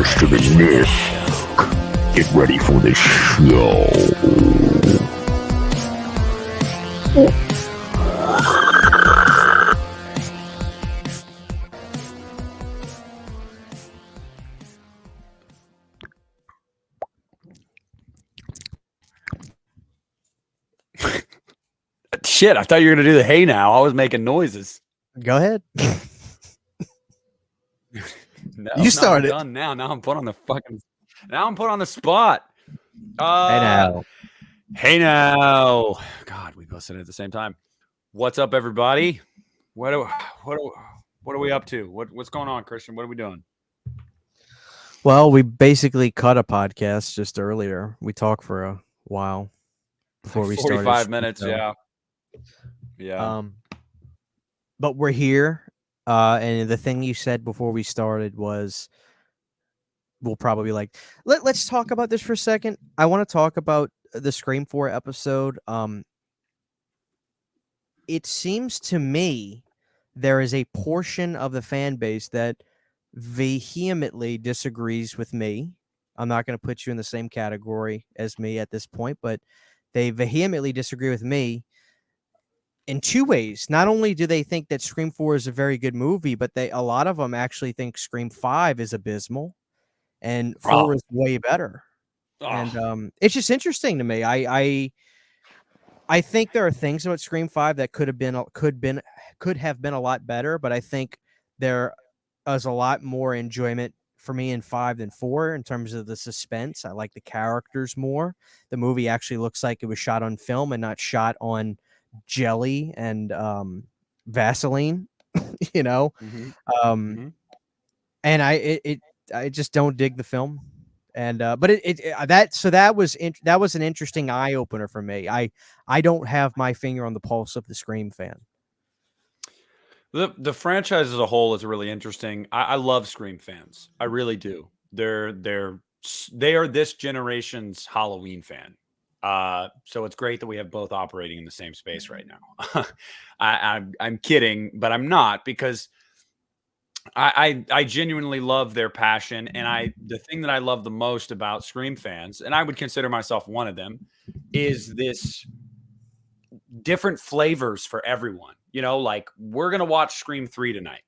Mr. Nick. Get ready for the show. Shit, I thought you were going to do the hey now. I was making noises. Go ahead. No, You started. I'm done now. Now I'm put on the spot. Hey now. Hey now. God, we both said it at the same time. What's up, everybody? What are we up to? What's going on, Christian? What are we doing? Well, we basically cut a podcast just earlier. We talked for a while before we started. 45 minutes, yeah. But we're here. And the thing you said before we started was we'll probably let's talk about this for a second. I want to talk about the Scream 4 episode. It seems to me there is a portion of the fan base that vehemently disagrees with me. I'm not going to put you in the same category as me at this point, but they vehemently disagree with me in two ways. Not only do they think that Scream 4 is a very good movie, but a lot of them actually think Scream 5 is abysmal and 4 is way better. And it's just interesting to me. I think there are things about Scream 5 that could have been a lot better, but I think there is a lot more enjoyment for me in 5 than 4 in terms of the suspense. I like the characters more. The movie actually looks like it was shot on film and not shot on jelly and Vaseline, you know. And I just don't dig the film. And but that was an interesting eye opener for me. I don't have my finger on the pulse of the Scream fan. The franchise as a whole is really interesting. I love Scream fans. I really do. They are this generation's Halloween fan. So it's great that we have both operating in the same space right now. I'm kidding, but I'm not, because I genuinely love their passion. And the thing that I love the most about Scream fans, and I would consider myself one of them, is this different flavors for everyone. You know, like, we're going to watch Scream 3 tonight,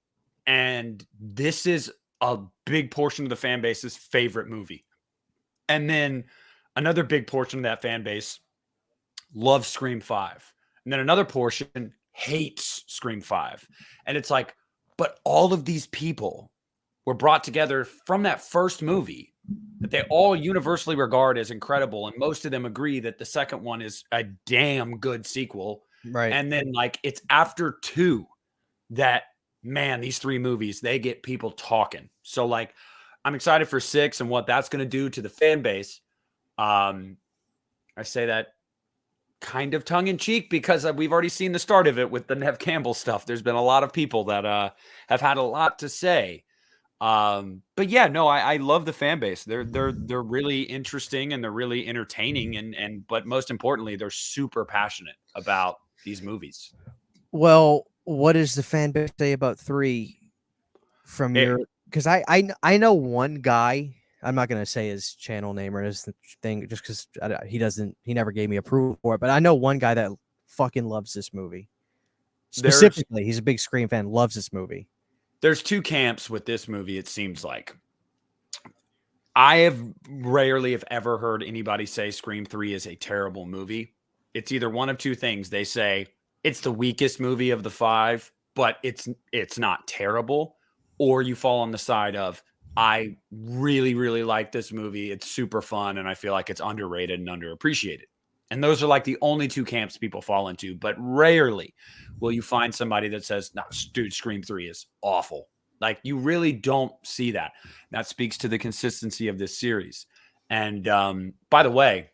and this is a big portion of the fan base's favorite movie. And then another big portion of that fan base loves Scream 5. And then another portion hates Scream 5. And it's like, but all of these people were brought together from that first movie that they all universally regard as incredible. And most of them agree that the second one is a damn good sequel. Right. And then, like, it's after 2 that, man, these 3 movies, they get people talking. So, like, I'm excited for 6 and what that's going to do to the fan base. I say that kind of tongue in cheek because we've already seen the start of it with the Nev Campbell stuff. There's been a lot of people that have had a lot to say. But yeah, no, I love the fan base. They're really interesting and they're really entertaining, but most importantly, they're super passionate about these movies. Well, what does the fan base say about 3 from your? Because I know one guy. I'm not going to say his channel name or his thing just because he never gave me approval for it. But I know one guy that fucking loves this movie. Specifically, he's a big Scream fan, loves this movie. There's 2 camps with this movie, it seems like. I have rarely, if ever, heard anybody say Scream 3 is a terrible movie. It's either one of 2 things. They say it's the weakest movie of the 5, but it's not terrible. Or you fall on the side of, I really, really like this movie. It's super fun, and I feel like it's underrated and underappreciated. And those are like the only 2 camps people fall into. But rarely will you find somebody that says, no, dude, Scream 3 is awful. Like, you really don't see that. That speaks to the consistency of this series. And by the way,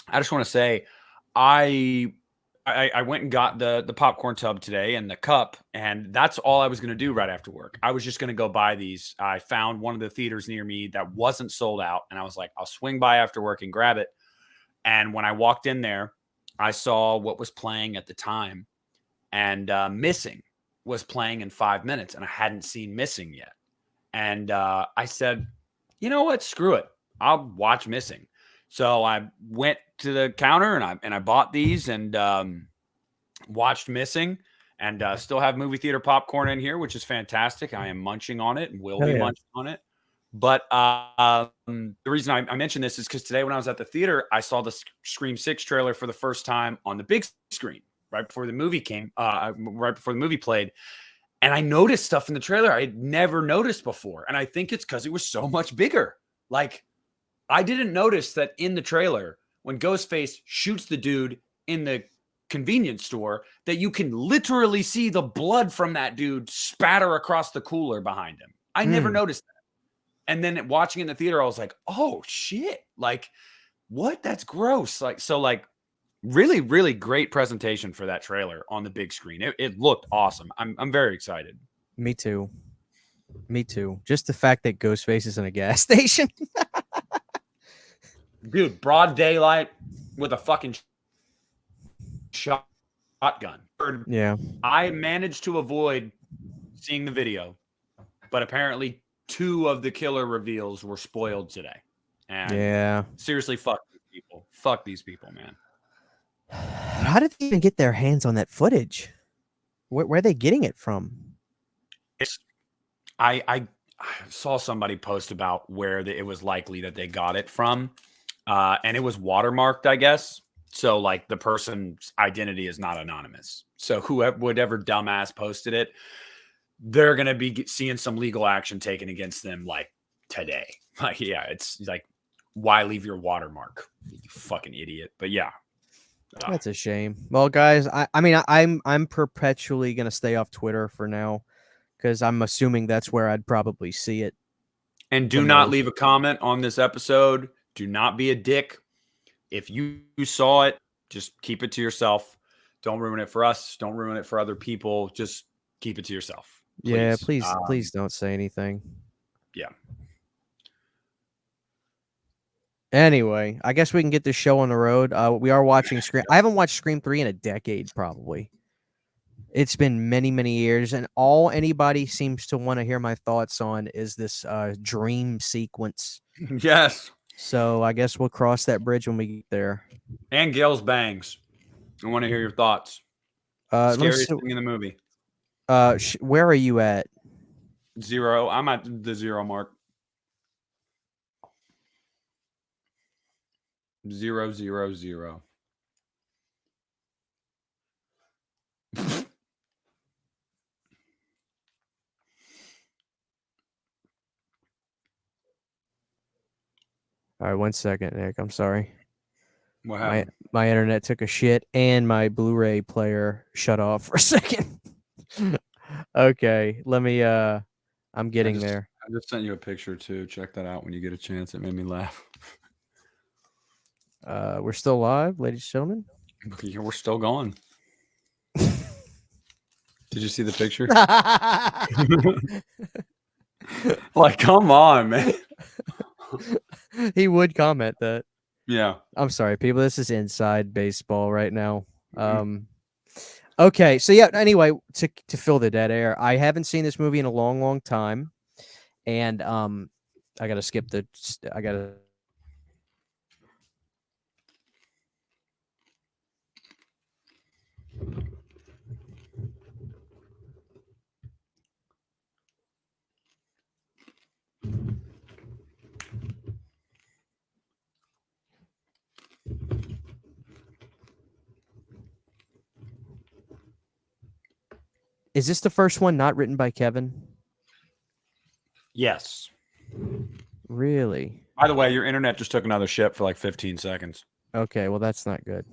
I just want to say, I went and got the popcorn tub today and the cup, and that's all I was going to do right after work. I was just going to go buy these. I found one of the theaters near me that wasn't sold out, and I was like, I'll swing by after work and grab it. And when I walked in there, I saw what was playing at the time, and Missing was playing in 5 minutes, and I hadn't seen Missing yet. And I said, you know what? Screw it. I'll watch Missing. So I went to the counter and I bought these and watched Missing, and still have movie theater popcorn in here, which is fantastic. I am munching on it and will Hell be yeah. munching on it. But the reason I mentioned this is because today when I was at the theater, I saw the Scream 6 trailer for the first time on the big screen right before the movie right before the movie played. And I noticed stuff in the trailer I had never noticed before. And I think it's because it was so much bigger. Like, I didn't notice that in the trailer, when Ghostface shoots the dude in the convenience store, that you can literally see the blood from that dude spatter across the cooler behind him. I never noticed that. And then watching in the theater, I was like, oh shit. Like, what? That's gross. Like, really, really great presentation for that trailer on the big screen. It looked awesome. I'm very excited. Me too. Me too. Just the fact that Ghostface is in a gas station. Dude, broad daylight with a fucking shotgun. Yeah. I managed to avoid seeing the video, but apparently 2 of the killer reveals were spoiled today. And yeah. seriously, fuck these people. Fuck these people, man. How did they even get their hands on that footage? Where are they getting it from? I saw somebody post about where it was likely that they got it from, and it was watermarked, I guess. So, like, the person's identity is not anonymous. So, whatever dumbass posted it, they're gonna be seeing some legal action taken against them, like, today. Like, yeah, it's like, why leave your watermark, you fucking idiot? But yeah, That's a shame. Well, guys, I'm perpetually gonna stay off Twitter for now because I'm assuming that's where I'd probably see it. and do not leave a comment on this episode. Do not be a dick. If you saw it, just keep it to yourself. Don't ruin it for us. Don't ruin it for other people. Just keep it to yourself. Please. Yeah, please don't say anything. Yeah. Anyway, I guess we can get this show on the road. We are watching Scream. I haven't watched Scream 3 in a decade, probably. It's been many, many years, and all anybody seems to want to hear my thoughts on is this dream sequence. Yes. So I guess we'll cross that bridge when we get there. And Gail's bangs. I want to hear your thoughts. Scariest thing in the movie. Where are you at? 0. I'm at the 0 mark. 0, 0, 0. All right, 1 second, Nick. I'm sorry. What happened? My internet took a shit and my Blu-ray player shut off for a second. Okay, let me I'm getting there. I just sent you a picture too. Check that out when you get a chance. It made me laugh. We're still live, ladies and gentlemen. Yeah, we're still going. Did you see the picture? Like, come on, man. He would comment that. Yeah. I'm sorry, people. This is inside baseball right now. Okay, so yeah. Anyway, to fill the dead air, I haven't seen this movie in a long, long time, and I gotta skip the. I gotta. Is this the first one not written by Kevin? Yes. Really? By the way, your internet just took another shit for like 15 seconds. Okay, well that's not good.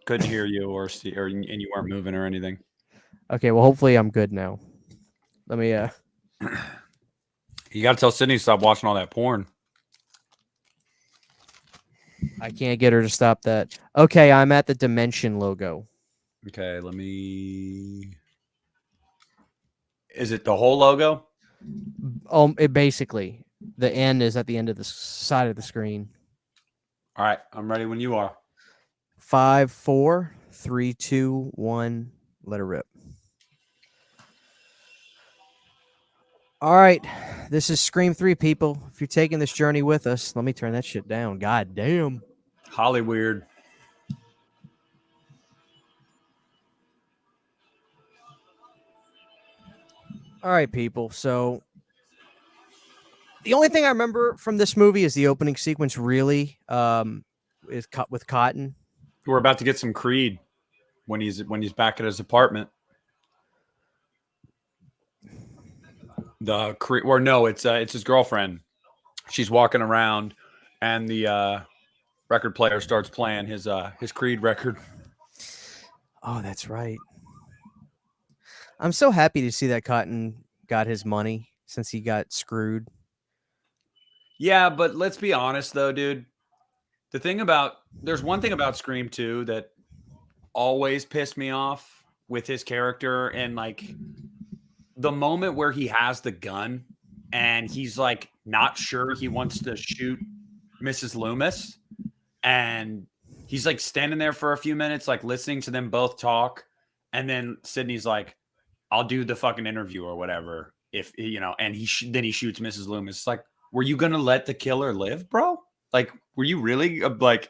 Couldn't hear you or see, and you weren't moving or anything. Okay, well hopefully I'm good now. Let me You got to tell Sydney to stop watching all that porn. I can't get her to stop that. Okay, I'm at the Dimension logo. Okay, let me. Is it the whole logo? It basically the N is at the end of the side of the screen. All right, I'm ready when you are. 5, 4, 3, 2, 1. Let her rip. All right. This is Scream 3, people. If you're taking this journey with us, let me turn that shit down. God damn. Hollyweird. All right, people. So the only thing I remember from this movie is the opening sequence. Really, is cut with Cotton. We're about to get some Creed when he's back at his apartment. The Creed, or no, it's his girlfriend. She's walking around, and the record player starts playing his Creed record. Oh, that's right. I'm so happy to see that Cotton got his money since he got screwed. Yeah, but let's be honest though, dude. There's one thing about Scream 2 that always pissed me off with his character, and like the moment where he has the gun and he's like not sure he wants to shoot Mrs. Loomis, and he's like standing there for a few minutes like listening to them both talk, and then Sydney's like, I'll do the fucking interview or whatever if and then he shoots Mrs. Loomis. It's like, were you gonna let the killer live, bro? Like, were you really like,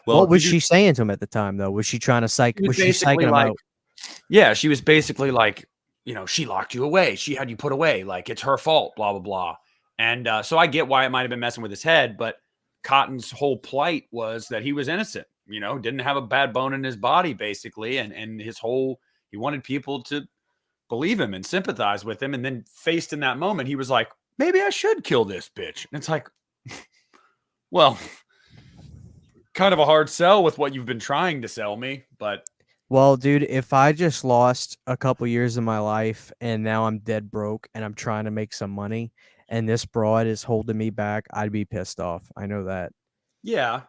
well, what was she saying to him at the time, though? Was she trying to psych? Was she psyching him out? Yeah, she was basically like, she locked you away. She had you put away. Like, it's her fault, blah, blah, blah. And so I get why it might have been messing with his head, but Cotton's whole plight was that he was innocent, didn't have a bad bone in his body, basically. And he wanted people to believe him and sympathize with him. And then faced in that moment, he was like, maybe I should kill this bitch. And it's like, well, kind of a hard sell with what you've been trying to sell me, but. Well, dude, if I just lost a couple years of my life and now I'm dead broke and I'm trying to make some money and this broad is holding me back, I'd be pissed off. I know that. Yeah.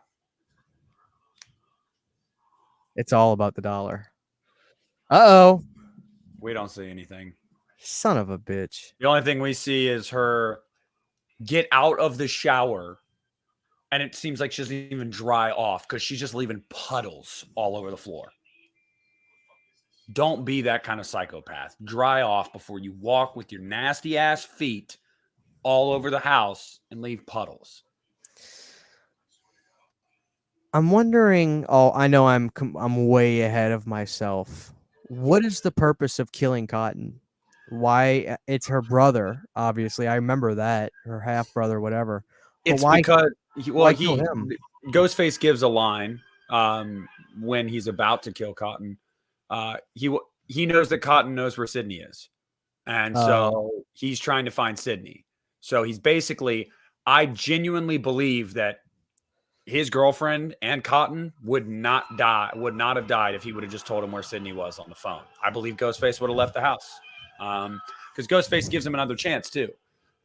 It's all about the dollar. Uh-oh. We don't see anything. Son of a bitch. The only thing we see is her get out of the shower, and it seems like she doesn't even dry off because she's just leaving puddles all over the floor. Don't be that kind of psychopath. Dry off before you walk with your nasty ass feet all over the house and leave puddles. I'm wondering. Oh, I know I'm way ahead of myself. What is the purpose of killing Cotton? Why? It's her brother, obviously. I remember that, her half brother, whatever. It's because Ghostface gives a line when he's about to kill Cotton. He knows that Cotton knows where Sydney is, and so he's trying to find Sydney. So he's basically, I genuinely believe that his girlfriend and Cotton would not have died if he would have just told him where Sydney was on the phone. I believe Ghostface would have left the house because Ghostface gives him another chance too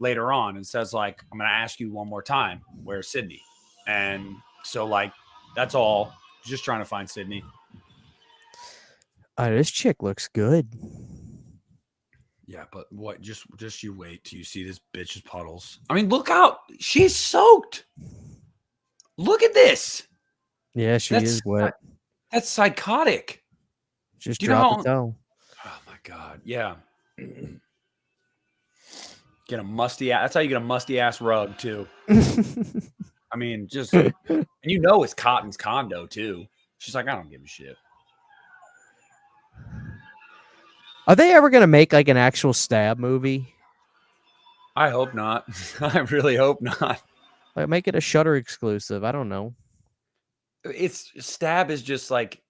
later on and says, like, I'm going to ask you one more time, where's Sydney? And so, like, that's all. Just trying to find Sydney. This chick looks good. Yeah, but what? Just you wait till you see this bitch's puddles. I mean, look out! She's soaked. Look at this. Yeah, she is wet. That's psychotic. Just drop the toe. Oh my god! Yeah. Get a musty ass. That's how you get a musty ass rug too. I mean, just and it's Cotton's condo too. She's like, I don't give a shit. Are they ever going to make like an actual Stab movie? I hope not. I really hope not. Like, make it a Shudder exclusive. I don't know. It's Stab is just like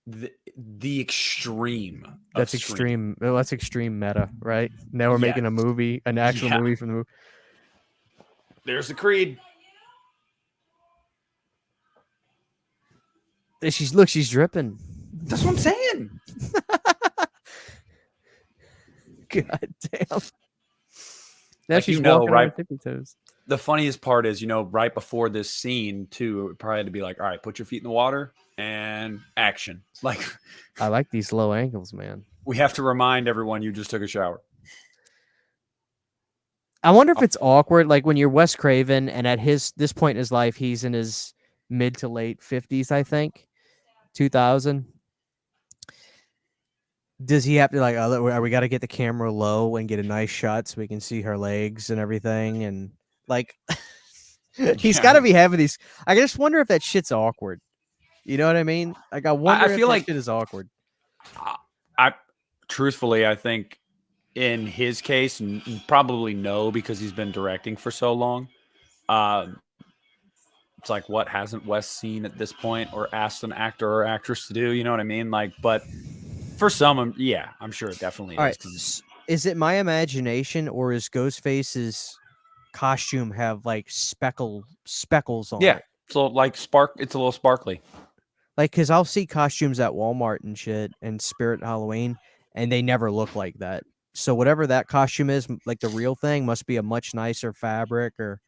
the extreme. That's extreme. Well, that's extreme meta, right? Now we're making a movie, an actual movie from the movie. There's the Creed. She's dripping. That's what I'm saying. God damn. Now she's walking on her tippy toes. The funniest part is, right before this scene too, it probably had to be like, all right, put your feet in the water and action. Like, I like these low angles, man. We have to remind everyone you just took a shower. I wonder if it's awkward, like when you're Wes Craven and at this point in his life, he's in his mid to late 50s, I think, 2000. Does he have to like? Are we got to get the camera low and get a nice shot so we can see her legs and everything? And like, he's got Yeah, to be having these. I just wonder if that shit's awkward. You know what I mean? Like, I I wonder if feel that like shit is awkward. I truthfully, I think in his case, probably no, because he's been directing for so long. Um, it's like, what hasn't Wes seen at this point, or asked an actor or actress to do? You know what I mean? Like, but for some, yeah, I'm sure it definitely All is. right, Because is it my imagination or is Ghostface's costume have like speckles on yeah, it? so like it's a little sparkly. Like, cause I'll see costumes at Walmart and shit and Spirit Halloween, and they never look like that. So whatever that costume is, like the real thing, must be a much nicer fabric or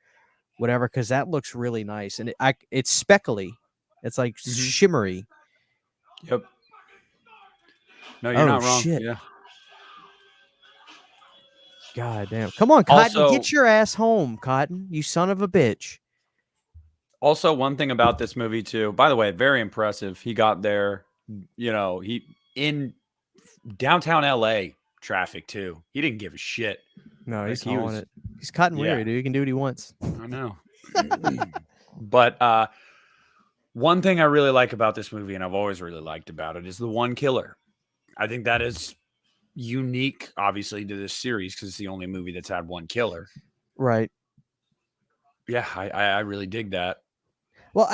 whatever. Cause that looks really nice, and it's speckly. It's like Hmm. shimmery. Yep. No, you're Oh not wrong. shit! Yeah. God damn! Come on, Cotton, Also, get your ass home, Cotton. You son of a bitch. also one thing about this movie too. By the way, very impressive. He got there. He in downtown LA traffic too. He didn't give a shit. No, Like he's he hauling was, it. He's Cotton yeah, Weary, dude. He can do what he wants. I know. But one thing I really like about this movie, and I've always really liked about it, is the one killer. I think that is unique, obviously, to this series because it's the only movie that's had one killer. Right. Yeah, I really dig that. Well,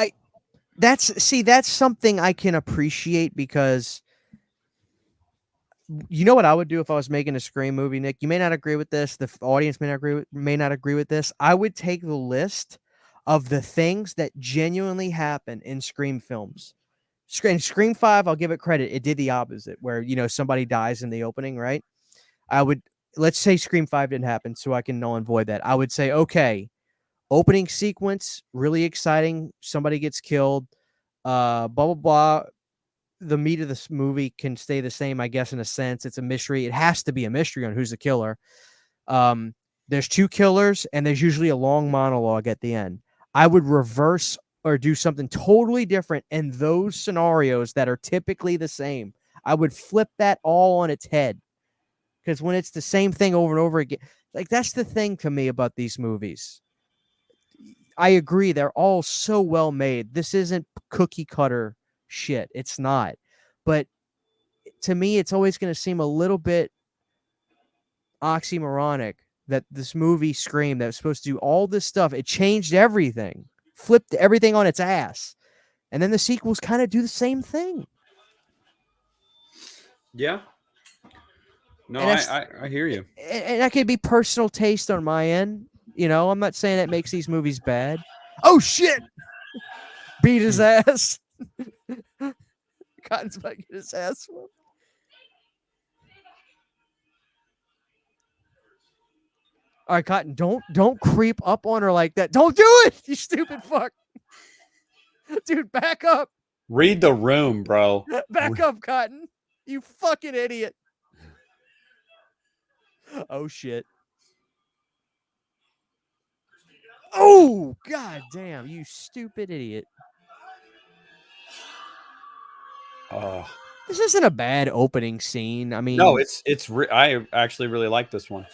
that's something I can appreciate because you know what I would do if I was making a Scream movie, Nick? You may not agree with this. The audience may not agree with this. I would take the list of the things that genuinely happen in Scream films. Scream 5, I'll give it credit. It did the opposite, where somebody dies in the opening, right? I would let's say Scream 5 didn't happen, so I can null and void that. I would say, okay, opening sequence, really exciting. Somebody gets killed. Blah blah blah. The meat of this movie can stay the same, I guess, in a sense. It's a mystery. It has to be a mystery on who's the killer. Um, there's two killers, and there's usually a long monologue at the end. I would reverse or do something totally different in those scenarios that are typically the same. I would flip that all on its head because when it's the same thing over and over again, like that's the thing to me about these movies. I agree, they're all so well made. This isn't cookie cutter shit. It's not. But to me, it's always going to seem a little bit oxymoronic that this movie Scream that was supposed to do all this stuff, it changed everything, flipped everything on its ass. And then the sequels kind of do the same thing. Yeah. No, And that's I hear you. and that could be personal taste on my end. I'm not saying that makes these movies bad. Oh shit! Beat his ass. Cotton's about to get his ass whooped. All right, Cotton, don't creep up on her like that. Don't do it, you stupid fuck. Dude, back up. Read the room, bro. Back up, Cotton. You fucking idiot. Oh shit. Oh, god damn, you stupid idiot. Oh This isn't a bad opening scene. I no, mean, I actually really like this one.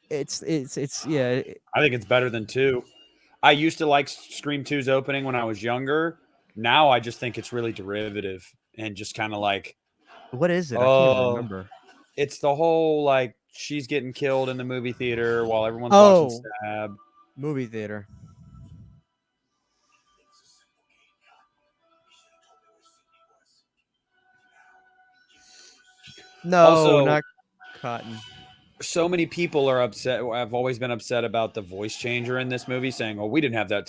it's yeah. I think it's better than two. I used to like Scream 2's opening when I was younger. Now I just think it's really derivative and just kind of like, What is it? I can't even oh, remember. it's the whole like she's getting killed in the movie theater while everyone's watching Oh, Stab. movie theater. No, Also, not Cotton. so many people are upset. I've always been upset about the voice changer in this movie, saying, "Oh, we didn't have that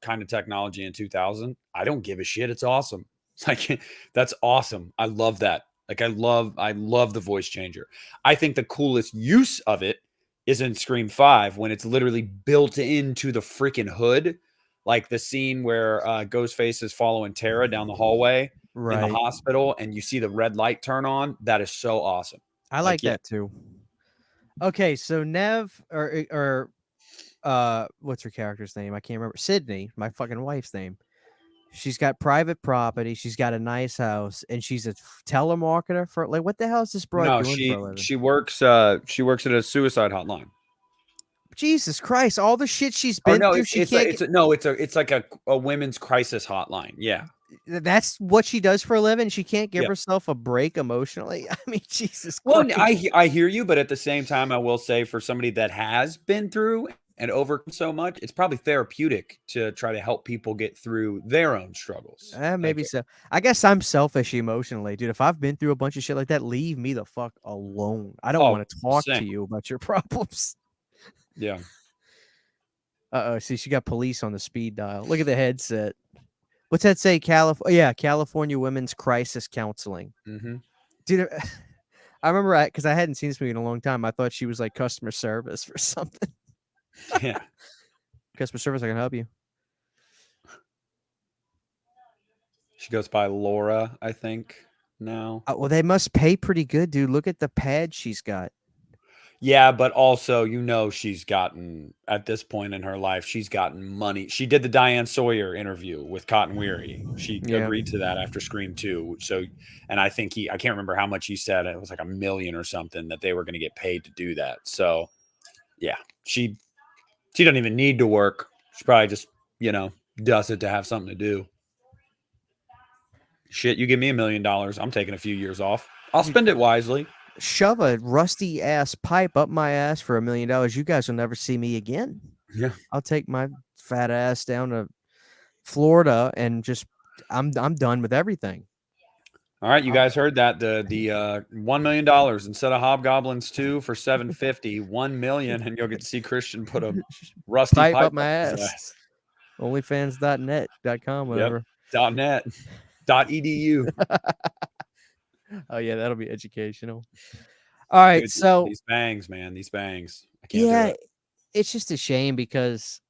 kind of technology in 2000." I don't give a shit. It's awesome. It's like that's awesome. I love that. Like I love the voice changer. I think the coolest use of it is in Scream 5 when it's literally built into the freaking hood, like the scene where Ghostface is following Tara down the hallway in the Right. hospital, and you see the red light turn on. That is so awesome. I like Like, yeah, that too. Okay, so Nev or what's her character's name? I can't remember. Sydney, my fucking wife's name. She's got private property. She's got a nice house, and she's a telemarketer for like what the hell is this broad No, doing for a living? she works at a suicide hotline. Jesus Christ! All the shit she's Or been no, through, she can't get. it's like a women's crisis hotline. Yeah. That's what she does for a living. She can't give Yeah. herself a break emotionally. I mean, Jesus Well, Christ. I hear you, but at the same time, I will say for somebody that has been through and overcome so much, it's probably therapeutic to try to help people get through their own struggles. Maybe Like, so. I guess I'm selfish emotionally, dude. If I've been through a bunch of shit like that, leave me the fuck alone. I don't oh, want to talk same. to you about your problems. Yeah. See, she got police on the speed dial. Look at the headset. What's that say? California Women's Crisis Counseling. Mm-hmm. Dude, I remember because I hadn't seen this movie in a long time. I thought she was like customer service for something. Yeah. Customer service, I can help you. She goes by Laura, I think, now. Well, they must pay pretty good, dude. Look at the pad she's got. Yeah, but also, she's gotten at this point in her life, she's gotten money. She did the Diane Sawyer interview with Cotton Weary. She Yeah. agreed to that after Scream 2. So, and I think I can't remember how much he said. It was like $1 million or something that they were going to get paid to do that. So, yeah, she doesn't even need to work. She probably just, does it to have something to do. Shit, you give me $1 million, I'm taking a few years off. I'll spend it wisely. Shove a rusty ass pipe up my ass for $1 million. You guys will never see me again. Yeah. I'll take my fat ass down to Florida and just I'm done with everything. All right, you guys heard that the $1 million instead of Hobgoblins 2 for $750, $1 million, and you'll get to see Christian put a rusty pipe up my his ass. Onlyfans.net.com, whatever. Yep. .net. .edu. Oh yeah, that'll be educational. All right, Dude, so these bangs, man, these bangs. I can't do it. It's just a shame because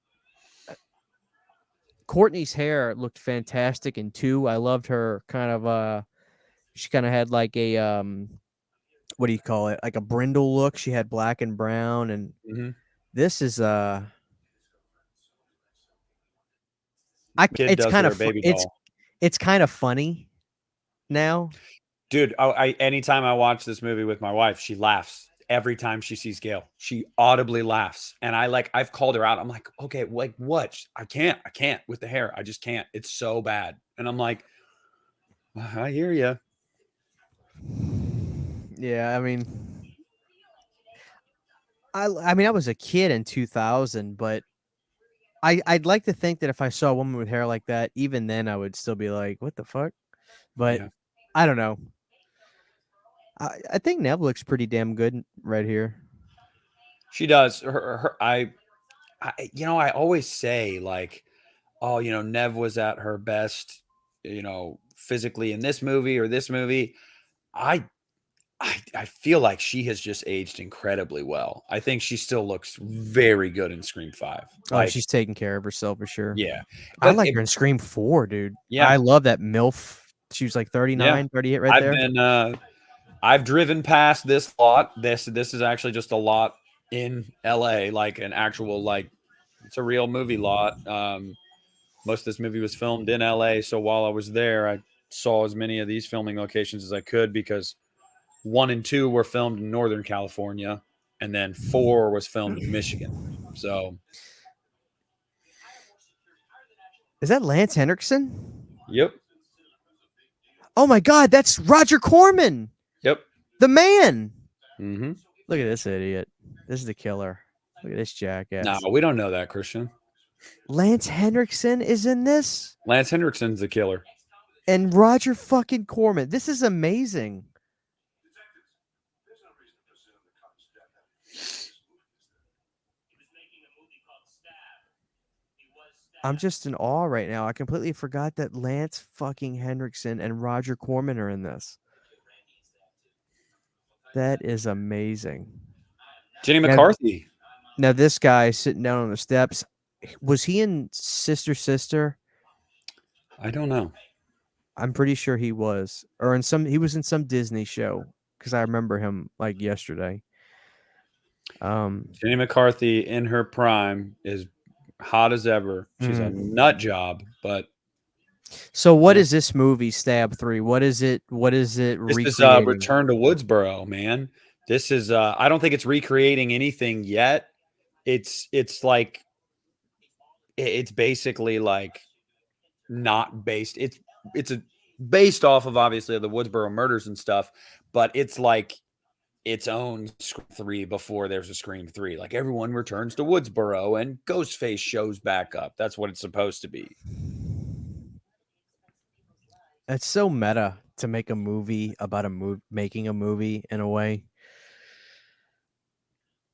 Courtney's hair looked fantastic in 2. I loved her kind of she kind of had like a what do you call it? Like a brindle look. She had black and brown, and this is Kid it's does kind wear of a baby doll. It's kind of funny now. Dude, anytime I watch this movie with my wife, she laughs every time she sees Gail. She audibly laughs, and I've called her out. I'm like, okay, like what? I can't with the hair. I just can't. It's so bad. And I'm like, I hear you. Yeah, I mean, I was a kid in 2000, but I'd like to think that if I saw a woman with hair like that, even then I would still be like, what the fuck? But Yeah. I don't know. I think Nev looks pretty damn good right here. She does. I always say like, oh, Nev was at her best, physically in this movie or this movie. I feel like she has just aged incredibly well. I think she still looks very good in Scream 5. Like, she's taking care of herself for sure. yeah. I like her in Scream 4, dude. Yeah. I love that MILF. She was like 39, 38 right there. I've driven past this lot. This is actually just a lot in LA, like an actual, like, it's a real movie lot. Most of this movie was filmed in LA. So while I was there, I saw as many of these filming locations as I could because 1 and 2 were filmed in Northern California, and then 4 was filmed in Michigan. So, is that Lance Henriksen? yep. Oh my God, that's Roger Corman. Yep. The man. Mm-hmm. Look at this idiot. This is the killer. Look at this jackass. No, we don't know that, Christian. Lance Henriksen is in this. Lance Henriksen's the killer. And Roger fucking Corman. This is amazing. I'm just in awe right now. I completely forgot that Lance fucking Henriksen and Roger Corman are in this. That is amazing. Jenny McCarthy. Now this guy sitting down on the steps, was he in Sister Sister? I don't know. I'm pretty sure he was, or he was in some Disney show because I remember him like yesterday. Jenny McCarthy in her prime is hot as ever. She's a nut job, but So what Yeah. is this movie, Stab 3? What is it? What is it This is recreating? Return to Woodsboro, man. This is I don't think it's recreating anything yet. It's like it's basically like not based. It's a based off of obviously the Woodsboro murders and stuff, but it's like its own Scream 3 before there's a Scream 3. Like everyone returns to Woodsboro and Ghostface shows back up. That's what it's supposed to be. It's so meta to make a movie about making a movie in a way.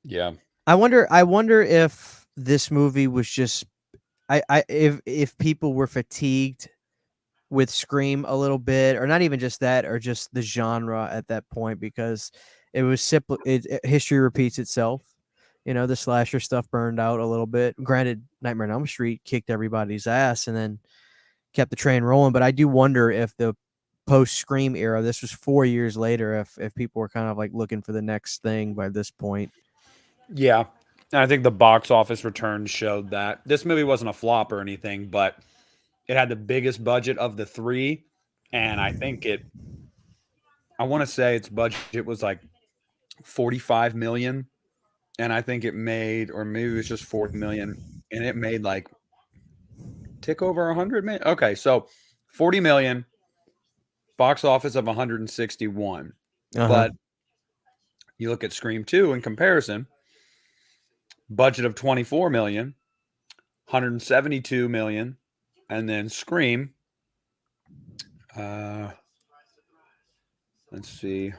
Yeah. I wonder if this movie was just if people were fatigued with Scream a little bit, or not even just that, or just the genre at that point, because it was simple. History repeats itself. The slasher stuff burned out a little bit. Granted, Nightmare on Elm Street kicked everybody's ass and then kept the train rolling. But I do wonder if the post Scream era, this was 4 years later, if people were kind of like looking for the next thing by this point. Yeah. And I think the box office returns showed that. This movie wasn't a flop or anything, but it had the biggest budget of the three. And I think I want to say its budget was like 45 million. And I think it made, or maybe it was just 40 million. And it made like tick over 100 million. Okay. So 40 million, box office of 161. Uh huh. But you look at Scream 2 in comparison, budget of 24 million, 172 million, and then Scream. Uh, let's see.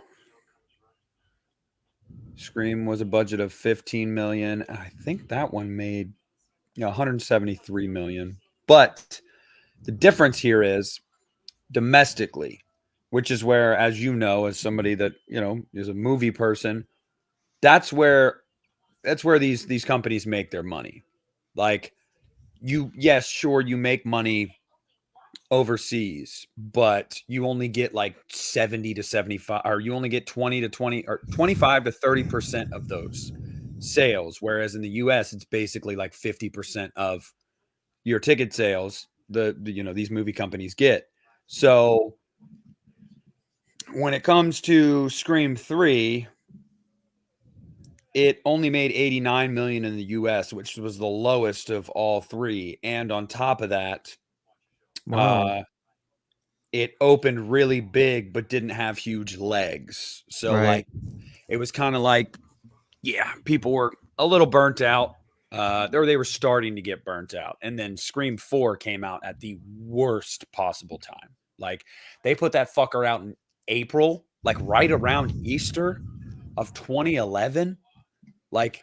Scream was a budget of 15 million. I think that one made 173 million. But the difference here is domestically, which is where, as you know, as somebody that is a movie person, that's where these companies make their money. Like yes, sure, you make money overseas, but you only get like 70 to 75, or you only get 20 to 20 or 25 to 30% of those sales. Whereas in the US, it's basically like 50% of your ticket sales, these movie companies get. So when it comes to Scream 3, it only made 89 million in the US, which was the lowest of all three. And on top of that, Wow. uh it opened really big but didn't have huge legs. So Right. like it was kind of like, yeah, people were a little burnt out. Or they were starting to get burnt out. And then Scream 4 came out at the worst possible time. Like they put that fucker out in April, like right around Easter of 2011. Like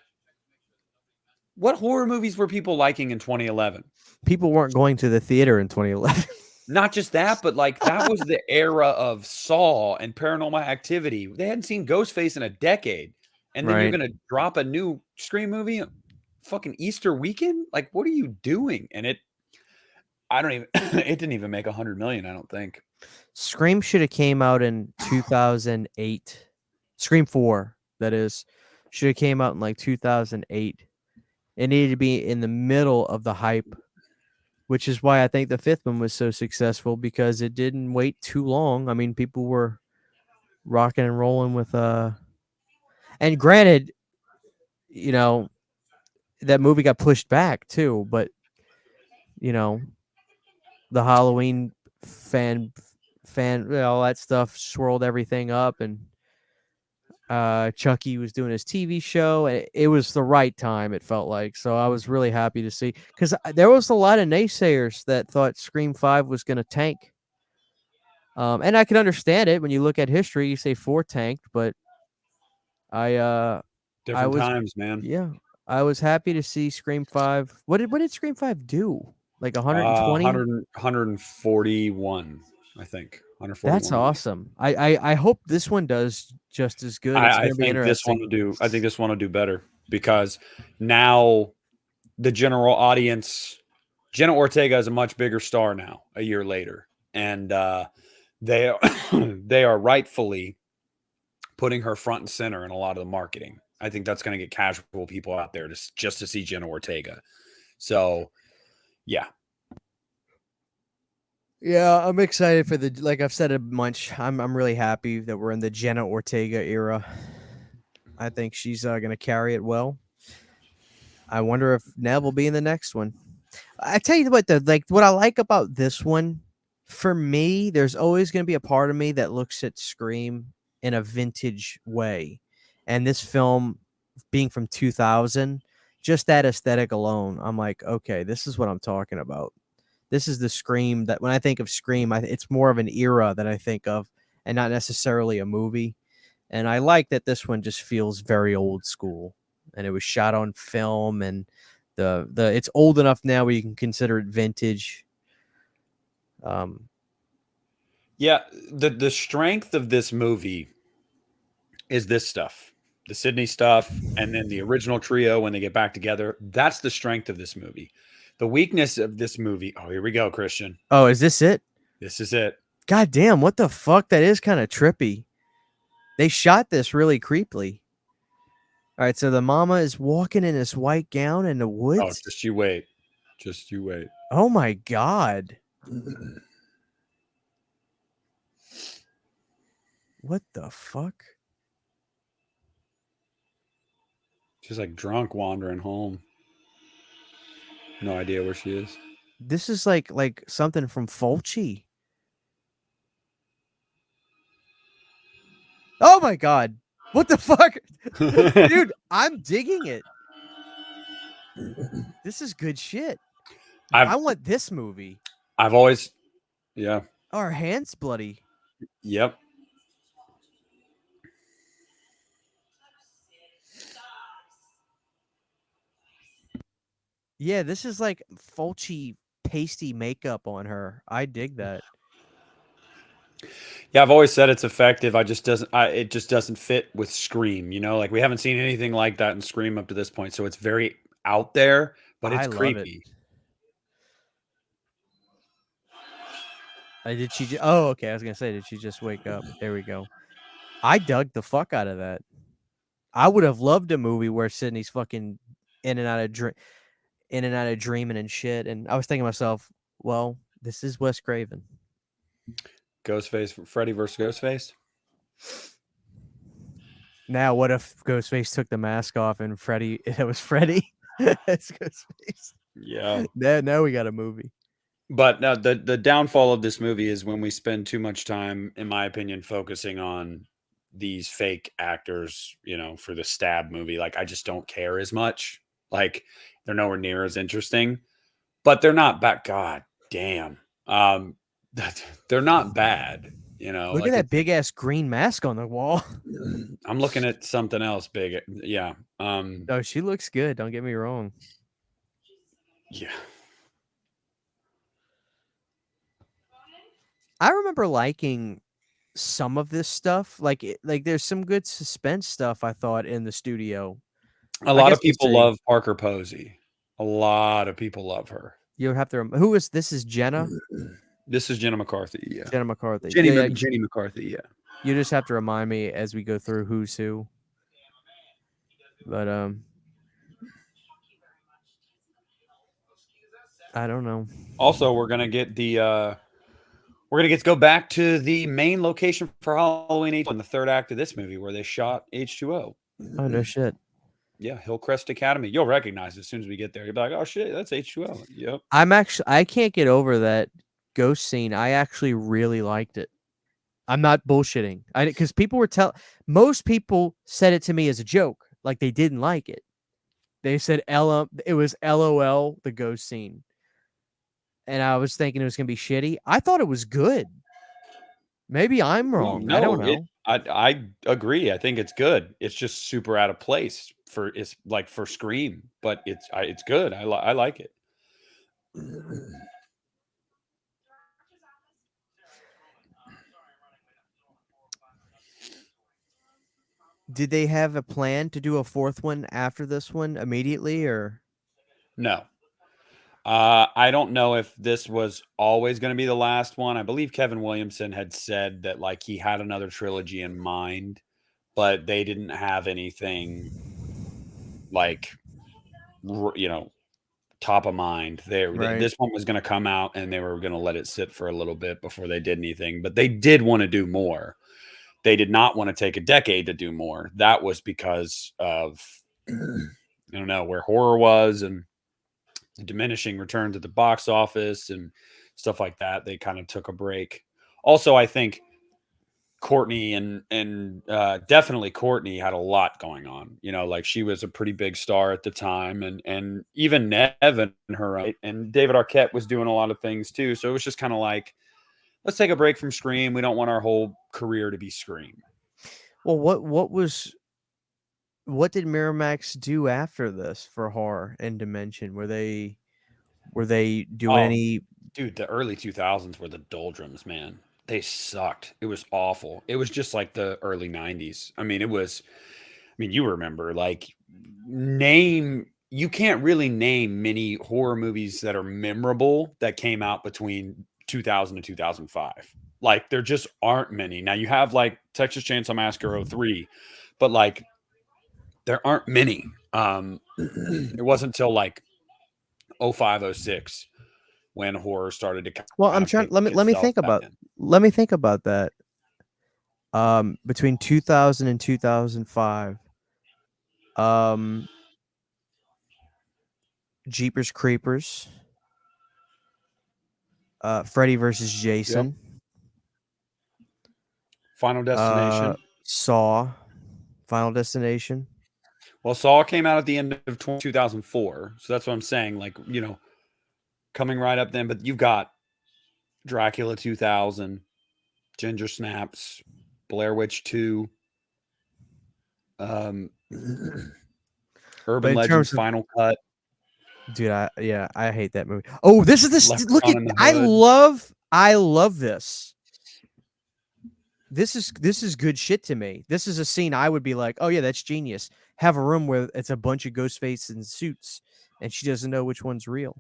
what horror movies were people liking in 2011? People weren't going to the theater in 2011. Not just that, but like that was the era of Saw and Paranormal Activity. They hadn't seen Ghostface in a decade. And then you're Right. going to drop a new Scream movie fucking Easter weekend? Like what are you doing? And I don't even it didn't even make 100 million, I don't think. Scream should have came out in 2008. Scream 4, that is, should have came out in like 2008. It needed to be in the middle of the hype, which is why I think the fifth one was so successful, because it didn't wait too long. I mean, people were rocking and rolling with and granted, you know, that movie got pushed back too, but you know, the Halloween all that stuff swirled everything up, and Chucky was doing his TV show, and it was the right time, it felt like. So I was really happy to see, because there was a lot of naysayers that thought Scream 5 was going to tank. And I can understand it when you look at history. You say 4 tanked, but I I Different was times, man. yeah, I was happy to see Scream 5. What did Scream 5 do? Like 120? 100, 141, I think. That's 141 million. awesome. I hope this one does just as good. It's I going to be think this one interesting. will do. I think this one will do better because now the general audience, Jenna Ortega is a much bigger star now. A year later, and they are they are rightfully putting her front and center in a lot of the marketing. I think that's going to get casual people out there just to see Jenna Ortega. So, yeah. Yeah, I'm excited for the like I've said a bunch. I'm really happy that we're in the Jenna Ortega era. I think she's gonna carry it well. I wonder if Nev will be in the next one. I tell you what, what I like about this one, for me, there's always gonna be a part of me that looks at Scream in a vintage way, and this film, being from 2000, just that aesthetic alone, I'm like, okay, this is what I'm talking about. This is the Scream that when I think of Scream, it's more of an era that I think of, and not necessarily a movie. And I like that this one just feels very old school, and it was shot on film, and the it's old enough now where you can consider it vintage. Um, Yeah, the strength of this movie is this stuff. The Sydney stuff and then the original trio when they get back together. That's the strength of this movie. The weakness of this movie. Oh, here we go, Christian. oh, is this it? This is it. God damn, what the fuck? That is kind of trippy. They shot this really creepily. All right, so the mama is walking in this white gown in the Oh, woods. just you wait. Just you wait. Oh my god. What the fuck? She's like drunk wandering home. No idea where she is. This is like something from Fulci. Oh my god. What the fuck? Dude, I'm digging it. This is good shit. I want this movie. I've always yeah. Our hands bloody. Yep. Yeah, this is like Fulci pasty makeup on her. I dig that. Yeah, I've always said it's effective. It just doesn't fit with Scream, you know? Like we haven't seen anything like that in Scream up to this point. So it's very out there, but it's I love it. creepy. Did she? Oh, okay. I was gonna say, did she just wake up? There we go. I dug the fuck out of that. I would have loved a movie where Sydney's fucking in and out of in and out of dreaming and shit. And I was thinking to myself, well, this is Wes Craven. Ghostface, Freddy versus Ghostface. Now, what if Ghostface took the mask off and Freddy? It was Freddy. It's Ghostface. Yeah. Now we got a movie. But now the downfall of this movie is when we spend too much time, in my opinion, focusing on these fake actors, you know, for the stab movie. Like I just don't care as much. Like they're nowhere near as interesting. But they're not bad. God damn. They're not bad. You know, Look like at that big ass green mask on the wall. I'm looking at something else big. Yeah. Oh, she looks good. Don't get me wrong. Yeah. I remember liking some of this stuff. Like there's some good suspense stuff I thought in the studio. A I lot guess of we'll people see. love Parker Posey. A lot of people love her. You'll have to. Who is this? Is Jenna? This is Jenna McCarthy. Yeah. Jenna McCarthy. Yeah, Jenny McCarthy. Yeah. you just have to remind me as we go through who's who. But I don't know. Also, we're gonna get to go back to the main location for Halloween H in the third act of this movie where they shot H2O. Oh no shit. Yeah, Hillcrest Academy. You'll recognize it as soon as we get there. You'll be like, "Oh shit, that's H2O." Yep. I can't get over that ghost scene. I actually really liked it. I'm not bullshitting. Because people were most people said it to me as a joke, like they didn't like it. They said it was LOL the ghost scene. And I was thinking it was gonna be shitty. I thought it was good. Maybe I'm wrong. I don't know. I agree. I think it's good. It's just super out of place for Scream, but it's good. I like it. Did they have a plan to do a fourth one after this one immediately, or No. I don't know if this was always going to be the last one. I believe Kevin Williamson had said that like he had another trilogy in mind, but they didn't have anything like top of mind. Right. This one was going to come out, and they were going to let it sit for a little bit before they did anything. But they did want to do more. They did not want to take a decade to do more. That was because of I don't know where horror was and the diminishing returns at the box office and stuff like that. They kind of took a break. Also, I think Courtney and definitely Courtney had a lot going on. You know, like she was a pretty big star at the time, and even Nev and her right, and David Arquette was doing a lot of things too. So it was just kind of like, let's take a break from Scream. We don't want our whole career to be Scream. Well, what did Miramax do after this for horror and Dimension? Were they doing Oh, any? dude, the early 2000s were the doldrums, man. They sucked. It was awful. It was just like the early 90s. I mean, you remember, like, you can't really name many horror movies that are memorable that came out between 2000 and 2005. Like, there just aren't many. Now, you have, like, Texas Chainsaw Massacre 03, but, like, there aren't many. It wasn't until, like, 05, 06 when horror started to Well, kind I'm of trying. pick Let me itself think back about. in. Let me think about that. Between 2000 and 2005, um, Jeepers Creepers, Freddy versus Yep. Jason, Final Destination. Saw, Final Destination. Well, Saw came out at the end of 2004. So that's what I'm saying. Like, coming right up then. But you've got Dracula 2000, Ginger Snaps, Blair Witch 2, um, But Urban in Legends terms of, Final Cut, dude, I hate that movie. Oh, this is this. Look Leprechaun at in the Hood. I love this. This is good shit to me. This is a scene I would be like, oh yeah, that's genius. Have a room where it's a bunch of ghost faces in suits, and she doesn't know which one's real.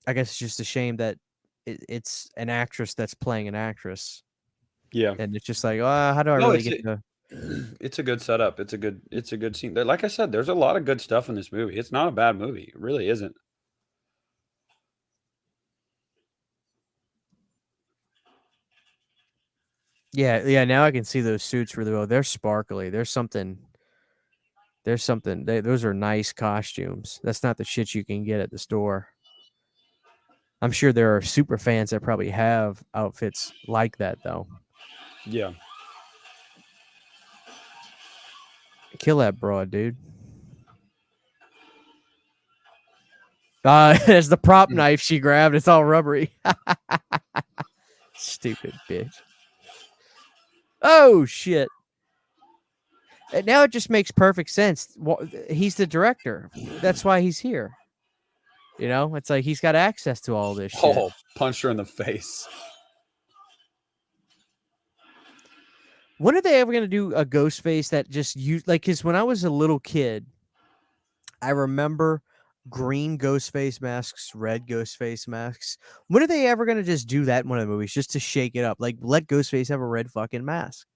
I guess it's just a shame that it's an actress that's playing an actress, Yeah. and it's just like, how do I No, really get to? it's a good setup. It's a good scene. Like I said, there's a lot of good stuff in this movie. It's not a bad movie. It really isn't. Yeah. Now I can see those suits really well. They're sparkly. There's something. There's something. Those are nice costumes. That's not the shit you can get at the store. I'm sure there are super fans that probably have outfits like that though. Yeah. Kill that broad, dude. There's the prop knife she grabbed. It's all rubbery. Stupid bitch. Oh shit. And now it just makes perfect sense. He's the director. That's why he's here. You know, it's like he's got access to all this shit. Oh, punched her in the face. When are they ever going to do a ghost face that just use like? Because when I was a little kid, I remember green ghost face masks, red ghost face masks. When are they ever going to just do that in one of the movies just to shake it up? Like, let Ghostface have a red fucking mask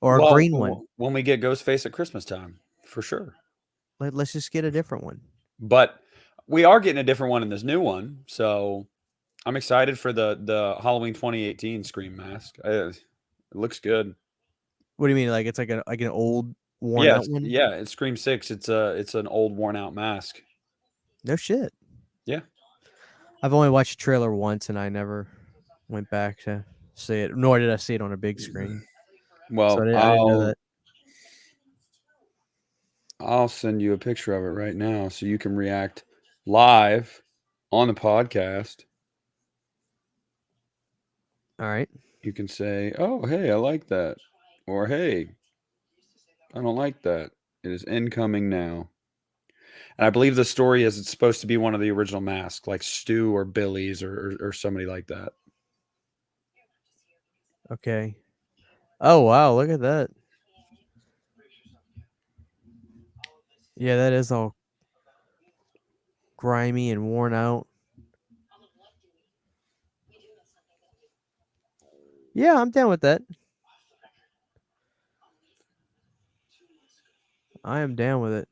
or a Well, green one. when we get Ghostface at Christmas time, for sure. Let's just get a different one. But we are getting a different one in this new one, so I'm excited for the Halloween 2018 Scream mask. It looks good. What do you mean? Like it's like an old worn out one? It's Scream 6. It's an old worn out mask. No shit. Yeah. I've only watched the trailer once, and I never went back to see it. Nor did I see it on a big screen. So Well, I didn't know that. I'll send you a picture of it right now so you can react live on the podcast. All right. You can say, "Oh, hey, I like that," or "Hey, I don't like that." It is incoming now. And I believe the story is it's supposed to be one of the original masks, like Stu or Billy's or somebody like that. Okay. Oh wow! Look at that. Yeah, that is all grimy and worn out. Yeah, I'm down with that. I am down with it.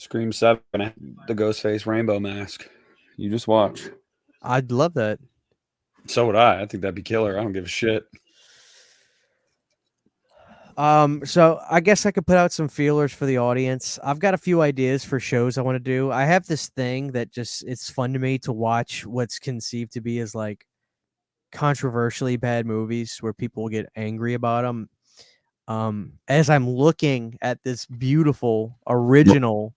Scream 7, the Ghostface rainbow mask. You just watch. I'd love that. So would I. I think that'd be killer. I don't give a shit. So I guess I could put out some feelers for the audience. I've got a few ideas for shows I want to do. I have this thing that just it's fun to me to watch what's conceived to be as like controversially bad movies where people get angry about them. As I'm looking at this beautiful original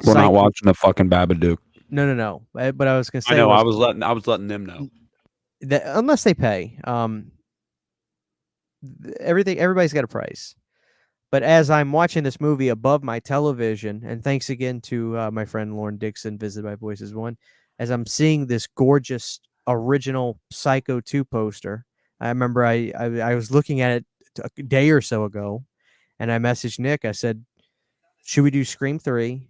We're not psycho, watching the fucking Babadook. no. But I was gonna I say know. was I was letting them know. that unless they pay, everybody's got a price. But as I'm watching this movie above my television, and thanks again to my friend Lauren Dixon, Visit by Voices One, as I'm seeing this gorgeous original Psycho 2 poster, I remember I was looking at it a day or so ago, and I messaged Nick. I said, "Should we do Scream 3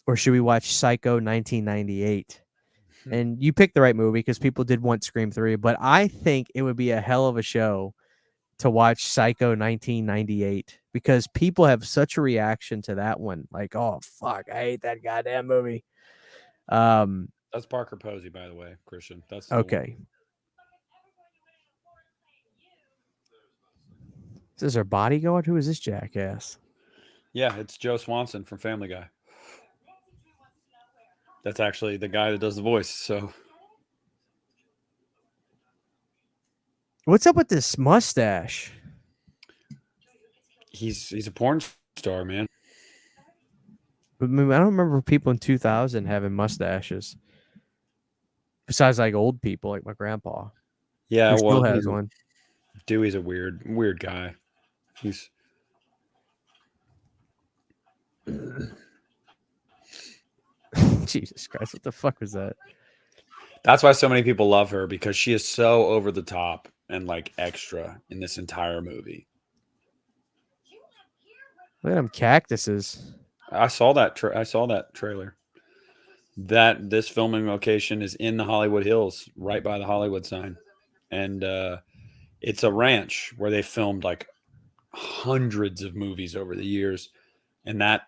or should we watch Psycho 1998?" And you picked the right movie because people did want Scream 3, but I think it would be a hell of a show to watch Psycho 1998 because people have such a reaction to that one. Like, oh fuck, I hate that goddamn movie. That's Parker Posey, by the way, Christian. That's the one. Okay. Is this our bodyguard? Who is this jackass? Yeah, it's Joe Swanson from Family Guy. That's actually the guy that does the voice. So What's up with this mustache? he's a porn star, man. I mean, I don't remember people in 2000 having mustaches. Besides, like old people, like my grandpa. Yeah, Who still well, has one. Dewey's a weird guy. He's Jesus Christ, what the fuck was that? That's why so many people love her because she is so over the top and like extra in this entire movie. Look at them cactuses. I saw that trailer. That this filming location is in the Hollywood Hills, right by the Hollywood sign, and it's a ranch where they filmed like hundreds of movies over the years, and that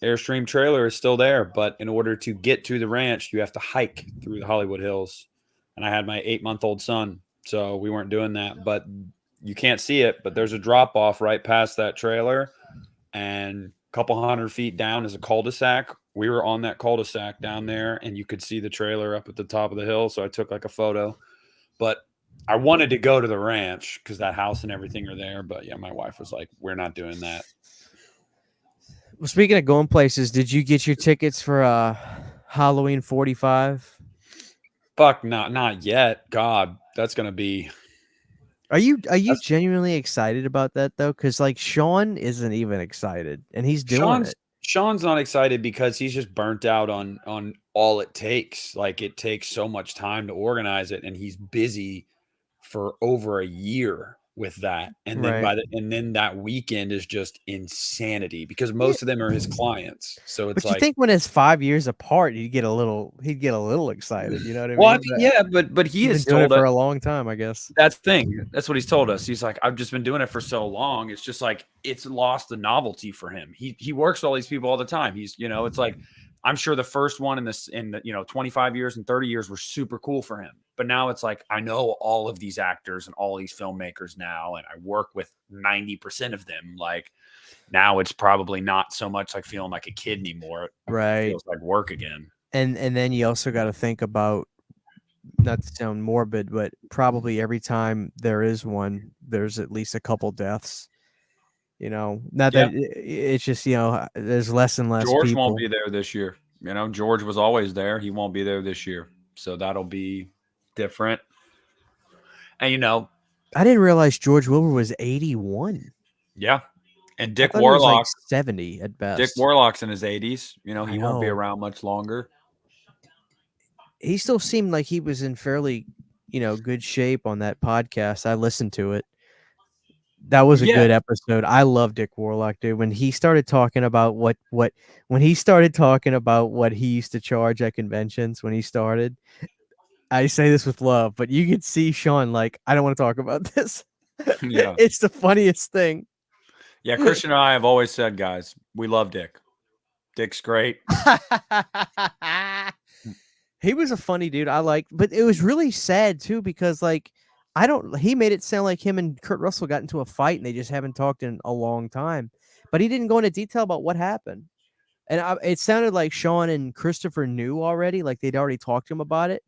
Airstream trailer is still there. But in order to get to the ranch, you have to hike through the Hollywood Hills. And I had my 8-month-old son, so we weren't doing that. But you can't see it, but there's a drop off right past that trailer, and a couple hundred feet down is a cul-de-sac. We were on that cul-de-sac down there, and you could see the trailer up at the top of the hill. So I took like a photo, but I wanted to go to the ranch because that house and everything are there. But yeah, my wife was like, "We're not doing that." Well, speaking of going places, did you get your tickets for Halloween 45? Fuck, not yet. God, that's gonna be. Are you genuinely excited about that though? Because like Sean isn't even excited, and he's doing it. Sean's not excited because he's just burnt out on all it takes. Like it takes so much time to organize it, and he's busy for over a year with that. And then Right. and then that weekend is just insanity because most of them are his clients. So it's But you like, think when it's 5 years apart, he'd get a little excited. You know what I well, I mean? mean, yeah, but he He's has been doing told it us for a long time, I guess. that's the thing. That's what he's told us. He's like, I've just been doing it for so long. It's just like it's lost the novelty for him. He works with all these people all the time. He's, it's like I'm sure the first one in the 25 years and 30 years were super cool for him. But now it's like I know all of these actors and all these filmmakers now, and I work with 90% of them. Like now it's probably not so much like feeling like a kid anymore. It Right. feels like work again. And then you also got to think about, not to sound morbid, but probably every time there is one, there's at least a couple deaths. Not that it's just, there's less and less George people. won't be there this year. George was always there. He won't be there this year. So that'll be different. And I didn't realize George Wilbur was 81. Yeah. And I Dick thought he was like Warlock, 70 at best. Dick Warlock's in his 80s. He won't be know. around much longer. He still seemed like he was in fairly, good shape on that podcast. I listened to it. That was a good episode. I love Dick Warlock, dude. When he started talking about what he used to charge at conventions when he started, I say this with love, but you could see Sean like, I don't want to talk about this. Yeah. It's the funniest thing. Yeah, Christian and I have always said, guys, we love Dick. Dick's great. He was a funny dude. I liked, but it was really sad too because like he made it sound like him and Kurt Russell got into a fight and they just haven't talked in a long time. But he didn't go into detail about what happened. And it sounded like Sean and Christopher knew already, like they'd already talked to him about it.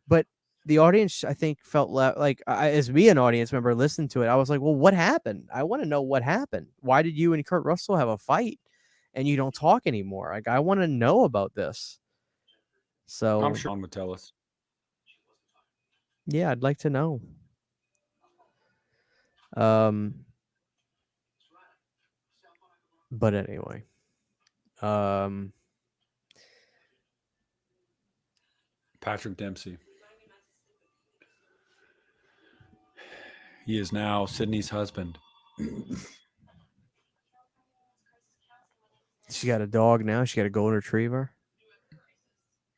But the audience, I think, felt like, as me, an audience member, listened to it, I was like, well, what happened? I want to know what happened. Why did you and Kurt Russell have a fight and you don't talk anymore? Like, I want to know about this. So I'm sure Sean would tell us. Yeah, I'd like to know. But anyway. Patrick Dempsey. He is now Sydney's husband. She got a dog now. She got a golden retriever.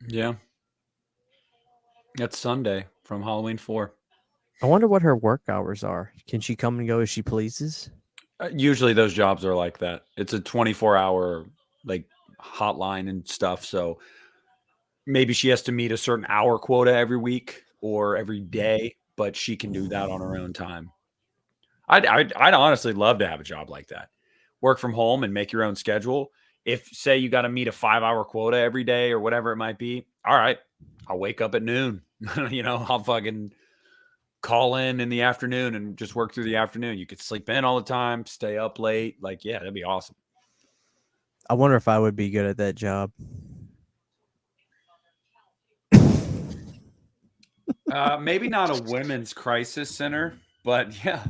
Yeah. That's Sunday from Halloween 4. I wonder what her work hours are. Can she come and go as she pleases? Usually those jobs are like that. It's a 24-hour like hotline and stuff. So maybe she has to meet a certain hour quota every week or every day, but she can do that on her own time. I'd honestly love to have a job like that. Work from home and make your own schedule. If, say, you got to meet a 5-hour quota every day or whatever it might be, all right, I'll wake up at noon. I'll fucking call in the afternoon and just work through the afternoon. You could sleep in all the time, stay up late. Like, yeah, that'd be awesome. I wonder if I would be good at that job. Maybe not a women's crisis center, but yeah.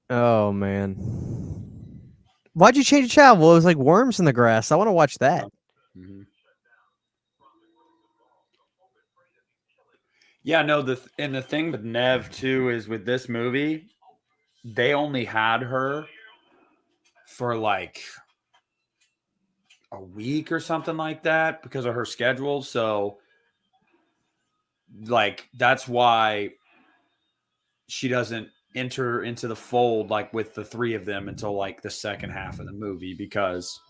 Oh man, why'd you change the channel? Well, it was like worms in the grass. I want to watch that. Mm-hmm. Yeah, no. The thing with Nev too is with this movie, they only had her for like a week or something like that because of her schedule. So, like, that's why she doesn't enter into the fold like with the three of them until like the second half of the movie because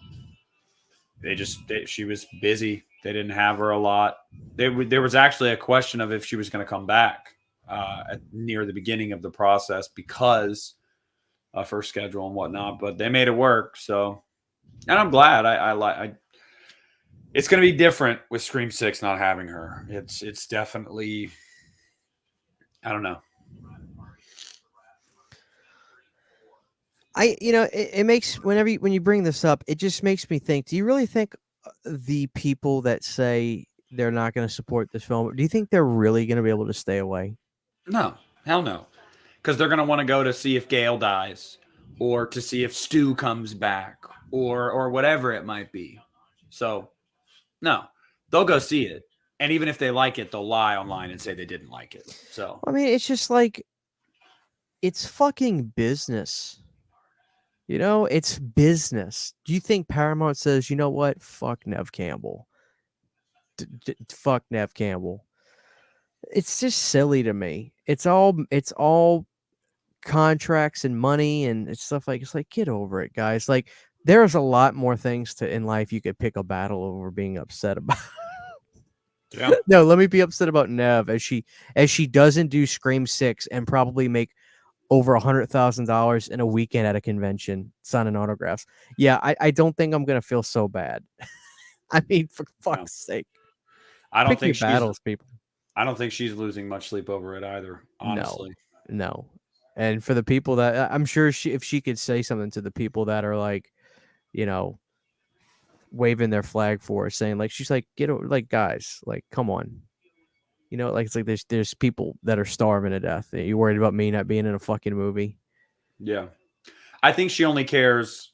she was busy. They didn't have her a lot. There was actually a question of if she was going to come back near the beginning of the process because of her schedule and whatnot, but they made it work. So, and I'm glad. It's going to be different with Scream 6 not having her. It's definitely, I don't know. It makes when you bring this up, it just makes me think, do you really think the people that say they're not going to support this film, do you think they're really going to be able to stay away? No, hell no. Because they're going to want to go to see if Gail dies or to see if Stu comes back or whatever it might be. So, no, they'll go see it. And even if they like it, they'll lie online and say they didn't like it. So, I mean, it's just like, it's fucking business. It's business. Do you think Paramount says, you know what? Fuck Nev Campbell. Fuck Nev Campbell. It's just silly to me. It's all contracts and money and it's stuff like, it's like, get over it, guys. Like, there's a lot more things in life you could pick a battle over being upset about. yeah. No, let me be upset about Nev as she doesn't do Scream 6 and probably make over $100,000 in a weekend at a convention signing autographs. Yeah, I don't think I'm gonna feel so bad. I mean, for fuck's sake. I don't Pick your think battles, people. I don't think she's losing much sleep over it either, honestly. No. And for the people that I'm sure if she could say something to the people that are like, waving their flag for her, saying like, she's like, get over, like, guys, like, come on. Like, it's like there's people that are starving to death. Are you worried about me not being in a fucking movie? Yeah. I think she only cares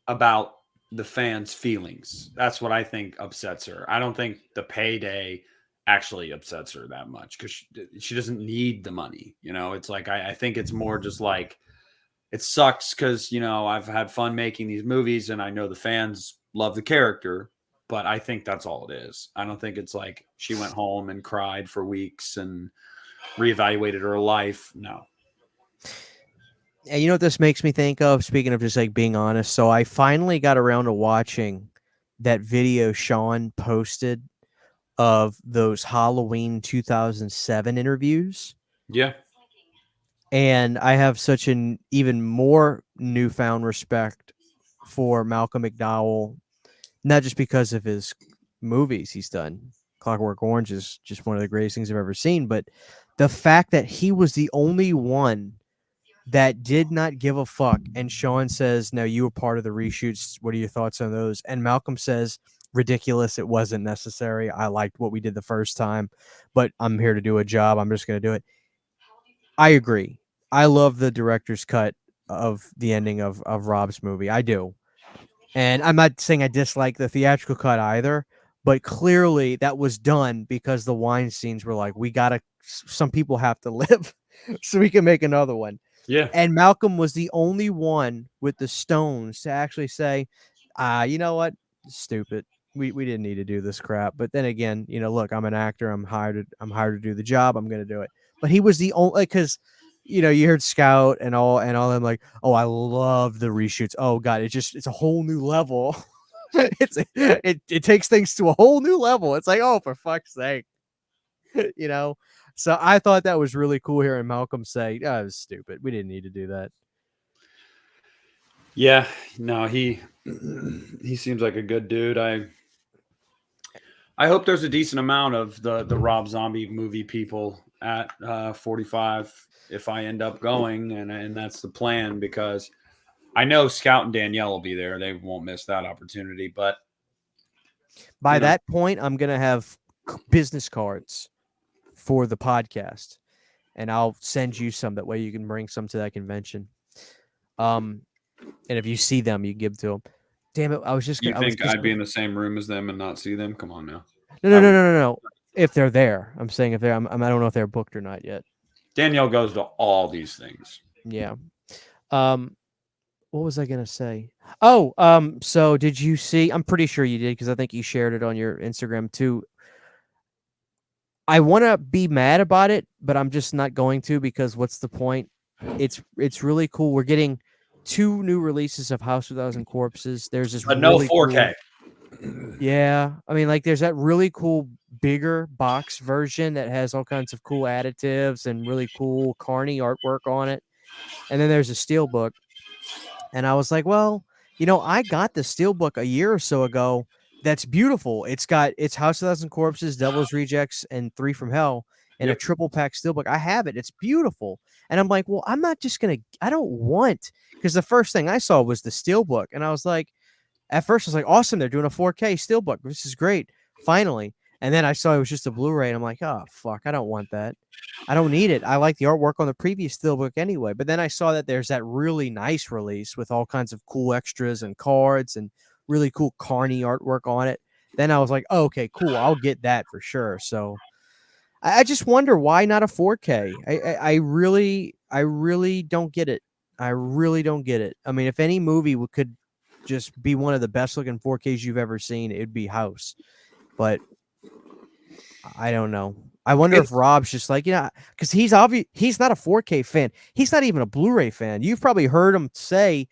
about the fans' feelings. That's what I think upsets her. I don't think the payday actually upsets her that much because she doesn't need the money. It's like, I think it's more just like, it sucks because, I've had fun making these movies and I know the fans love the character, but I think that's all it is. I don't think it's like she went home and cried for weeks and reevaluated her life. No. And you know what this makes me think of? Speaking of just like being honest, so I finally got around to watching that video Sean posted of those Halloween 2007 interviews. Yeah. And I have such an even more newfound respect for Malcolm McDowell, not just because of his movies he's done. Clockwork Orange is just one of the greatest things I've ever seen, but the fact that he was the only one that did not give a fuck. And Sean says, "No, you were part of the reshoots. What are your thoughts on those?" And Malcolm says, "Ridiculous. It wasn't necessary. I liked what we did the first time, but I'm here to do a job. I'm just going to do it." I agree. I love the director's cut of the ending of Rob's movie. I do. And I'm not saying I dislike the theatrical cut either, but clearly that was done because the Weinsteins were like, we gotta, some people have to live so we can make another one. Yeah. And Malcolm was the only one with the stones to actually say, you know what? Stupid. We didn't need to do this crap. But then again, you know, look, I'm an actor. I'm hired to do the job. I'm gonna do it. But he was the only because you heard Scout and all them like, oh, I love the reshoots. Oh god, it's a whole new level. It takes things to a whole new level. It's like, oh, for fuck's sake. you know. So I thought that was really cool hearing Malcolm say, "Oh, it was stupid. We didn't need to do that." Yeah. No, he he seems like a good dude. I hope there's a decent amount of the Rob Zombie movie people at 45 if I end up going, and that's the plan because I know Scout and Danielle will be there. They won't miss that opportunity. But By you know, that point, I'm gonna have business cards for the podcast, and I'll send you some. That way, you can bring some to that convention. And if you see them, you give to them. Damn it! I was just you gonna. I was think just. I'd be in the same room as them and not see them? Come on now. No, no, I no, would. no, no, no. If they're there, I'm saying if they're. I don't know if they're booked or not yet. Danielle goes to all these things. Yeah. Um. What was I gonna say? Oh. So did you see? I'm pretty sure you did because I think you shared it on your Instagram too. I want to be mad about it, but I'm just not going to because what's the point? It's really cool. We're getting 2 new releases of House of Thousand Corpses. There's this But no really 4K. cool. Yeah, I mean, like, there's that really cool bigger box version that has all kinds of cool additives and really cool carny artwork on it. And then there's a steelbook. And I was like, well, I got the steelbook a year or so ago. That's beautiful. It's House of Thousand Corpses, Devil's Rejects, and Three from Hell in a Yep. triple pack steelbook. I have it. It's beautiful. And I'm like, well, I'm not just gonna. I don't want because the first thing I saw was the steelbook, and I was like, at first I was like, awesome, they're doing a 4K steelbook. This is great. Finally. And then I saw it was just a Blu-ray, and I'm like, oh fuck, I don't want that. I don't need it. I like the artwork on the previous steelbook anyway. But then I saw that there's that really nice release with all kinds of cool extras and cards and really cool carny artwork on it. Then I was like, oh, okay, cool. I'll get that for sure. So I just wonder why not a 4K. I really don't get it. I really don't get it. I mean, if any movie could just be one of the best looking 4Ks you've ever seen, it'd be House. But I don't know. I wonder if It's Rob's just like, because he's not a 4K fan. He's not even a Blu-ray fan. You've probably heard him say,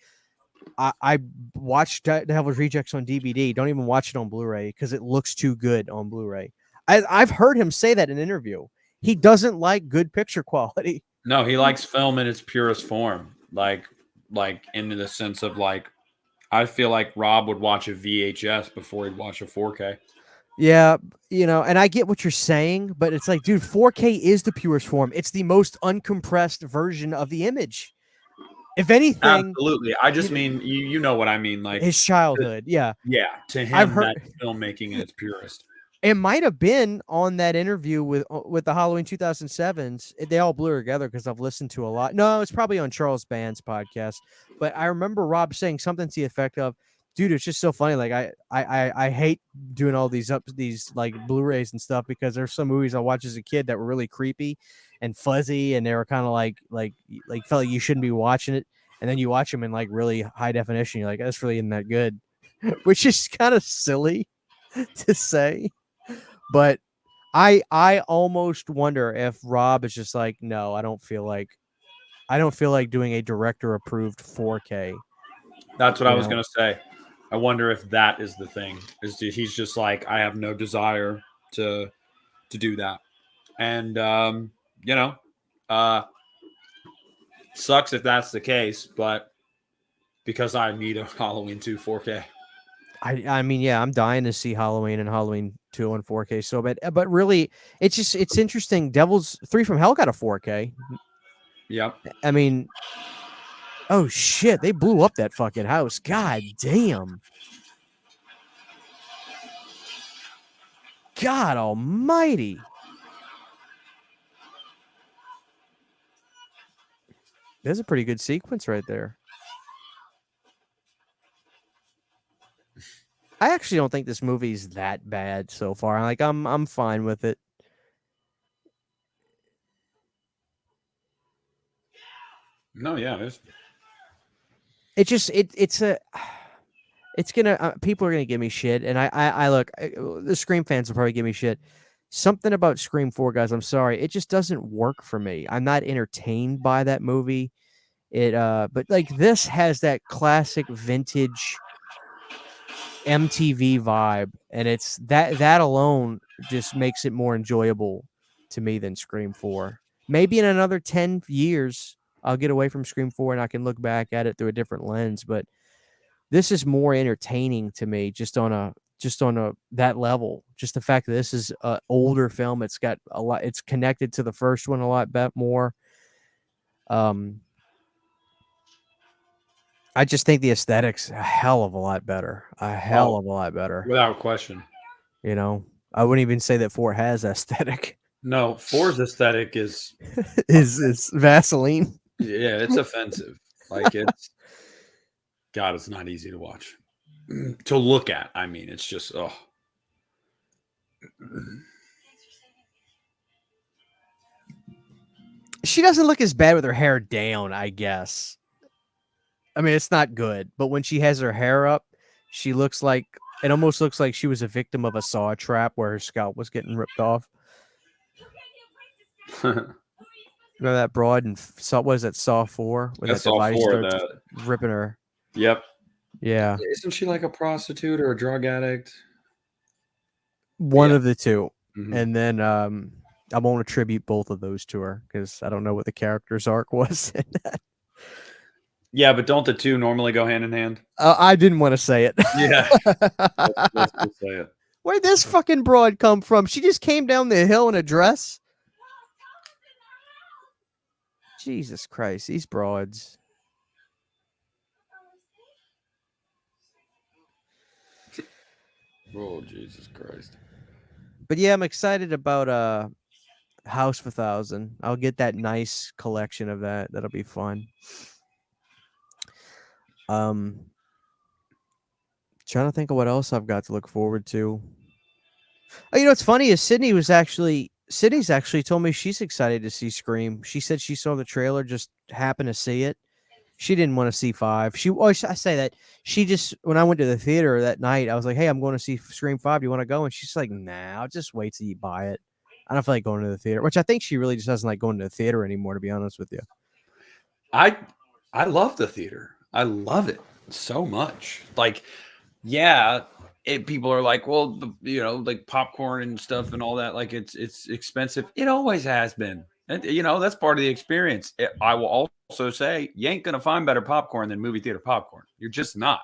I watched Devil's Rejects on DVD. Don't even watch it on Blu-ray because it looks too good on Blu-ray. I've heard him say that in an interview. He doesn't like good picture quality. no, he likes film in its purest form. Like in the sense of like I feel like Rob would watch a VHS before he'd watch a 4K. Yeah, and I get what you're saying, but it's like, dude, 4K is the purest form. It's the most uncompressed version of the image. If anything, Absolutely. I just mean you know what I mean. Like his childhood. Yeah. yeah, to I've him heard that's filmmaking in its purest. it might have been on that interview with the Halloween 2007s. They all blur together because I've listened to a lot. No, it's probably on Charles Band's podcast. But I remember Rob saying something to the effect of, "Dude, it's just so funny. Like I hate doing all these like Blu-rays and stuff because there's some movies I watched as a kid that were really creepy and fuzzy, and they were kind of like felt like you shouldn't be watching it. And then you watch them in like really high definition. You're like, that's really isn't that good," which is kind of silly to say. But I almost wonder if Rob is just like, no, I don't feel like I don't feel like doing a director approved 4K. That's what I You was know? gonna say. I wonder if that is the thing. He's just like, I have no desire to do that, and you know, uh, sucks if that's the case, but because I need a Halloween 2 4K. I mean, yeah, I'm dying to see Halloween and Halloween 2 on 4K so bad. But really, it's interesting. Devil's 3 from Hell got a 4K. Yep. I mean, oh shit, they blew up that fucking house. God damn. God almighty. There's a pretty good sequence right there. I actually don't think this movie's that bad so far. Like I'm fine with it. No, yeah, It's gonna people are gonna give me shit, and I look, the Scream fans will probably give me shit. Something about Scream 4, guys. I'm sorry, it just doesn't work for me. I'm not entertained by that movie. But like this has that classic vintage MTV vibe, and it's that alone just makes it more enjoyable to me than Scream 4. Maybe in another 10 years, I'll get away from Scream 4 and I can look back at it through a different lens, but this is more entertaining to me just on a that level. Just the fact that this is an older film, it's got a lot, it's connected to the first one a lot more. I just think the aesthetics a hell of a lot better. A hell of a lot better. without question. You know, I wouldn't even say that 4 has aesthetic. No, 4's aesthetic is is Vaseline. yeah, it's offensive. Like it's God, it's not easy to watch. To look at. I mean, it's just oh. She doesn't look as bad with her hair down, I guess. I mean, it's not good, but when she has her hair up, she looks like it almost looks like she was a victim of a saw trap where her scalp was getting ripped off. Remember that broad and Saw? Was that Saw 4 when That's that all device for starts that. ripping her? Yep. Yeah, Isn't she like a prostitute or a drug addict? one Yeah. of the two. Mhm. And then I won't attribute both of those to her because I don't know what the character's arc was in that. Yeah, but don't the two normally go hand in hand? I didn't want to say it. Yeah. Let's just say it. Where'd this fucking broad come from? She just came down the hill in a dress. Jesus Christ, these broads. Oh, Jesus Christ. But yeah, I'm excited about House of 1,000. I'll get that nice collection of that. That'll be fun. Trying to think of what else I've got to look forward to. Oh, you know what's funny is Sydney's actually told me she's excited to see Scream. She said she saw the trailer, just happened to see it. She didn't want to see 5. I say that she just when I went to the theater that night, I was like, "Hey, I'm going to see Scream 5. Do you want to go?" And she's like, "Nah, I'll just wait till you buy it. I don't feel like going to the theater." Which I think she really just doesn't like going to the theater anymore, to be honest with you. I love the theater. I love it so much. Like, yeah, people are like, well, like popcorn and stuff and all that. Like, it's expensive. It always has been. And, that's part of the experience. I will also say, you ain't gonna find better popcorn than movie theater popcorn. You're just not.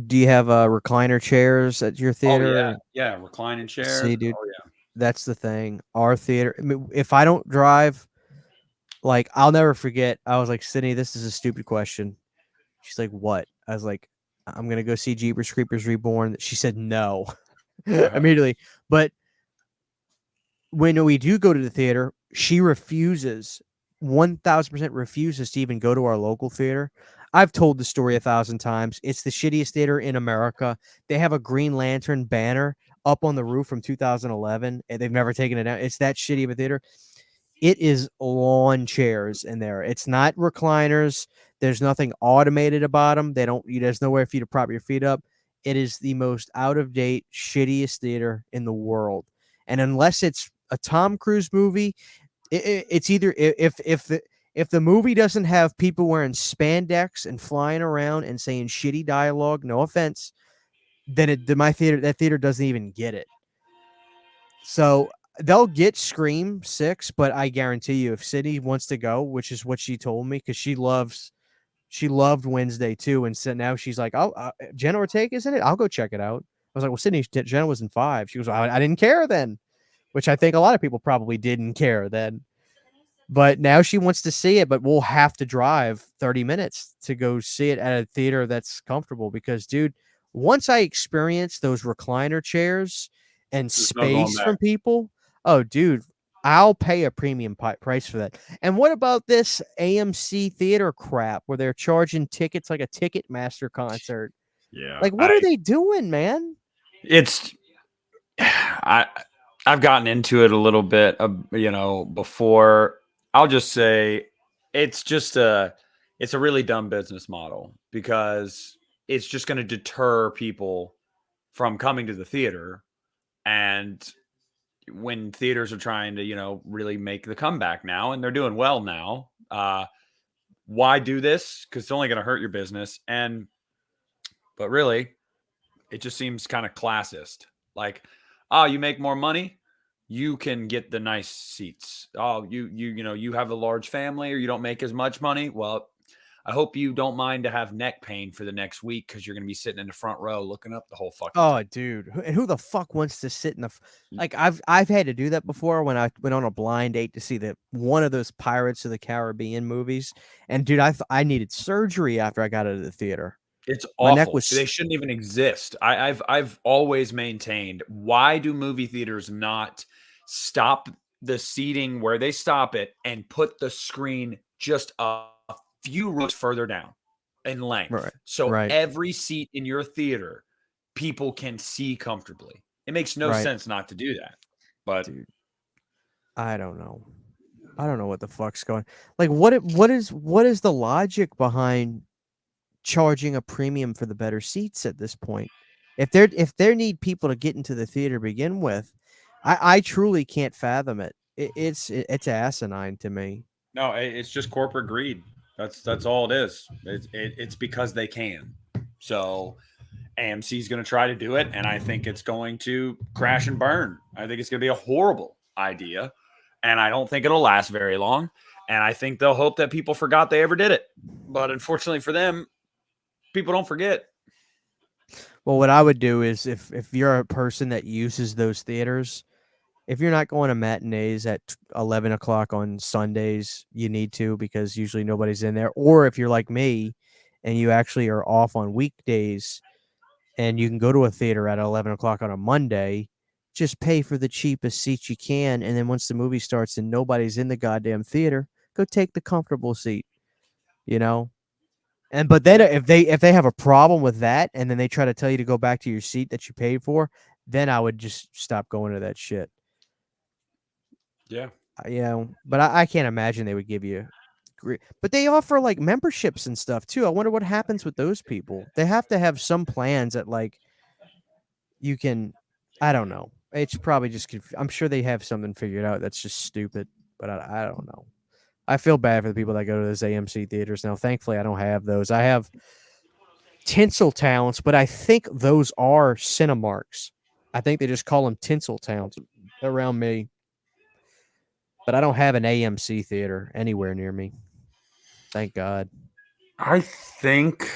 Do you have recliner chairs at your Oh theater? yeah, reclining chairs. See, dude, Oh yeah. that's the thing. Our theater. I mean, if I don't drive, like, I'll never forget. I was like, Sydney, this is a stupid question. She's like, what? I was like, I'm gonna go see Jeepers Creepers Reborn. She said no immediately. But when we do go to the theater, she refuses, 1,000% refuses to even go to our local theater. I've told the story 1,000 times. It's the shittiest theater in America. They have a Green Lantern banner up on the roof from 2011, and they've never taken it down. It's that shitty of a theater. It is lawn chairs in there. It's not recliners. There's nothing automated about them. There's nowhere for you to prop your feet up. It is the most out of date, shittiest theater in the world. And unless it's a Tom Cruise movie, it's either if If the movie doesn't have people wearing spandex and flying around and saying shitty dialogue, no offense, then that theater doesn't even get it. So they'll get Scream 6, but I guarantee you, if Sydney wants to go, which is what she told me, because she loved Wednesday too, and so now she's like, "Oh, Jenna Ortega, isn't it? I'll go check it out." I was like, "Well, Sydney, Jenna was in 5." She goes, I didn't care then," which I think a lot of people probably didn't care then. But now she wants to see it, but we'll have to drive 30 minutes to go see it at a theater that's comfortable because, dude, once I experience those recliner chairs and There's no going space back. from people, oh, dude, I'll pay a premium price for that. And what about this AMC theater crap where they're charging tickets like a Ticketmaster concert? Yeah, Like, what are they doing, man? it's I've gotten into it a little bit, before. I'll just say it's a really dumb business model because it's just going to deter people from coming to the theater. And when theaters are trying to, really make the comeback now, and they're doing well now, why do this? Because it's only going to hurt your business. But really, it just seems kind of classist. Like, oh, you make more money, you can get the nice seats. Oh, you have a large family or you don't make as much money. Well, I hope you don't mind to have neck pain for the next week because you're going to be sitting in the front row looking up the whole fucking Oh, time. dude, and who the fuck wants to sit in the like? I've had to do that before when I went on a blind date to see one of those Pirates of the Caribbean movies, and dude, I needed surgery after I got out of the theater. It's My neck awful. was They shouldn't even exist. I've always maintained, why do movie theaters not stop the seating where they stop it and put the screen just a few rows further down in length, right, so right, every seat in your theater people can see comfortably? It makes no right, sense not to do that. But dude. I don't know. I don't know what the fuck's going. Like, what is the logic behind charging a premium for the better seats at this point? If they need people to get into the theater to begin with, I truly can't fathom it. It's asinine to me. no, it's just corporate greed. That's all it is. It's because they can. So AMC is going to try to do it, and I think it's going to crash and burn. I think it's going to be a horrible idea, and I don't think it'll last very long. And I think they'll hope that people forgot they ever did it. But unfortunately for them, people don't forget. Well, what I would do is if you're a person that uses those theaters, if you're not going to matinees at 11 o'clock on Sundays, you need to because usually nobody's in there. Or if you're like me and you actually are off on weekdays and you can go to a theater at 11 o'clock on a Monday, just pay for the cheapest seats you can. And then once the movie starts and nobody's in the goddamn theater, go take the comfortable seat, you know? And but then Yeah, if they have a problem with that and then they try to tell you to go back to your seat that you paid for, then I would just stop going to that shit. yeah. But I can't imagine they would give you but they offer like memberships and stuff too. I wonder what happens with those people. They have to have some plans that like you can I don't know. It's probably just I'm sure they have something figured out that's just stupid, but I don't know. I feel bad for the people that go to those AMC theaters now. Thankfully, I don't have those. I have Tinsel Towns, but I think those are Cinemarks. I think they just call them Tinsel Towns around me. But I don't have an AMC theater anywhere near me. Thank God. I think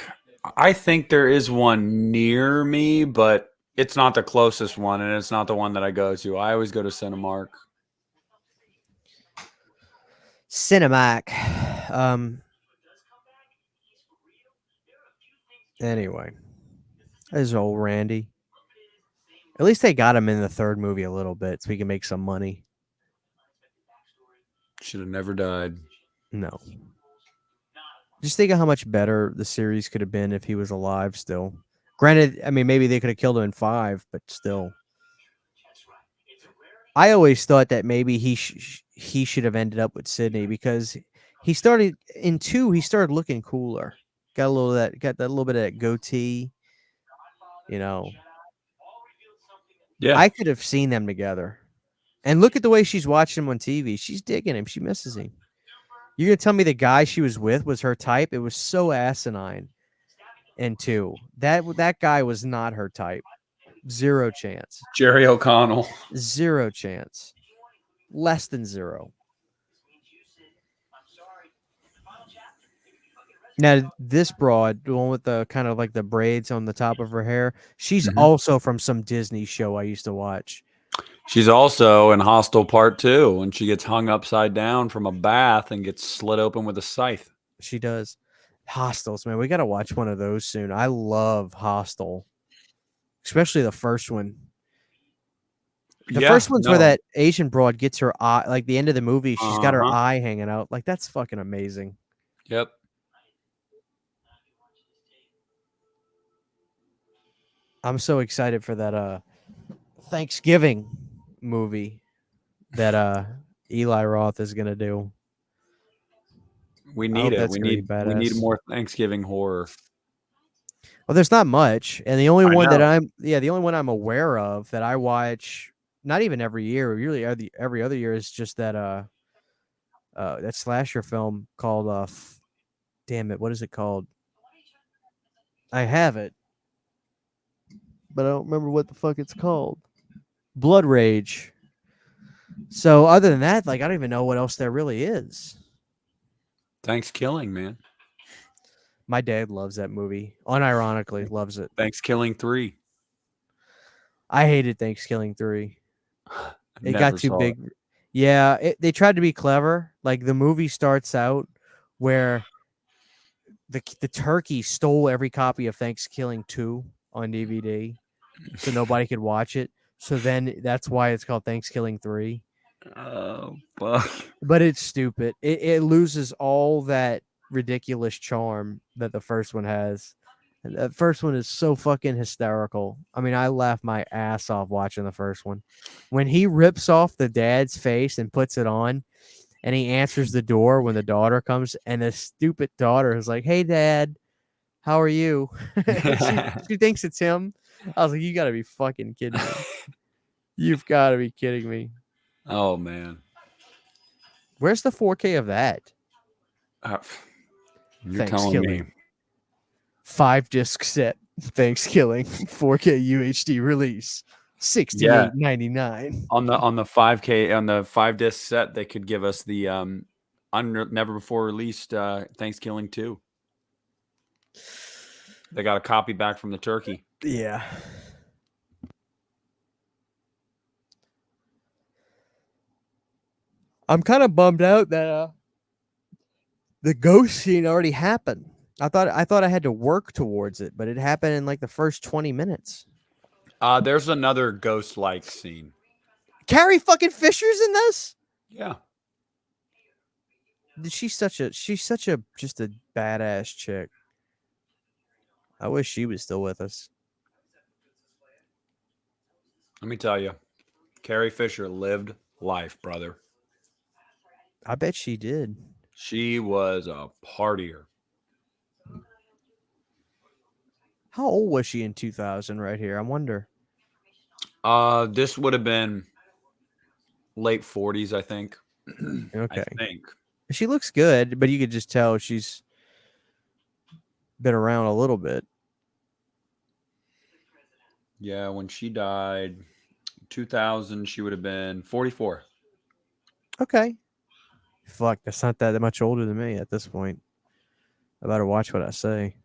I think there is one near me, but it's not the closest one, and it's not the one that I go to. I always go to Cinemark. Cinemark. Anyway, there's old Randy. At least they got him in the third movie a little bit so he can make some money. Should have never died. No. Just think of how much better the series could have been if he was alive still. Granted, I mean, maybe they could have killed him in 5, but still. I always thought that maybe he should have ended up with Sydney because he started in 2. He started looking cooler. Got that little bit of that goatee. You know, Yeah. I could have seen them together. And look at the way she's watching him on TV. She's digging him. She misses him. You're gonna tell me the guy she was with was her type? It was so asinine. And two, that guy was not her type. Zero chance. Jerry O'Connell. Zero chance. Less than zero. Now, this broad, the one with the kind of like the braids on the top of her hair, she's also from some Disney show I used to watch. She's also in Hostel Part 2 when she gets hung upside down from a bath and gets slit open with a scythe. She does. Hostels, man. We got to watch one of those soon. I love Hostel, especially the first one. The first one's where that Asian broad gets her eye, like the end of the movie, she's got her eye hanging out. Like, that's fucking amazing. Yep. I'm so excited for that Thanksgiving movie that Eli Roth is gonna do. We need it. We need more Thanksgiving horror. Well, there's not much, and the only one the only one I'm aware of that I watch, not even every year, really every other year, is just that that slasher film called damn it, what is it called? I have it, but I don't remember what the fuck it's called. Blood Rage. So other than that, like, I don't even know what else there really is. Thanksgiving, man. My dad loves that movie. Unironically loves it. Thanksgiving 3. I hated Thanksgiving 3. It got too big. It. Yeah, they tried to be clever. Like, the movie starts out where the turkey stole every copy of Thanksgiving 2 on DVD, so nobody could watch it. So then that's why it's called Thanksgiving 3. Oh, fuck. But it's stupid. It loses all that ridiculous charm that the first one has. And the first one is so fucking hysterical. I mean, I laughed my ass off watching the first one. When he rips off the dad's face and puts it on, and he answers the door when the daughter comes, and the stupid daughter is like, "Hey, Dad, how are you?" she thinks it's him. I was like, "You got to be fucking kidding me. You've got to be kidding me." Oh, man. Where's the 4K of that? You're telling me. 5-disc set. Thanksgiving 4K UHD release. $68.99. On the 5K on the 5-disc set, they could give us the never before released Thanksgiving 2. They got a copy back from the turkey. Yeah. I'm kind of bummed out that the ghost scene already happened. I thought I had to work towards it, but it happened in like the first 20 minutes. There's another ghost-like scene. Carrie fucking Fisher's in this? Yeah. She's such a just a badass chick. I wish she was still with us. Let me tell you, Carrie Fisher lived life, brother. I bet she did. She was a partier. How old was she in 2000 right here? I wonder. This would have been late 40s, I think. Okay. I think. She looks good, but you could just tell she's been around a little bit. Yeah, when she died, 2000, she would have been 44. Okay. Fuck, that's not that much older than me at this point. I better watch what I say.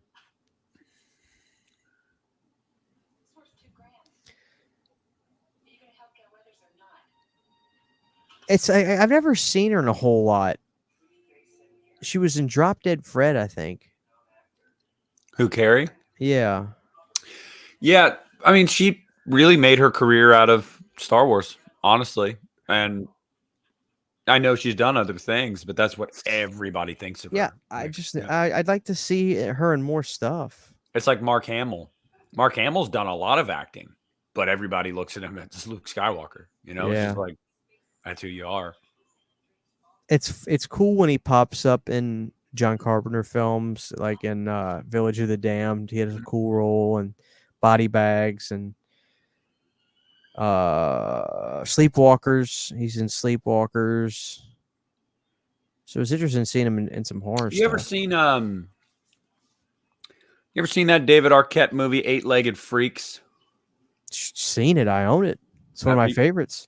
I've never seen her in a whole lot. She was in Drop Dead Fred, I think. Who, Carrie? Yeah. Yeah, I mean, she really made her career out of Star Wars, honestly. And I know she's done other things, but that's what everybody thinks of her. Yeah, I'd like to see her in more stuff. It's like Mark Hamill. Mark Hamill's done a lot of acting, but everybody looks at him as Luke Skywalker. You know, It's just like, that's who you are. It's cool when he pops up in John Carpenter films, like in Village of the Damned. He has a cool role, and Body Bags, and Sleepwalkers. He's in Sleepwalkers. So it's interesting seeing him in some horror You ever stuff. seen you ever seen that David Arquette movie, Eight-Legged Freaks? Seen it. I own it. It's one of my favorites.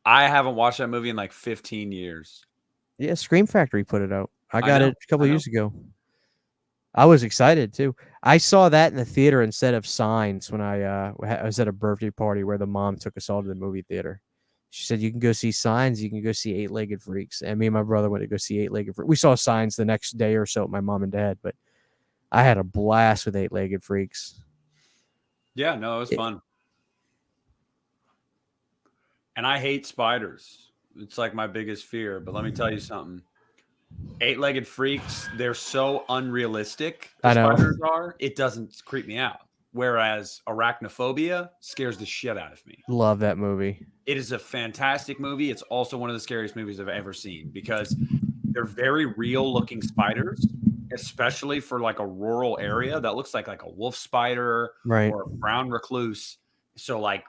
I haven't watched that movie in like 15 years. Yeah, Scream Factory put it out. I got know, it a couple I know. years ago. I was excited too. I saw that in the theater instead of Signs when I was at a birthday party where the mom took us all to the movie theater. She said, "You can go see Signs. You can go see Eight-Legged Freaks." And me and my brother went to go see Eight-Legged Freaks. We saw Signs the next day or so with my mom and dad, but I had a blast with Eight-Legged Freaks. Yeah, no, it was fun. And I hate spiders. It's like my biggest fear. But let me tell you something. Eight-Legged Freaks, they're so unrealistic. The I know. spiders are. It doesn't creep me out. Whereas Arachnophobia scares the shit out of me. Love that movie. It is a fantastic movie. It's also one of the scariest movies I've ever seen because they're very real looking spiders, especially for like a rural area that looks like a wolf spider Right. or a brown recluse. So like,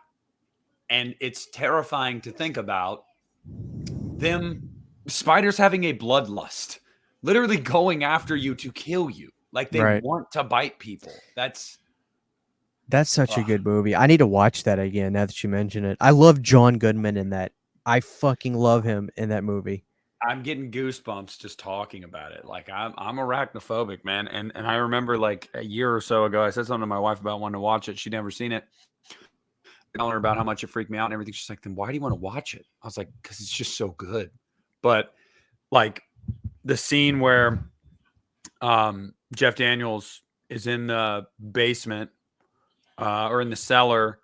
and it's terrifying to think about them spiders having a bloodlust, literally going after you to kill you. Like they want to bite people. That's such a good movie. I need to watch that again now that you mention it. I love John Goodman in that. I fucking love him in that movie. I'm getting goosebumps just talking about it. Like I'm arachnophobic, man. And I remember like a year or so ago, I said something to my wife about wanting to watch it. She'd never seen it. Telling her about how much it freaked me out and everything. She's like, then why do you want to watch it? I was like, because it's just so good. But like the scene where Jeff Daniels is in the basement or in the cellar,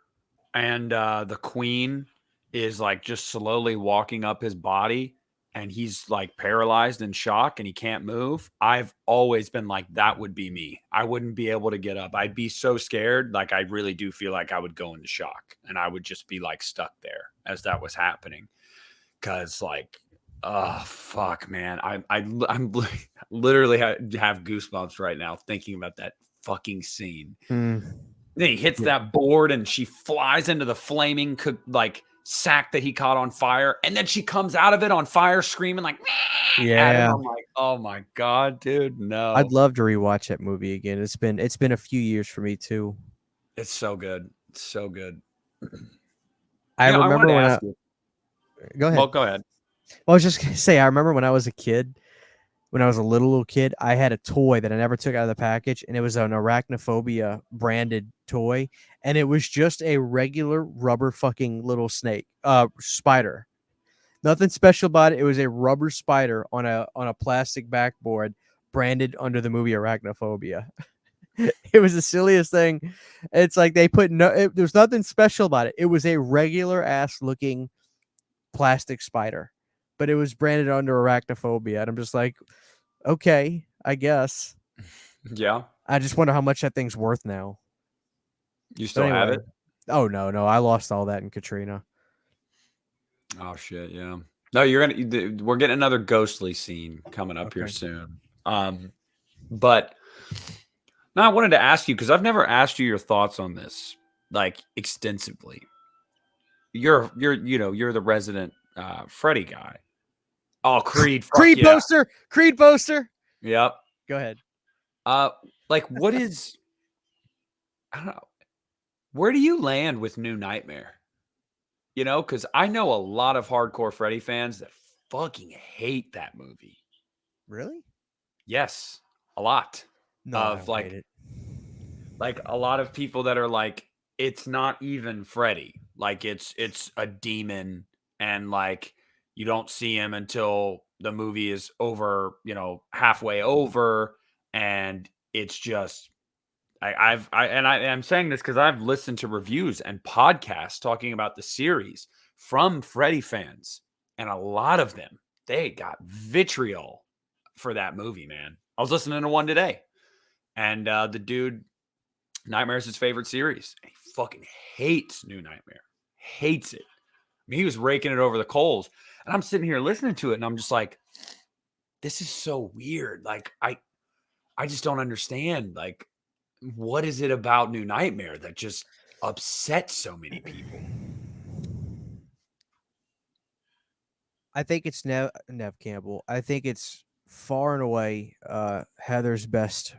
and the queen is like just slowly walking up his body, and he's like paralyzed in shock and he can't move. I've always been like, that would be me. I wouldn't be able to get up. I'd be so scared. Like I really do feel like I would go into shock and I would just be like stuck there as that was happening. Cause like, oh fuck, man. I'm literally have goosebumps right now thinking about that fucking scene. Then he hits that board and she flies into the flaming like sack that he caught on fire, and then she comes out of it on fire screaming like yeah. I'm like, oh my god, dude, no. I'd love to rewatch that movie again. It's been a few years for me too. It's so good. It's so good. I remember when I go ahead. Well, go ahead. Well, I was just gonna say, I remember when I was a kid, when I was a little kid, I had a toy that I never took out of the package, and it was an Arachnophobia branded toy, and it was just a regular rubber fucking little snake, spider. Nothing special about it. It was a rubber spider on a plastic backboard branded under the movie Arachnophobia. It was the silliest thing. It's like they put there's nothing special about it. It was a regular ass looking plastic spider, but it was branded under Arachnophobia. And I'm just like, okay, I guess. Yeah. I just wonder how much that thing's worth now. You still have it? Oh, no. I lost all that in Katrina. Oh, shit, yeah. No, we're getting another ghostly scene coming up here soon. But now I wanted to ask you, because I've never asked you your thoughts on this, like, extensively. You're the resident Freddy guy. Oh, Creed. Creed poster. Creed poster. Yep. Go ahead. Like, what is, I don't know. Where do you land with New Nightmare? You know, because I know a lot of hardcore Freddy fans that fucking hate that movie. Really? Yes, a lot. No, of I hate it. Like a lot of people that are like, it's not even Freddy. Like it's a demon, and like you don't see him until the movie is over, halfway over, and it's just I'm saying this because I've listened to reviews and podcasts talking about the series from Freddy fans, and a lot of them, they got vitriol for that movie, man. I was listening to one today, and the dude, Nightmare is his favorite series, and he fucking hates New Nightmare. Hates it. I mean, he was raking it over the coals, and I'm sitting here listening to it, and I'm just like, this is so weird. Like, I just don't understand. Like, what is it about New Nightmare that just upsets so many people? I think it's Nev Campbell. I think it's far and away Heather's best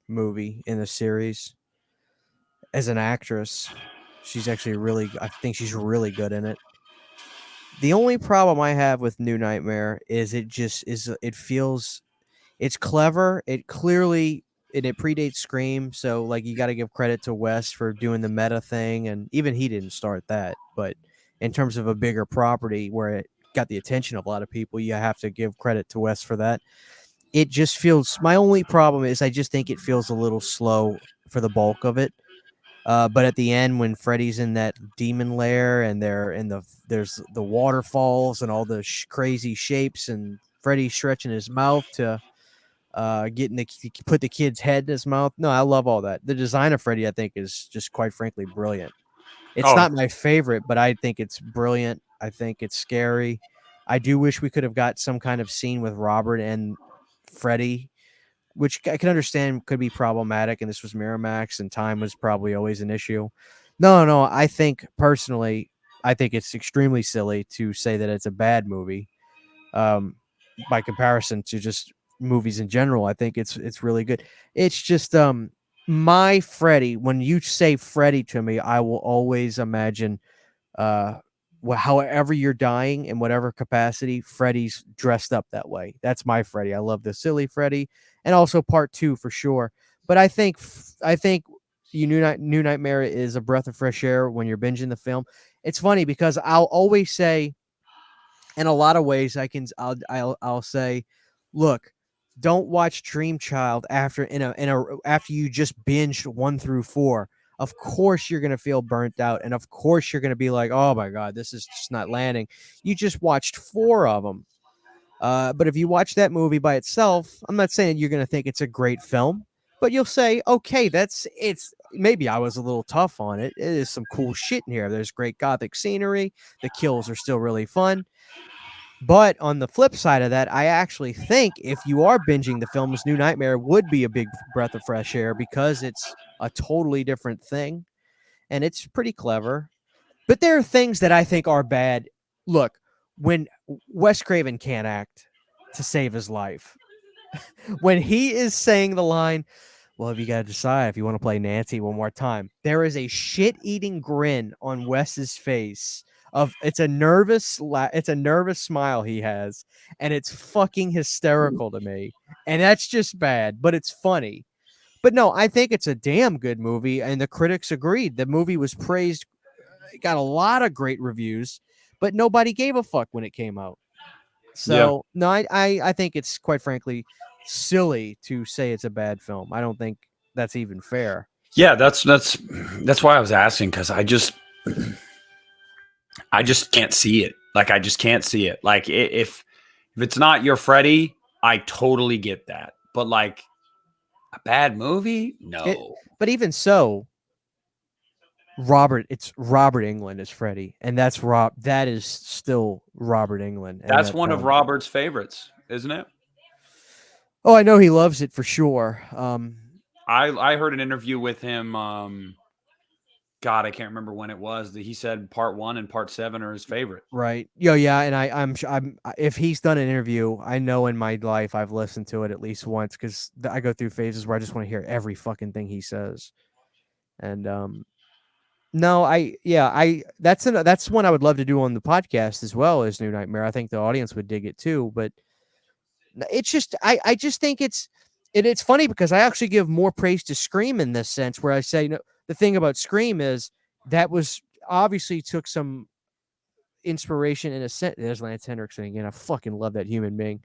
movie in the series as an actress. She's actually I think she's really good in it. The only problem I have with New Nightmare is it feels it's clever. It clearly and it predates Scream, so like you got to give credit to Wes for doing the meta thing, and even he didn't start that. But in terms of a bigger property where it got the attention of a lot of people, you have to give credit to Wes for that. It just feels. My only problem is I just think it feels a little slow for the bulk of it. But at the end, when Freddy's in that demon lair and there's the waterfalls and all the crazy shapes and Freddy stretching his mouth to getting put the kid's head in his mouth. No, I love all that. The design of Freddy, I think, is just quite frankly brilliant. It's Oh, not my favorite, but I think it's brilliant. I think it's scary. I do wish we could have got some kind of scene with Robert and Freddy, which I can understand could be problematic. And this was Miramax, and time was probably always an issue. No. I think personally, I think it's extremely silly to say that it's a bad movie. By comparison to just movies in general, I think it's really good. It's just my Freddy. When you say Freddy to me, I will always imagine uh however you're dying in whatever capacity, Freddy's dressed up that way. That's my Freddy. I love the silly Freddy, and also part 2 for sure. But I think New Nightmare is a breath of fresh air when you're binging the film. It's funny because I'll always say, in a lot of ways, I'll say, look, don't watch Dream Child after you just binged 1 through 4. Of course you're gonna feel burnt out, and of course you're gonna be like, oh my god, this is just not landing. You just watched 4 of them. But if you watch that movie by itself, I'm not saying you're gonna think it's a great film, but you'll say, okay, it's maybe I was a little tough on it. It is some cool shit in here. There's great gothic scenery. The kills are still really fun. But on the flip side of that, I actually think if you are binging the films, New Nightmare would be a big breath of fresh air because it's a totally different thing and it's pretty clever. But there are things that I think are bad. Look, when Wes Craven can't act to save his life, when he is saying the line, well, you got to decide if you want to play Nancy one more time. There is a shit-eating grin on Wes's face. It's a nervous smile he has, and it's fucking hysterical to me. And that's just bad, but it's funny. But no, I think it's a damn good movie, and the critics agreed. The movie was praised, it got a lot of great reviews, but nobody gave a fuck when it came out. yeah. So no, I think it's quite frankly silly to say it's a bad film. I don't think that's even fair. Yeah, that's why I was asking, because I just can't see it. Like I just can't see it. Like if it's not your Freddy, I totally get that. But like a bad movie, It, no. but even so, it's Robert Englund as Freddy, and that is still Robert Englund and That's that one of film. Robert's favorites, isn't it? Oh, I know he loves it for sure. I heard an interview with him. God, I can't remember when it was. That he said part 1 and part 7 are his favorite. Right. Yeah, and I'm if he's done an interview, I know in my life I've listened to it at least once because I go through phases where I just want to hear every fucking thing he says. And no, that's one I would love to do on the podcast as well as New Nightmare. I think the audience would dig it too, but it's just I just think it's funny because I actually give more praise to Scream in this sense where I say, no, the thing about Scream is that was obviously took some inspiration in a sense. There's Lance Henriksen again. I fucking love that human being.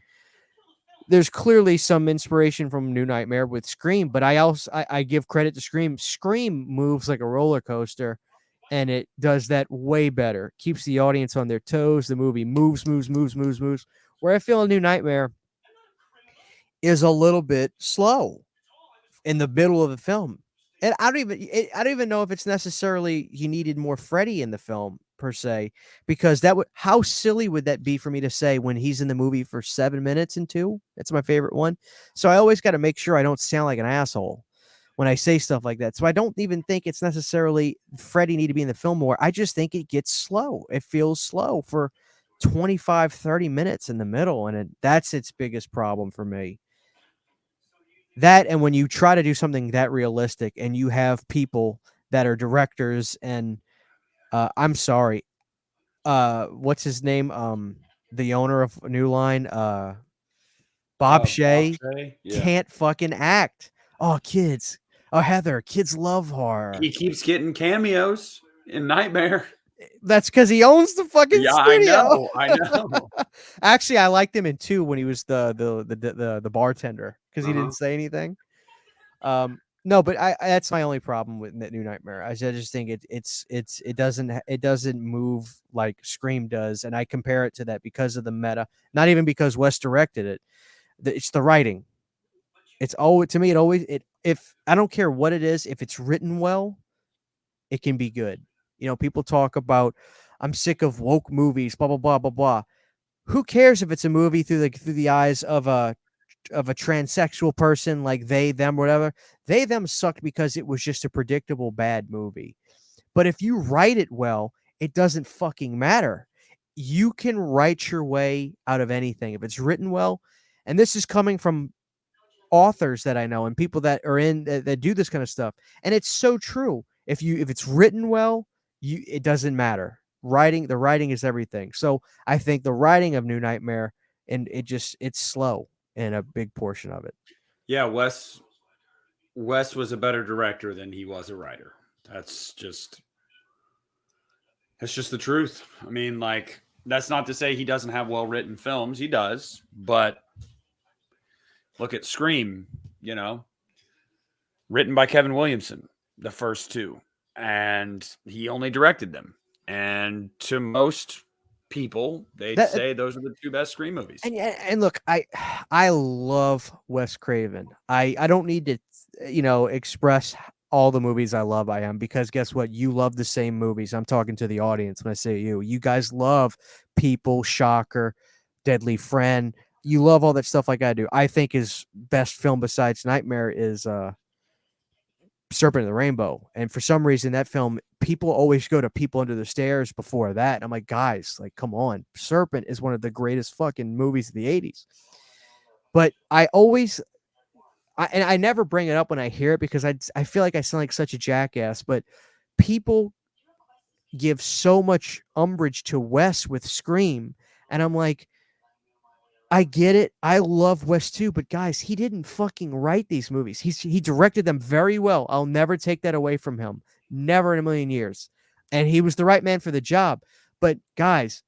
There's clearly some inspiration from New Nightmare with Scream, but I give credit to Scream. Scream moves like a roller coaster, and it does that way better. Keeps the audience on their toes. The movie moves. Where I feel a New Nightmare is a little bit slow in the middle of the film. And I don't even know if it's necessarily you needed more Freddy in the film per se, because how silly would that be for me to say when he's in the movie for 7 minutes and 2? That's my favorite one. So I always got to make sure I don't sound like an asshole when I say stuff like that. So I don't even think it's necessarily Freddy need to be in the film more. I just think it gets slow. It feels slow for 25, 30 minutes in the middle, and that's its biggest problem for me. That, and when you try to do something that realistic and you have people that are directors and I'm sorry, what's his name? The owner of New Line, Bob Bob Shay, Shay? Yeah. can't fucking act. Oh, kids. Oh, Heather, kids love horror. He keeps getting cameos in Nightmare. That's because he owns the fucking Yeah, I studio. know. I know. Actually, I liked him in 2 when he was the bartender because he Uh-huh. didn't say anything. No, but I that's my only problem with New Nightmare. I just think it doesn't move like Scream does, and I compare it to that because of the meta. Not even because Wes directed it. It's the writing. It's always, to me, it always, if I don't care what it is, if it's written well, it can be good. You know, people talk about, I'm sick of woke movies, blah blah blah blah blah. Who cares if it's a movie through the eyes of a transsexual person, like they them whatever? They them sucked because it was just a predictable bad movie. But if you write it well, it doesn't fucking matter. You can write your way out of anything if it's written well. And this is coming from authors that I know and people that are that do this kind of stuff. And it's so true. If it's written well, it doesn't matter. The writing is everything. So I think the writing of New Nightmare, and it's slow in a big portion of it. Yeah, Wes was a better director than he was a writer. That's just the truth. I mean, like, that's not to say he doesn't have well written films. He does, but look at Scream, written by Kevin Williamson, the first two, and he only directed them. And to most people, they'd That say those are the two best Scream movies. and look, I love Wes Craven. I don't need to express all the movies I love I am, because guess what? You love the same movies. I'm talking to the audience when I say you. You guys love People, Shocker, Deadly Friend. You love all that stuff like I do. I think his best film besides Nightmare is Serpent in the Rainbow. And for some reason, that film, people always go to People Under the Stairs before that. And I'm like, guys, like, come on. Serpent is one of the greatest fucking movies of the 80s. But I never bring it up when I hear it because I feel like I sound like such a jackass, but people give so much umbrage to Wes with Scream. And I'm like, I get it. I love Wes too, but guys, he didn't fucking write these movies. He directed them very well. I'll never take that away from him. Never in a million years. And he was the right man for the job. But guys,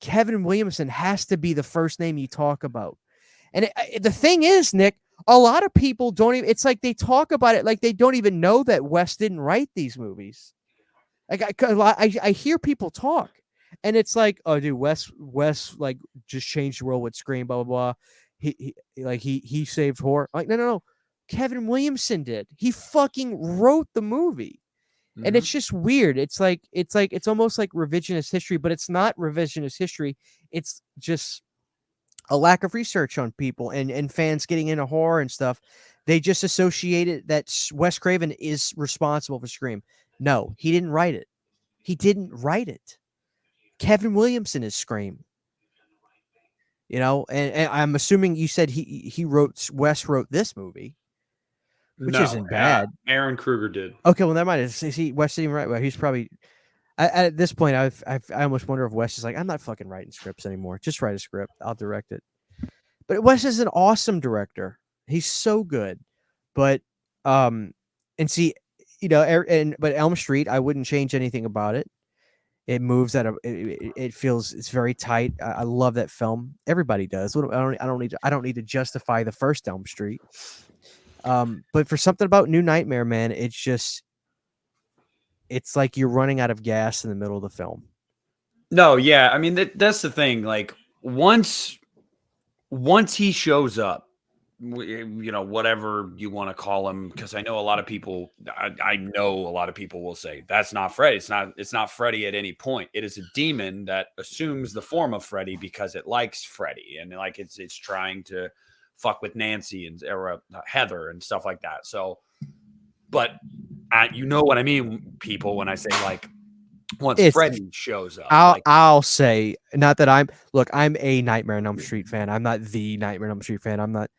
Kevin Williamson has to be the first name you talk about. And the thing is, Nick, a lot of people don't even, it's like they talk about it like they don't even know that Wes didn't write these movies. Like I hear people talk, and it's like, oh, dude, Wes, like just changed the world with Scream, blah blah blah. He saved horror. Like no, Kevin Williamson did. He fucking wrote the movie, and it's just weird. It's almost like revisionist history, but it's not revisionist history. It's just a lack of research on people and fans getting into horror and stuff. They just associated that Wes Craven is responsible for Scream. No, he didn't write it. He didn't write it. Kevin Williamson is Scream. And I'm assuming you said Wes wrote this movie, which isn't bad. Aaron Krueger did. Okay, well, never mind. Wes didn't write? Well, he's probably at this point. I almost wonder if Wes is like, I'm not fucking writing scripts anymore. Just write a script. I'll direct it. But Wes is an awesome director. He's so good. But and see, but Elm Street, I wouldn't change anything about it. It moves it feels, it's very tight. I love that film. Everybody does. I don't need to justify the first Elm Street. But for something about New Nightmare, man, it's like you're running out of gas in the middle of the film. No, yeah. I mean, that's the thing. Like, once he shows up, whatever you want to call him, because I know a lot of people, I know a lot of people will say that's not Freddy. It's not Freddy at any point. It is a demon that assumes the form of Freddy because it likes Freddy, and like it's trying to fuck with Nancy or Heather and stuff like that. So, but you know what I mean, people, when I say, like, once It's Freddy shows up. I'll say, not that I'm a Nightmare on Elm Street fan. I'm not the Nightmare on Elm Street fan. I'm not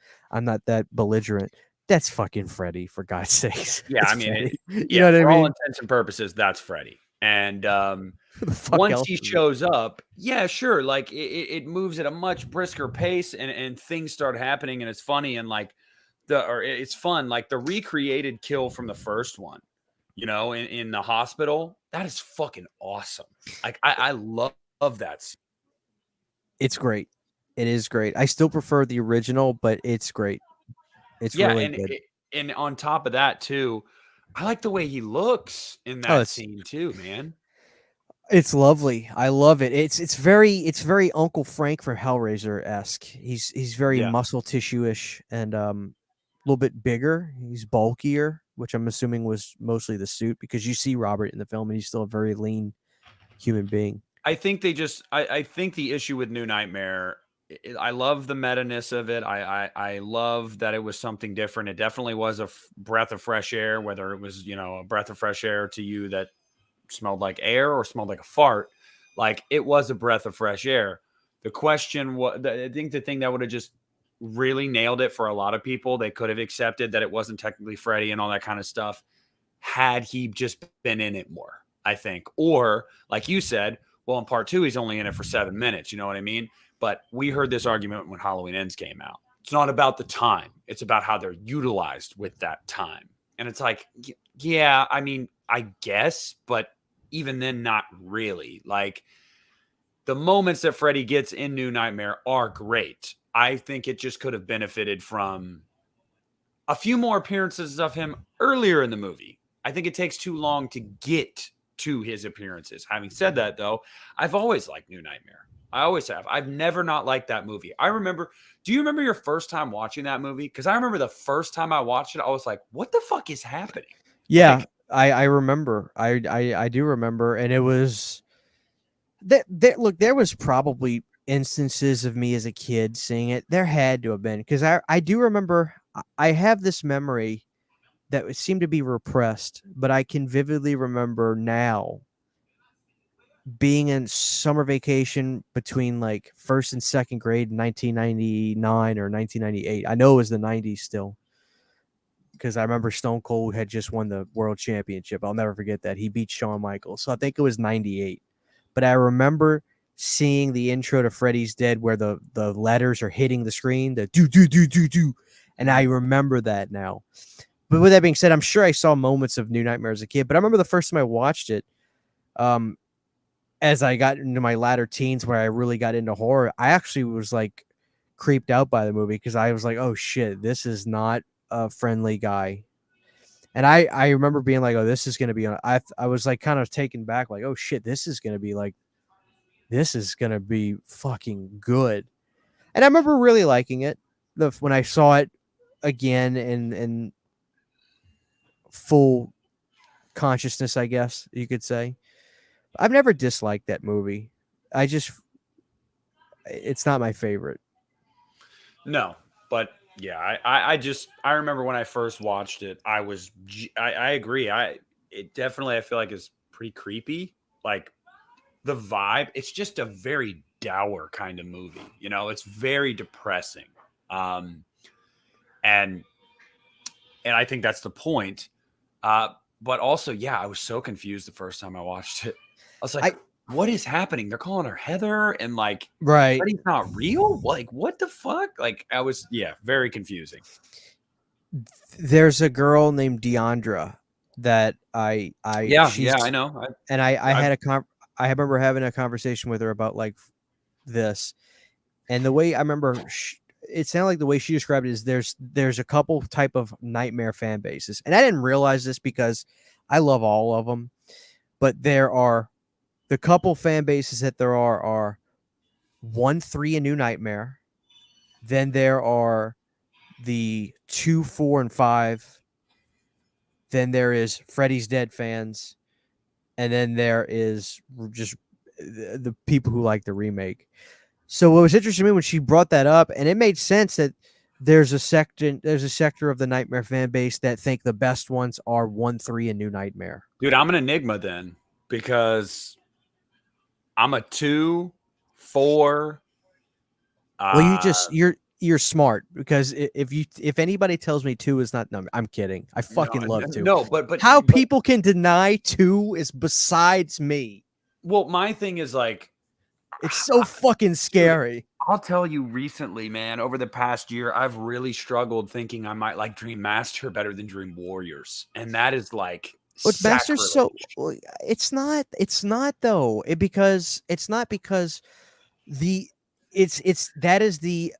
that belligerent. That's fucking Freddy, for God's sakes. Yeah, It's I mean, Freddy. You know yeah, what I for all mean? intents and purposes, that's Freddy. And Who the fuck once else he is it? shows up, yeah, sure, like it moves at a much brisker pace, and things start happening, and it's funny, and like it's fun, like the recreated kill from the first one, in the hospital. That is fucking awesome. Like I love that scene. It's great. It is great. I still prefer the original, but it's great. It's Yeah, really and good. and on top of that too, I like the way he looks in Oh, that scene too, man. it's lovely. I love it. It's very Uncle Frank from Hellraiser esque. He's very Yeah. muscle tissue-ish and a little bit bigger. He's bulkier, which I'm assuming was mostly the suit because you see Robert in the film and he's still a very lean human being. I think I think the issue with New Nightmare, I love the meta-ness of it. I love that it was something different. It definitely was a breath of fresh air, whether it was, a breath of fresh air to you that smelled like air or smelled like a fart. Like, it was a breath of fresh air. The question was, I think the thing that would have just really nailed it for a lot of people, they could have accepted that it wasn't technically Freddy and all that kind of stuff had he just been in it more, I think. Or, like you said, well, in part 2, he's only in it for 7 minutes. You know what I mean? But we heard this argument when Halloween Ends came out. It's not about the time. It's about how they're utilized with that time. And it's like, yeah, I mean, I guess, but even then, not really. Like, the moments that Freddy gets in New Nightmare are great. I think it just could have benefited from a few more appearances of him earlier in the movie. I think it takes too long to get to his appearances. Having said that, though, I've always liked New Nightmare. I always have. I've never not liked that movie. Do you remember your first time watching that movie? Because I remember the first time I watched it, I was like, what the fuck is happening? Yeah, Like, I remember. I do remember, and it was that look, there was probably instances of me as a kid seeing it. There had to have been, because I do remember. I have this memory that seemed to be repressed, but I can vividly remember now being in summer vacation between like first and second grade in 1999 or 1998. I know it was the 90s still, because I remember Stone Cold had just won the world championship. I'll never forget that. He beat Shawn Michaels. So I think it was 98. But I remember seeing the intro to Freddy's Dead where the letters are hitting the screen, the do do do do do. And I remember that now. But with that being said, I'm sure I saw moments of New Nightmare as a kid. But I remember the first time I watched it, as I got into my latter teens where I really got into horror, I actually was like creeped out by the movie because I was like, oh shit, this is not a friendly guy. And I remember being like, oh, this is going to be, I was like kind of taken back, like, oh shit, this is going to be fucking good. And I remember really liking it when I saw it again in full consciousness, I guess you could say. I've never disliked that movie. It's not my favorite. no, but yeah, I remember when I first watched it, I agree. It definitely, I feel like, is pretty creepy. Like, the vibe, it's just a very dour kind of movie. It's very depressing. Um, and I think that's the point. But also, yeah, I was so confused the first time I watched it. I was like, what is happening? They're calling her Heather, and like, Right. Freddy's not real? Like, what the fuck? Like, very confusing. There's a girl named Deandra that I know. I remember having a conversation with her about like this, and the way I remember it sounded like the way she described it is there's a couple type of Nightmare fan bases, and I didn't realize this because I love all of them, but there are the couple fan bases that there are 1, 3 a New Nightmare, then there are the 2, 4, and 5. Then there is Freddy's Dead fans, and then there is just the people who like the remake. So what was interesting to me when she brought that up, and it made sense that there's a sector of the Nightmare fan base that think the best ones are 1, 3, and New Nightmare. Dude, I'm an enigma then, because I'm a 2, 4. Well, you're smart because if anybody tells me 2 is not number, I'm kidding. I fucking love 2. No, but How people can deny 2 is besides me. well, my thing is like, It's so fucking scary. I'll tell you recently, man, over the past year, I've really struggled thinking I might like Dream Master better than Dream Warriors. And that is like But Master's so sacrilege. it's not though. It's not because the it's that is the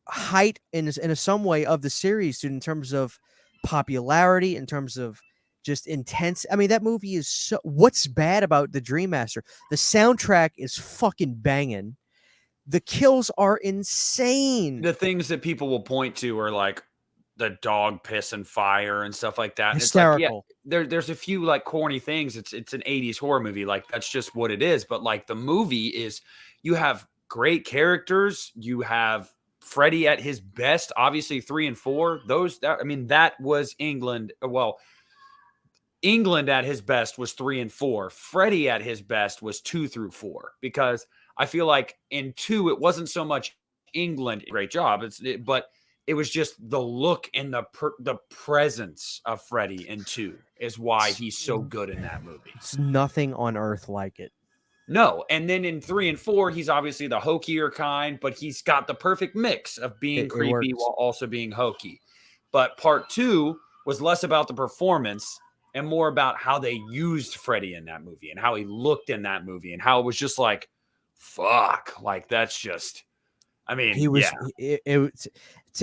height in some way of the series, dude, in terms of popularity, in terms of just intense. I mean, that movie is so. What's bad about the Dream Master? The soundtrack is fucking banging. The kills are insane. The things that people will point to are like the dog piss and fire and stuff like that. And Hysterical. it's like, yeah, there's a few like corny things. It's an 80s horror movie. Like that's just what it is. But like the movie is, you have great characters. You have Freddy at his best, obviously 3 and 4. That was England. Well, England at his best was 3 and 4. Freddy at his best was 2 through 4, because I feel like in 2 it wasn't so much England, great job, but it was just the look and the presence of Freddy in 2 is why he's so good in that movie. It's nothing on earth like it. No, and then in 3 and 4, he's obviously the hokier kind, but he's got the perfect mix of being creepy while also being hokey. But part 2 was less about the performance and more about how they used Freddy in that movie and how he looked in that movie and how it was just like, fuck, like that's just, I mean, He was. yeah.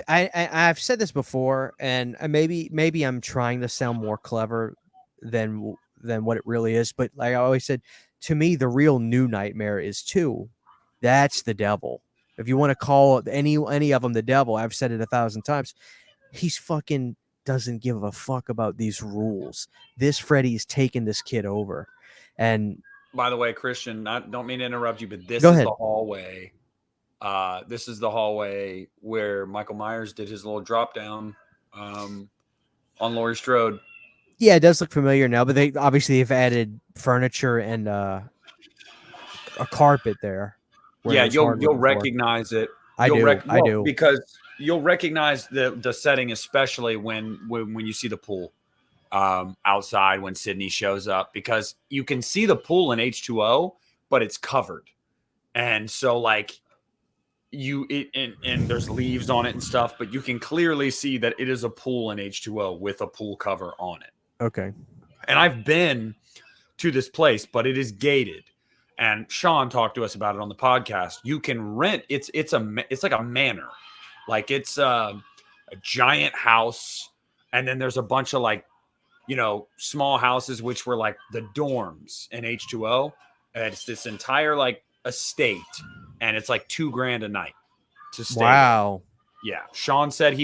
I've said this before, and maybe I'm trying to sound more clever than what it really is. But like I always said, to me, the real new nightmare is 2. That's the devil. If you want to call any of them the devil, I've said it 1,000 times. He's fucking doesn't give a fuck about these rules. This Freddy's taking this kid over. And by the way, Christian, I don't mean to interrupt you, but this Go is ahead. the hallway. This is the hallway where Michael Myers did his little drop down on Laurie Strode. Yeah, it does look familiar now, but they've added furniture and a carpet there. Yeah, you'll recognize it. I do. Because you'll recognize the setting, especially when you see the pool outside when Sydney shows up, because you can see the pool in H2O, but it's covered, and so like and there's leaves on it and stuff, but you can clearly see that it is a pool in H2O with a pool cover on it. Okay. And I've been to this place, but it is gated. And Sean talked to us about it on the podcast. You can rent. It's like a manor, like it's a giant house, and then there's a bunch of like, small houses which were like the dorms in H2O. And it's this entire like estate, and it's like $2,000 a night to stay. Wow. There. Yeah, Sean said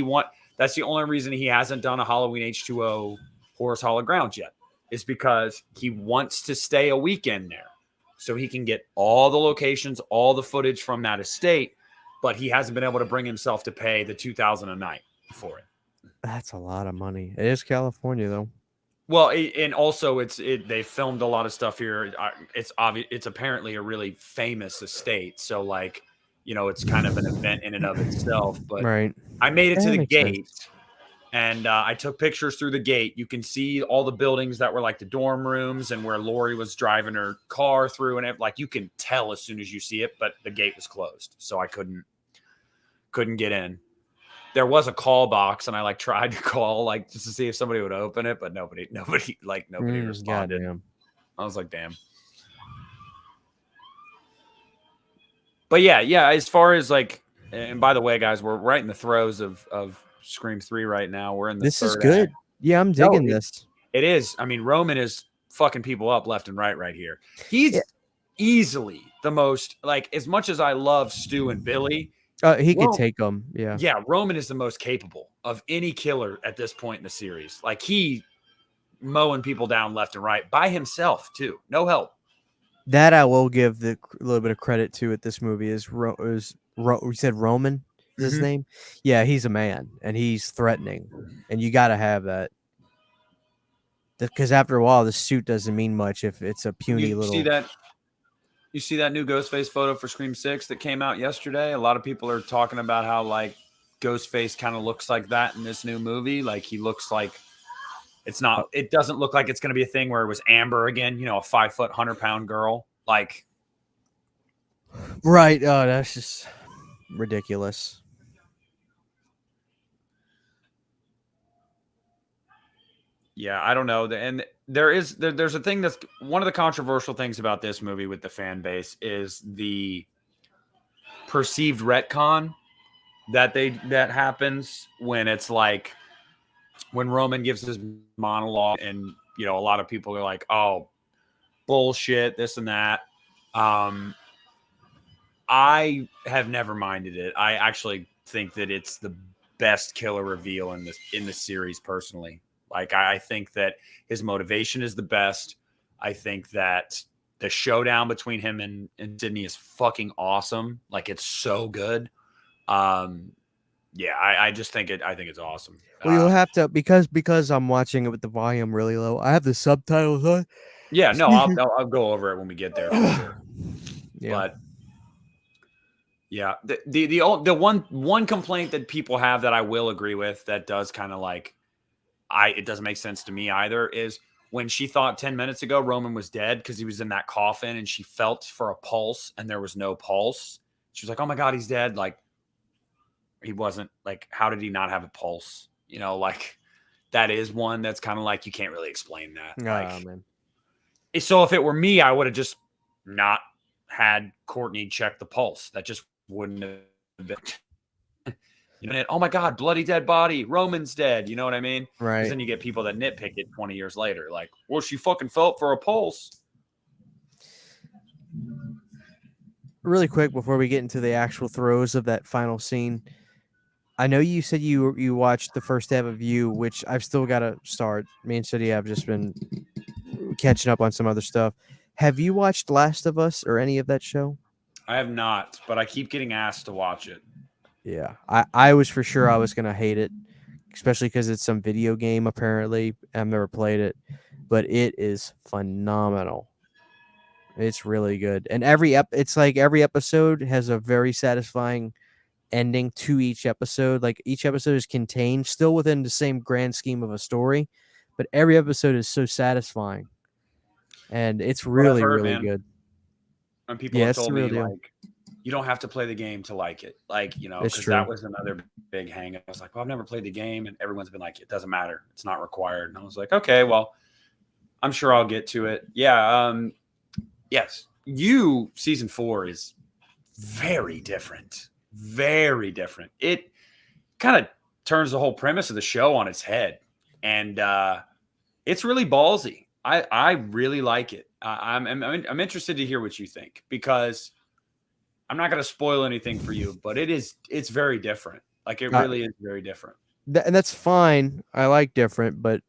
that's the only reason he hasn't done a Halloween H2O Horror's Hollow Grounds yet, is because he wants to stay a weekend there so he can get all the locations, all the footage from that estate, but he hasn't been able to bring himself to pay the $2,000 a night for it. That's a lot of money. It is California, though. Well, and also they filmed a lot of stuff here. It's obvious. It's apparently a really famous estate. So like, it's kind of an event in and of itself. But right. I made it to the gate. Sense. And I took pictures through the gate. You can see all the buildings that were like the dorm rooms and where Lori was driving her car through, and like you can tell as soon as you see it, but the gate was closed, so I couldn't get in. There was a call box, and I like tried to call like just to see if somebody would open it, but nobody responded. Goddamn. I was like, damn. But yeah. As far as like, and by the way, guys, we're right in the throes of Scream 3 right now. We're in the This is third good. act. Yeah, I'm digging this. It is. I mean, Roman is fucking people up left and right here. He's easily the most, like, as much as I love Stu and Billy, he could take them. Yeah. Yeah, Roman is the most capable of any killer at this point in the series. Like, he mowing people down left and right by himself too. No help. That I will give a little bit of credit to at this movie is we said Roman is his name. Yeah, he's a man and he's threatening, and you got to have that. Because after a while, the suit doesn't mean much if it's a puny You little. see that? You see that new Ghostface photo for Scream 6 that came out yesterday? A lot of people are talking about how like Ghostface kind of looks like that in this new movie. Like he looks like it's not. It doesn't look like it's going to be a thing where it was Amber again. You know, a 5', 100-pound girl. Like, Right. Oh, that's just ridiculous. yeah, I don't know. And there's a thing that's one of the controversial things about this movie with the fan base is the perceived retcon that happens when it's like when Roman gives his monologue and a lot of people are like, oh, bullshit, this and that. I have never minded it. I actually think that it's the best killer reveal in the series personally. Like I think that his motivation is the best. I think that the showdown between him and Sydney is fucking awesome. Like it's so good. Yeah, I just think I think it's awesome. Well, you'll have to because I'm watching it with the volume really low. I have the subtitles on. Yeah, no, Excuse me. I'll go over it when we get there for sure. Yeah. But yeah, the one complaint that people have that I will agree with that does kind of like it doesn't make sense to me either is when she thought 10 minutes ago Roman was dead because he was in that coffin and she felt for a pulse and there was no pulse. She was like, "Oh my God, he's dead." Like he wasn't. Like, how did he not have a pulse? Like that is one that's kind of like you can't really explain that. Like, man. so if it were me, I would have just not had Courtney check the pulse. That just wouldn't have been. Oh my God, bloody dead body. Roman's dead. You know what I mean? Right. Because then you get people that nitpick it 20 years later. Like, well, she fucking felt for a pulse. Really quick before we get into the actual throes of that final scene, I know you said you watched the first half of You, which I've still got to start. Me and City have just been catching up on some other stuff. Have you watched Last of Us or any of that show? I have not, but I keep getting asked to watch it. Yeah, I was for sure I was gonna hate it, especially because it's some video game. Apparently, I've never played it, but it is phenomenal. It's really good, and it's like every episode has a very satisfying ending to each episode. Like each episode is contained still within the same grand scheme of a story, but every episode is so satisfying, and it's What I've really heard, really man. good. And people Yeah, have it's the told real me deal. like, you don't have to play the game to like it. Like, It's because true. that was another big hang up. I was like, well, I've never played the game. And everyone's been like, it doesn't matter. It's not required. And I was like, okay, well, I'm sure I'll get to it. Yeah. Yes. You season 4 is very different. Very different. It kind of turns the whole premise of the show on its head. And it's really ballsy. I really like it. I'm interested to hear what you think because I'm not going to spoil anything for you, but it's very different. Like it really is very different. And that's fine. I like different, but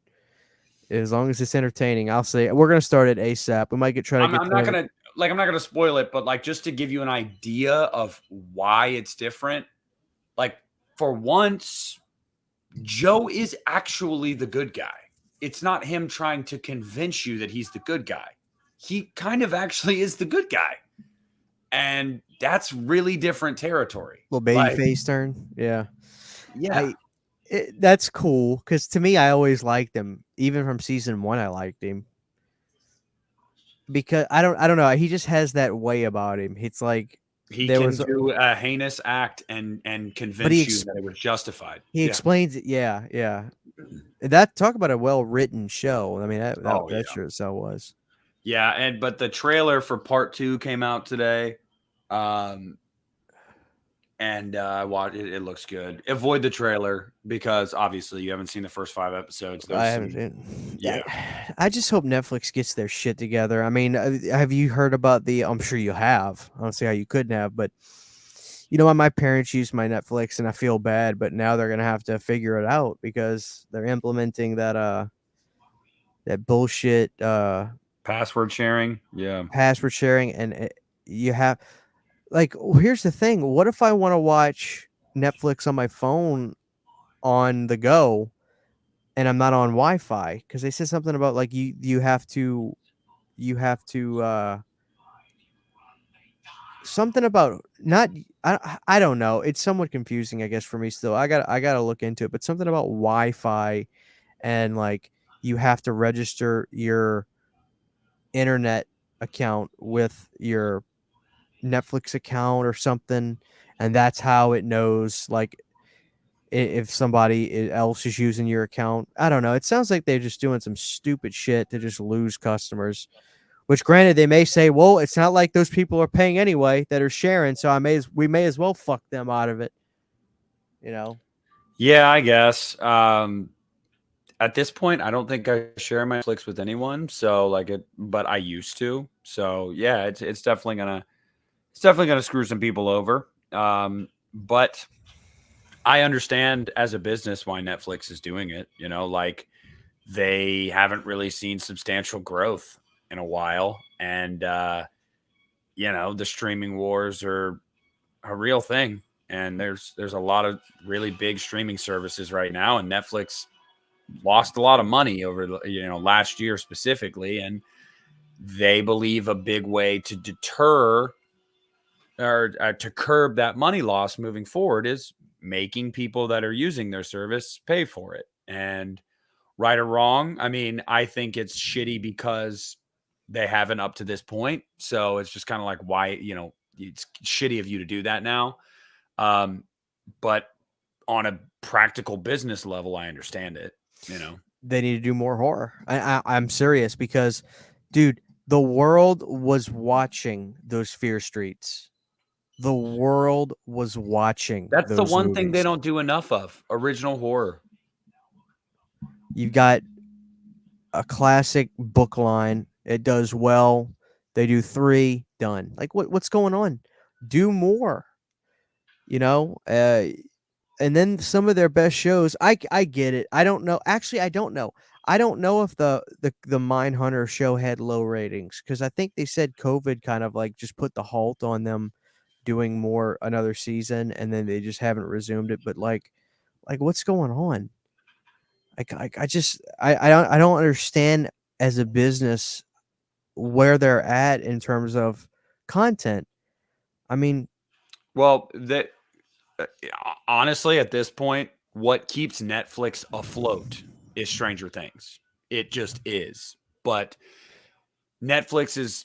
as long as it's entertaining, I'll say we're gonna start it ASAP. We might try to I'm get. not going to spoil it, but like just to give you an idea of why it's different. Like for once, Joe is actually the good guy. It's not him trying to convince you that he's the good guy. He kind of actually is the good guy. And that's really different territory. Little baby face turn. Yeah. Yeah. That's cool because to me, I always liked him. Even from season 1, I liked him because I don't know. He just has that way about him. It's like he there can was, do a heinous act and convince you that it was justified. he explains it. Yeah, yeah. That talk about a well written show. I mean, that sure as hell was. Yeah, but the trailer for part 2 came out today. And I watched it. It looks good. Avoid the trailer because obviously you haven't seen the first 5 episodes. I haven't seen. Yeah. I just hope Netflix gets their shit together. I mean, have you heard about the? I'm sure you have. I don't see how you couldn't have, but my parents use my Netflix, and I feel bad, but now they're gonna have to figure it out because they're implementing that bullshit Password sharing. Yeah. password sharing, and you have. Like, here's the thing. What if I want to watch Netflix on my phone on the go? and I'm not on Wi-Fi because they said something about like you have to something about not I don't know. It's somewhat confusing, I guess, for me still. I gotta look into it, but something about Wi-Fi and like you have to register your internet account with your Netflix account or something, and that's how it knows like if somebody else is using your account. I don't know. It sounds like they're just doing some stupid shit to just lose customers. Which, granted, they may say, "Well, it's not like those people are paying anyway that are sharing, so we may as well fuck them out of it." You know, Yeah, I guess. At this point, I don't think I share my Netflix with anyone. So like it, but I used to. So yeah, it's definitely gonna screw some people over. But I understand as a business why Netflix is doing it. You know, like they haven't really seen substantial growth in a while, and you know the streaming wars are a real thing. And there's a lot of really big streaming services right now, and Netflix lost a lot of money over last year specifically, and they believe a big way to deter or to curb that money loss moving forward is making people that are using their service pay for it. And right or wrong, I mean, I think it's shitty because they haven't up to this point. So it's just kind of like why, it's shitty of you to do that now. Um, but on a practical business level, I understand it. they need to do more horror. I'm serious because, dude, the world was watching those Fear Streets. The world was watching That's the those one thing they movies. don't do enough of, original horror. You've got a classic book line. It does well. They do 3, done. Like what's going on? Do more. You know, and then some of their best shows. I get it. I don't know. Actually, I don't know. I don't know if the Mindhunter show had low ratings because I think they said COVID kind of like just put the halt on them doing more another season, and then they just haven't resumed it. But like what's going on? I don't understand as a business where they're at in terms of content. I mean, Well, uh, honestly, at this point, what keeps Netflix afloat is Stranger Things. It just is. But Netflix is,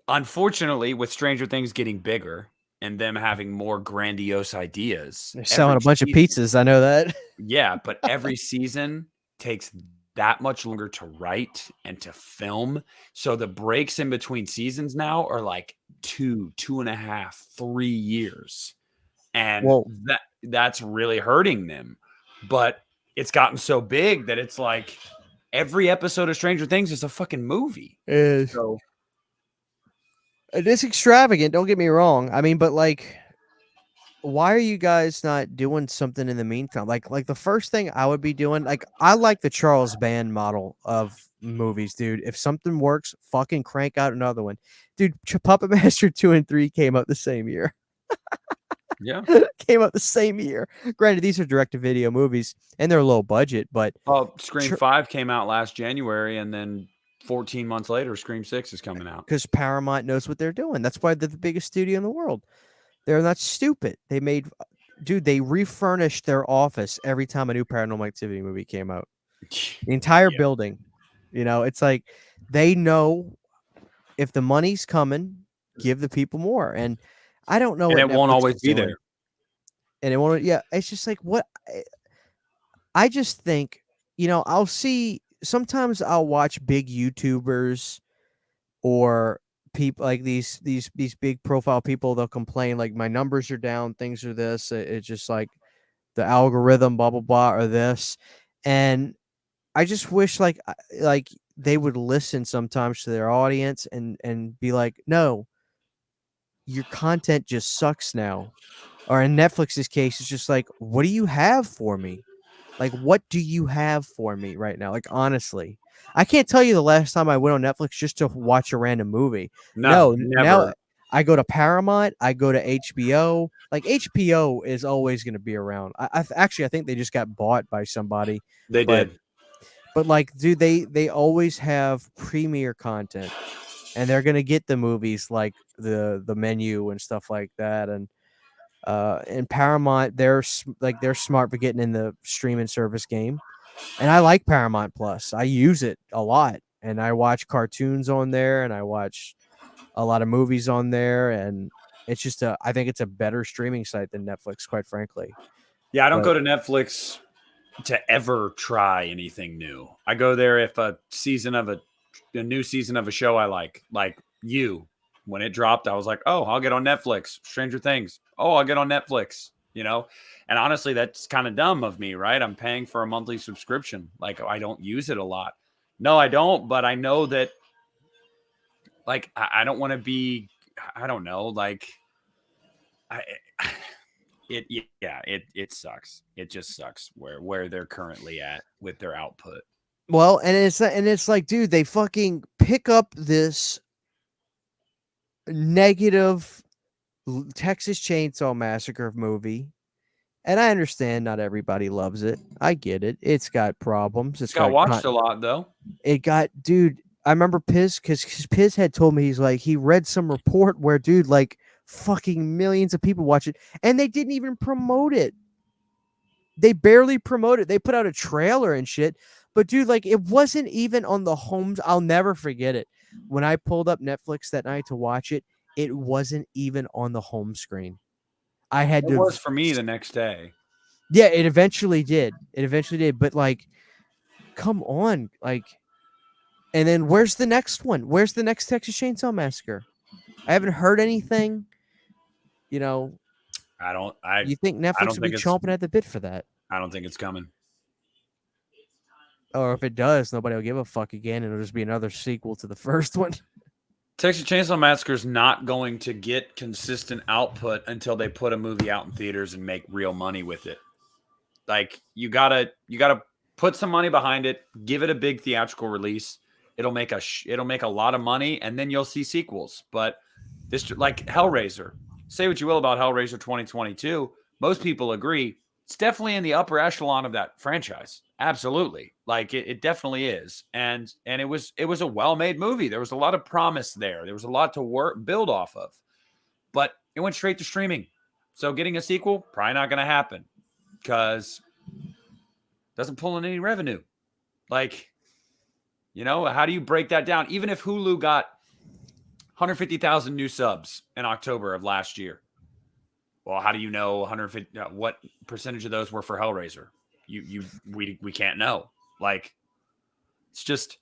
unfortunately, with Stranger Things getting bigger and them having more grandiose ideas, they're selling every a bunch of season, pizzas. I know that. yeah, but every season takes that much longer to write and to film. So the breaks in between seasons now are like 2.5, 3 years. And Well, that's really hurting them. But it's gotten so big that it's like every episode of Stranger Things is a fucking movie. is So it is extravagant. Don't get me wrong. I mean, but like, why are you guys not doing something in the meantime? Like the first thing I would be doing, like I like the Charles Band model of movies, dude. If something works, fucking crank out another one, dude. Puppet Master 2 and 3 came out the same year. yeah. Came out the same year. Granted, these are direct to video movies and they're low budget, but Well, Scream 5 came out last January, and then 14 months later, Scream 6 is coming out. because Paramount knows what they're doing. That's why they're the biggest studio in the world. They're not stupid. They made, dude, they refurnished their office every time a new Paranormal Activity movie came out. The entire Yeah. building. You know, it's like they know if the money's coming, give the people more. And I don't know And what it won't Netflix always is be doing. there. And it won't, yeah, it's just like what I just think, I'll see sometimes I'll watch big YouTubers or people like these big profile people. They'll complain like my numbers are down, things are this. It's just like the algorithm, blah blah blah, or this. And I just wish like they would listen sometimes to their audience and be like, no, your content just sucks now. Or in Netflix's case, it's just like, what do you have for me? Like, what do you have for me right now? Like, honestly, I can't tell you the last time I went on Netflix just to watch a random movie. No, No, now never. I go to Paramount, I go to HBO. Like, HBO is always going to be around. Actually, I think they just got bought by somebody, They but did. But like, dude, they always have premiere content, and they're gonna get the movies like the Menu and stuff like that, and Paramount, they're smart for getting in the streaming service game. And I like Paramount Plus. I use it a lot, and I watch cartoons on there, and I watch a lot of movies on there, and it's just I think it's a better streaming site than Netflix, quite frankly. Yeah, I don't But go to Netflix to ever try anything new. I go there if a new season of a show I like You. When it dropped, I was like, oh, I'll get on Netflix. Stranger Things. Oh, I'll get on Netflix, you know? And honestly, that's kind of dumb of me, right? I'm paying for a monthly subscription. Like, I don't use it a lot. No, I don't, but I know that, like, I don't want to be, I don't know, like, I, it sucks. It just sucks where they're currently at with their output. well, and it's like, dude, they fucking pick up this negative Texas Chainsaw Massacre movie, and I understand not everybody loves it. I get it. It's got problems. It's got watched a lot though. It got, dude. I remember Piz, because Piz had told me, he's like, he read some report where, dude, like fucking millions of people watch it, and they didn't even promote it. They barely promote it. They put out a trailer and shit, but dude, like, it wasn't even on the homes. I'll never forget it. When I pulled up Netflix that night to watch it, it wasn't even on the home screen. I had It to. was for me the next day. Yeah, it eventually did. But like, come on, like, and then where's the next one? Where's the next Texas Chainsaw Massacre? I haven't heard anything. You know, you think Netflix would be chomping at the bit for that? I don't think it's coming. Or if it does, nobody will give a fuck again, and it'll just be another sequel to the first one. Texas Chainsaw Massacre is not going to get consistent output until they put a movie out in theaters and make real money with it. Like, you gotta put some money behind it, give it a big theatrical release. It'll make a lot of money, and then you'll see sequels. But this, like Hellraiser, say what you will about Hellraiser 2022, most people agree it's definitely in the upper echelon of that franchise. Absolutely. Like, it definitely is. And it was a well-made movie. There was a lot of promise there. There was a lot to build off of. But it went straight to streaming. So getting a sequel, probably not going to happen because it doesn't pull in any revenue. Like, you know, how do you break that down? Even if Hulu got 150,000 new subs in October of last year. Well, how do you know 150? What percentage of those were for Hellraiser? We can't know. Like, it's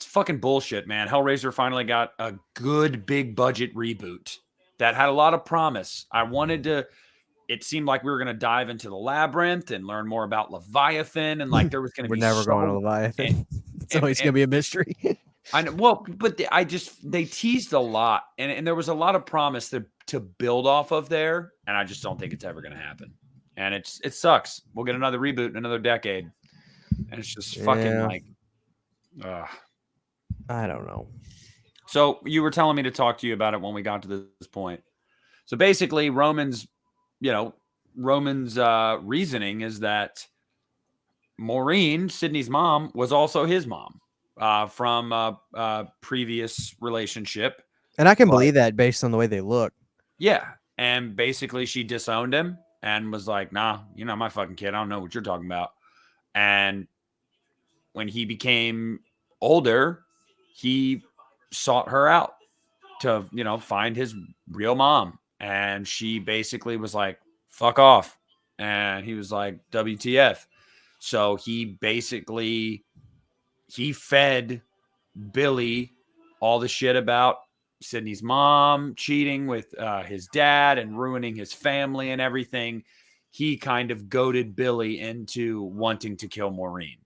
fucking bullshit, man. Hellraiser finally got a good big budget reboot that had a lot of promise. It seemed like we were going to dive into the labyrinth and learn more about Leviathan, and like there was going to be. We're never going to Leviathan. It's always going to be a mystery. I know. Well, but they teased a lot, and there was a lot of promise to build off of there, and I just don't think it's ever going to happen. And it sucks. We'll get another reboot in another decade, and it's just fucking like, I don't know. So you were telling me to talk to you about it when we got to this point. So basically, Roman's reasoning is that Maureen, Sydney's mom, was also his mom from a previous relationship. And I can believe that based on the way they look. Yeah. And basically she disowned him and was like, nah, you're not my fucking kid. I don't know what you're talking about. And when he became older, he sought her out to, find his real mom. And she basically was like, fuck off. And he was like, WTF. So he fed Billy all the shit about Sydney's mom cheating with his dad and ruining his family and everything. He kind of goaded Billy into wanting to kill Maureen.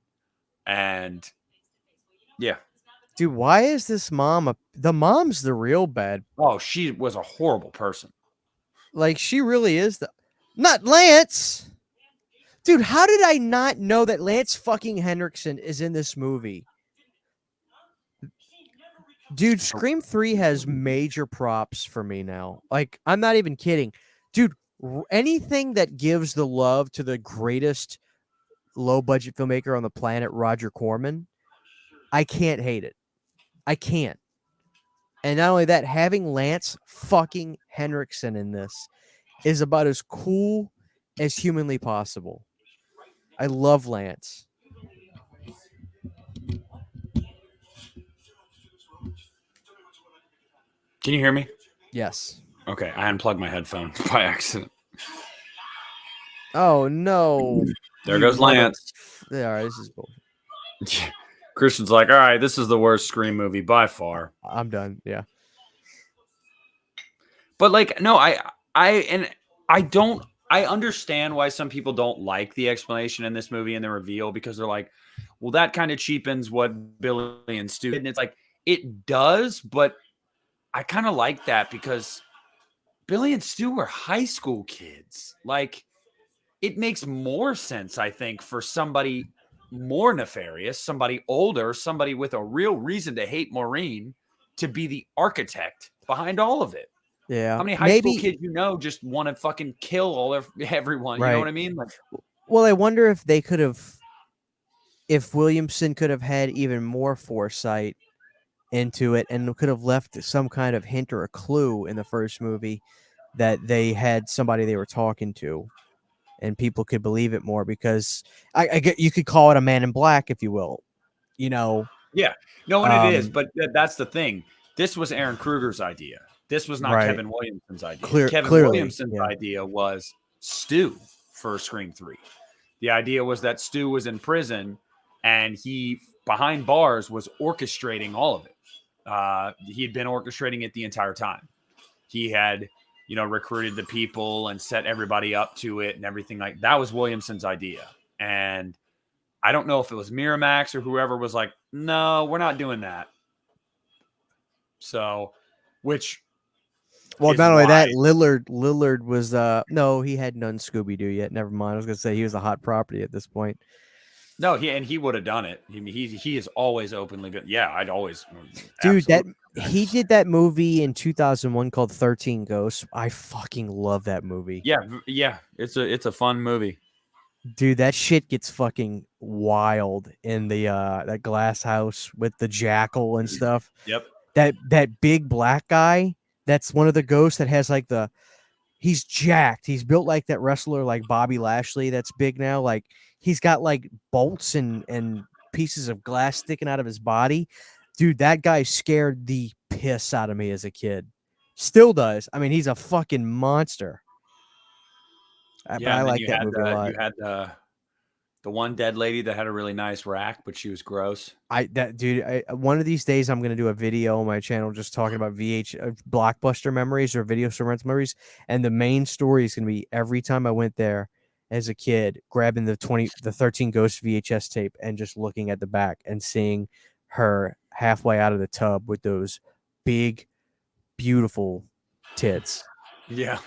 And yeah. Dude, why is this mom the mom's the real bad? Oh, she was a horrible person. Like, she really is not Lance. Dude, how did I not know that Lance fucking Henriksen is in this movie? Dude, Scream 3 has major props for me now. Like, I'm not even kidding. Dude, anything that gives the love to the greatest low budget filmmaker on the planet, Roger Corman, I can't hate it. I can't. And not only that, having Lance fucking Henriksen in this is about as cool as humanly possible. I love Lance. Can you hear me? Yes. Okay, I unplugged my headphone by accident. Oh no. There goes Lance. All right, this is bullshit. Christian's like, all right, this is the worst Scream movie by far. I'm done. Yeah. But like, no, I understand why some people don't like the explanation in this movie and the reveal, because they're like, well, that kind of cheapens what Billy and Stu did. And it's like, it does, but I kind of like that because Billy and Stu were high school kids. Like, it makes more sense, I think, for somebody more nefarious, somebody older, somebody with a real reason to hate Maureen, to be the architect behind all of it. Yeah. How many high school kids just want to fucking kill everyone? Right. You know what I mean? Like, well, I wonder if they could have, if Williamson could have had even more foresight into it and could have left some kind of hint or a clue in the first movie that they had somebody they were talking to, and people could believe it more, because I get, you could call it a Man in Black, if you will, you know. Yeah, no, and it is, but that's the thing. This was Aaron Kruger's idea. This was not Kevin Williamson's idea. Kevin Williamson's idea was Stu for Scream 3. The idea was that Stu was in prison and he, behind bars, was orchestrating all of it. He had been orchestrating it the entire time. He had, recruited the people and set everybody up to it and everything like that. Was Williamson's idea. And I don't know if it was Miramax or whoever was like, no, we're not doing that. So, which... Well, not only that, Lillard was no, he hadn't done Scooby-Doo yet. Never mind. I was gonna say he was a hot property at this point. No, he would have done it. He is always openly been. Yeah, I'd always. Dude, he did that movie in 2001 called 13 Ghosts. I fucking love that movie. Yeah, it's a fun movie. Dude, that shit gets fucking wild in the that glass house with the jackal and stuff. Yep. That big black guy. That's one of the ghosts that has like he's jacked. He's built like that wrestler, like Bobby Lashley. That's big now. Like he's got like bolts and pieces of glass sticking out of his body. Dude, that guy scared the piss out of me as a kid. Still does. I mean, he's a fucking monster. Yeah, but I like that movie a lot. You had the one dead lady that had a really nice rack, but she was gross. One of these days I'm gonna do a video on my channel just talking about blockbuster memories or video store rental memories, and the main story is gonna be every time I went there as a kid, grabbing the 13 Ghosts VHS tape and just looking at the back and seeing her halfway out of the tub with those big, beautiful tits. Yeah.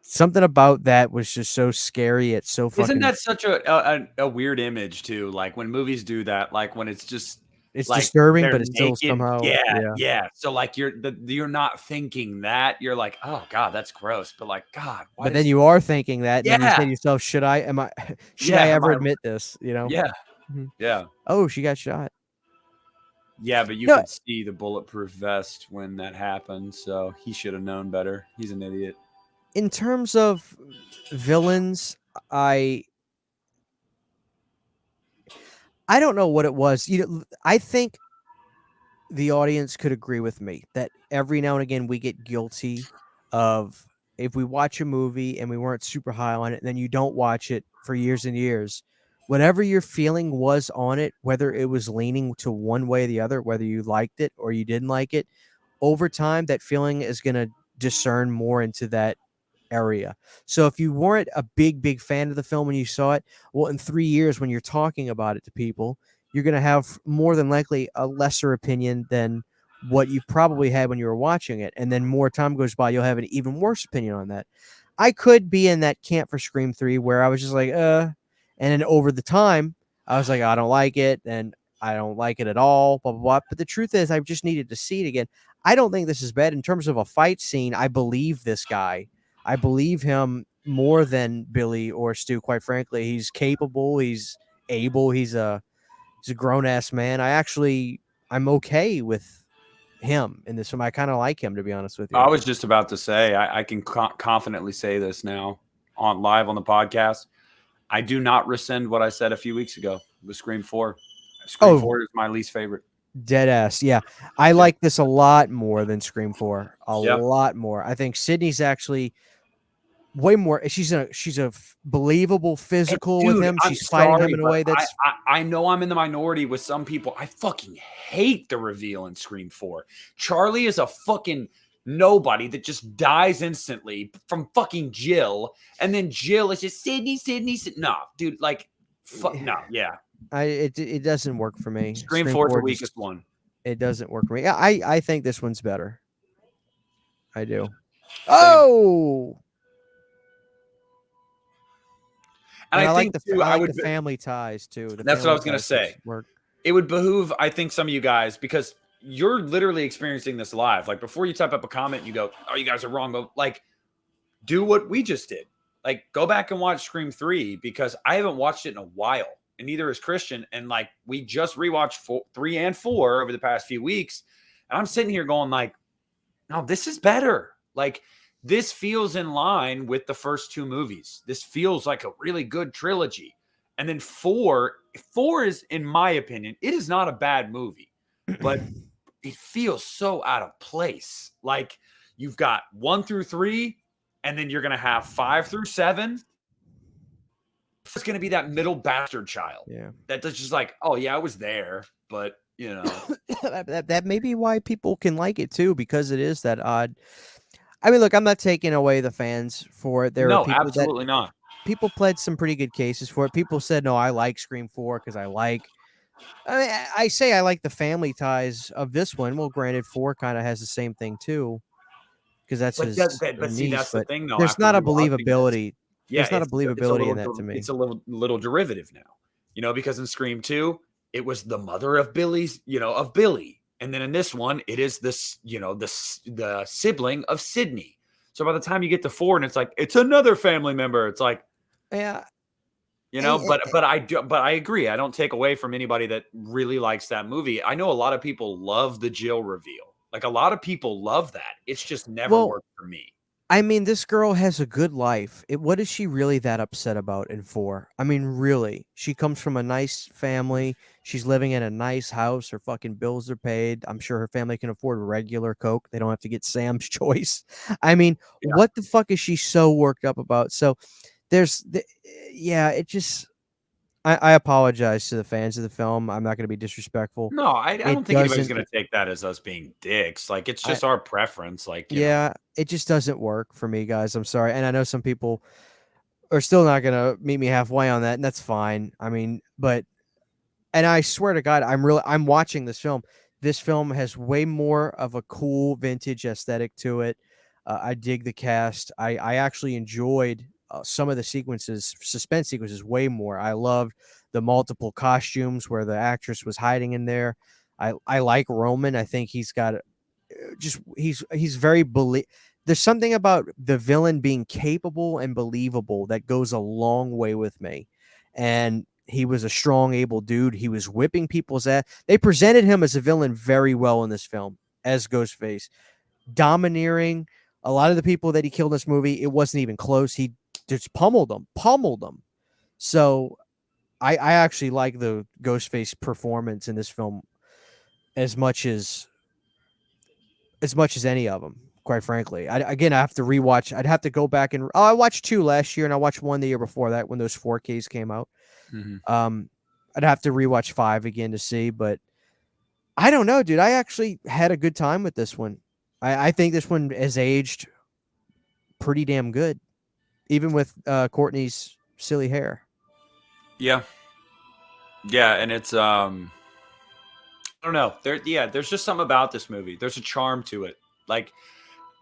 Something about that was just so scary. It's so fucking... Isn't that such a weird image too? Like when movies do that, like when it's just... It's like disturbing, but it's still somehow... Yeah. So like you're not thinking that. You're like, oh God, that's gross. But like, God, why But then you are thinking that, and then you say to yourself, should I ever admit this? You know? Yeah. Yeah. Oh, she got shot. Yeah, but you could see the bulletproof vest when that happened, so he should have known better. He's an idiot. In terms of villains, I don't know what it was. I think the audience could agree with me that every now and again we get guilty of, if we watch a movie and we weren't super high on it, and then you don't watch it for years and years, whatever your feeling was on it, whether it was leaning to one way or the other, whether you liked it or you didn't like it, over time that feeling is going to discern more into that area. So if you weren't a big fan of the film when you saw it, well, in 3 years when you're talking about it to people, you're going to have more than likely a lesser opinion than what you probably had when you were watching it. And then more time goes by, you'll have an even worse opinion on that. I could be in that camp for Scream 3 where I was just like, and then over the time, I was like, I don't like it, and I don't like it at all, blah, blah, blah. But the truth is, I just needed to see it again. I don't think this is bad. In terms of a fight scene, I believe this guy. I believe him more than Billy or Stu. Quite frankly, he's capable. He's able. He's a grown ass man. I'm okay with him in this film. I kind of like him, to be honest with you. I was just about to say, I can confidently say this now on live on the podcast. I do not rescind what I said a few weeks ago with Scream 4. Scream 4 is my least favorite. Dead ass. Yeah. I like this a lot more than Scream 4. A Yep. lot more. I think Sydney's actually way more. She's a believable physical with him. She's fighting him in a way that's. I know I'm in the minority with some people. I fucking hate the reveal in Scream 4. Charlie is a fucking nobody that just dies instantly from fucking Jill, and then Jill is just Sydney. No, dude, like, no, yeah. It doesn't work for me. Scream 4 is the weakest one. It doesn't work for me. I think this one's better. I do. Oh. And I like the family ties too. That's what I was going to say. It would behoove, I think, some of you guys, because you're literally experiencing this live. Like, before you type up a comment, you go, "Oh, you guys are wrong." But like, do what we just did. Like, go back and watch Scream 3, because I haven't watched it in a while, and neither is Christian. And like, we just rewatched 3 and 4 over the past few weeks, and I'm sitting here going like, "No, this is better." Like, this feels in line with the first 2 movies. This feels like a really good trilogy. And then 4 is, in my opinion, it is not a bad movie, but it feels so out of place. Like, you've got 1 through 3, and then you're going to have 5 through 7. It's going to be that middle bastard child. Yeah. That's just like, oh yeah, I was there, but you know. that may be why people can like it too, because it is that odd. I mean, look, I'm not taking away the fans for it. No, absolutely not. People pled some pretty good cases for it. People said, no, I like Scream 4 because I like the family ties of this one. Well, granted, 4 kind of has the same thing too, because that's his see, that's the thing, though. There's not a believability. There's not a believability in that to me. It's a little derivative now, you know, because in Scream 2, it was the mother of Billy's, of Billy. And then in this one, it is this, the sibling of Sydney. So by the time you get to 4 and it's like, it's another family member, it's like, yeah, but I agree. I don't take away from anybody that really likes that movie. I know a lot of people love the Jill reveal. Like, a lot of people love that. It's just never worked for me. I mean, this girl has a good life. What is she really that upset about in 4? I mean, really, she comes from a nice family. She's living in a nice house. Her fucking bills are paid. I'm sure her family can afford regular Coke. They don't have to get Sam's Choice. I mean, what the fuck is she so worked up about? So it just, I apologize to the fans of the film. I'm not going to be disrespectful. No, I don't think anybody's going to take that as us being dicks. Like, it's just our preference. Like, it just doesn't work for me, guys. I'm sorry. And I know some people are still not going to meet me halfway on that, and that's fine. I mean, and I swear to God, I'm watching this film. This film has way more of a cool vintage aesthetic to it. I dig the cast. I actually enjoyed some of the suspense sequences way more. I loved the multiple costumes where the actress was hiding in there. I like Roman. I think he's got he's very there's something about the villain being capable and believable that goes a long way with me. And he was a strong, able dude. He was whipping people's ass. They presented him as a villain very well in this film as Ghostface, domineering. A lot of the people that he killed in this movie, it wasn't even close. He just pummeled them. So I actually like the Ghostface performance in this film as much as any of them, quite frankly. I have to rewatch. I'd have to go back and I watched 2 last year and I watched 1 the year before that when those 4Ks came out. Mm-hmm. I'd have to rewatch 5 again to see, but I don't know, dude. I actually had a good time with this one. I think this one has aged pretty damn good, even with Courtney's silly hair. Yeah, and it's I don't know. There's just something about this movie. There's a charm to it. Like,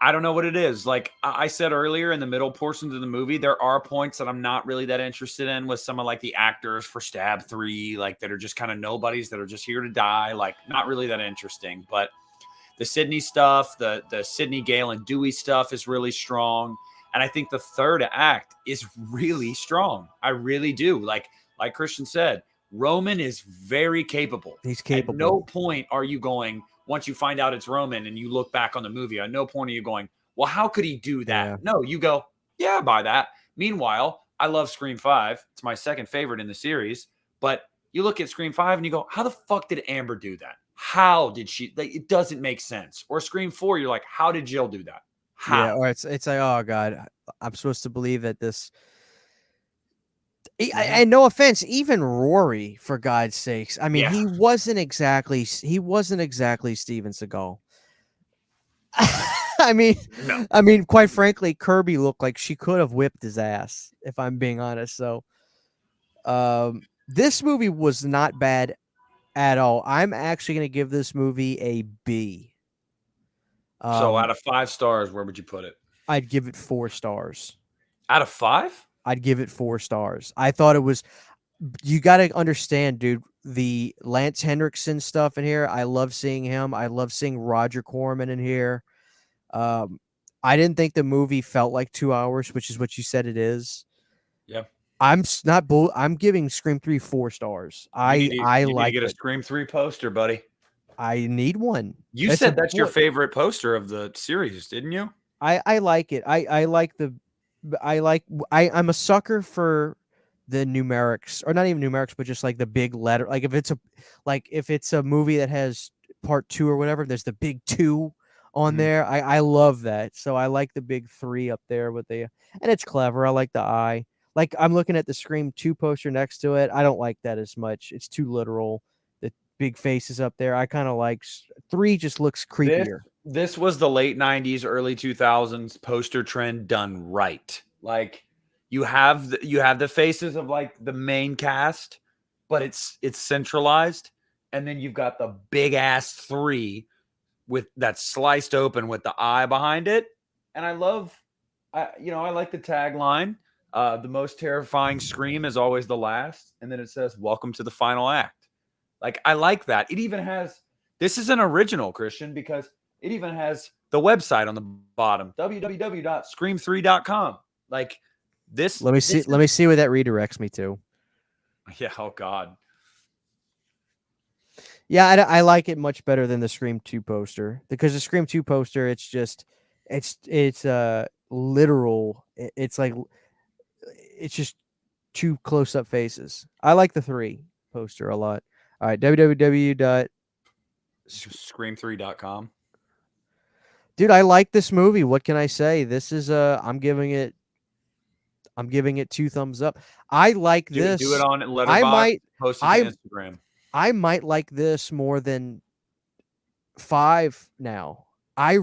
I don't know what it is. Like I said earlier, in the middle portions of the movie, there are points that I'm not really that interested in with some of like the actors for Stab 3, like that are just kind of nobodies that are just here to die. Like, not really that interesting. But the Sydney stuff, the Sydney, Gale, and Dewey stuff is really strong. And I think the third act is really strong. I really do. Like Christian said, Roman is very capable. He's At capable. no point are you going, once you find out it's Roman and you look back on the movie, at no point are you going, well, how could he do that? Yeah. No, you go, yeah, I buy that. Meanwhile, I love Scream 5. It's my second favorite in the series. But you look at Scream 5 and you go, how the fuck did Amber do that? How did she? Like, it doesn't make sense. Or Scream 4, you're like, how did Jill do that? How? Yeah, or it's like, oh god, I'm supposed to believe that this. And no offense, even Rory, for God's sakes. I mean, Yeah. he wasn't exactly Steven Seagal. No. I mean, quite frankly, Kirby looked like she could have whipped his ass, if I'm being honest. So, this movie was not bad at all. I'm actually going to give this movie a B. So out of 5 stars, where would you put it? I'd give it 4 stars. Out of 5? I'd give it 4 stars. I thought it was. You got to understand, dude. The Lance Henriksen stuff in here, I love seeing him. I love seeing Roger Corman in here. I didn't think the movie felt like 2 hours, which is what you said it is. Yeah. I'm giving Scream 3 4 stars. You need to like get a it. Scream 3 poster, buddy. I need one. You said that's your favorite poster of the series, didn't you? I like it. I'm a sucker for the numerics, or not even numerics, but just like the big letter. Like if it's a movie that has part 2 or whatever, there's the big 2 on there. I love that. So I like the big 3 up there and it's clever. I like the eye. Like I'm looking at the Scream 2 poster next to it. I don't like that as much. It's too literal. The big faces up there. I kind of like 3 just looks creepier. This was the late 90s, early 2000s poster trend done right. Like you have the faces of like the main cast, but it's centralized, and then you've got the big ass 3 with that sliced open with the eye behind it. And I like the tagline. The most terrifying scream is always the last, and then it says, "Welcome to the final act." Like I like that. It even has. This is an original, Christian, because it even has the website on the bottom, www.scream3.com. Like this. Let me see where that redirects me to. Yeah. Oh God. Yeah, I like it much better than the Scream 2 poster, because the Scream 2 poster, it's literal. It's like it's just 2 close up faces. I like the 3 poster a lot. All right, Scream3.com. Dude, I like this movie. What can I say? This is I'm giving it 2 thumbs up. I like this. Do it on Letterboxd. Post it to Instagram. I might like this more than 5 now. I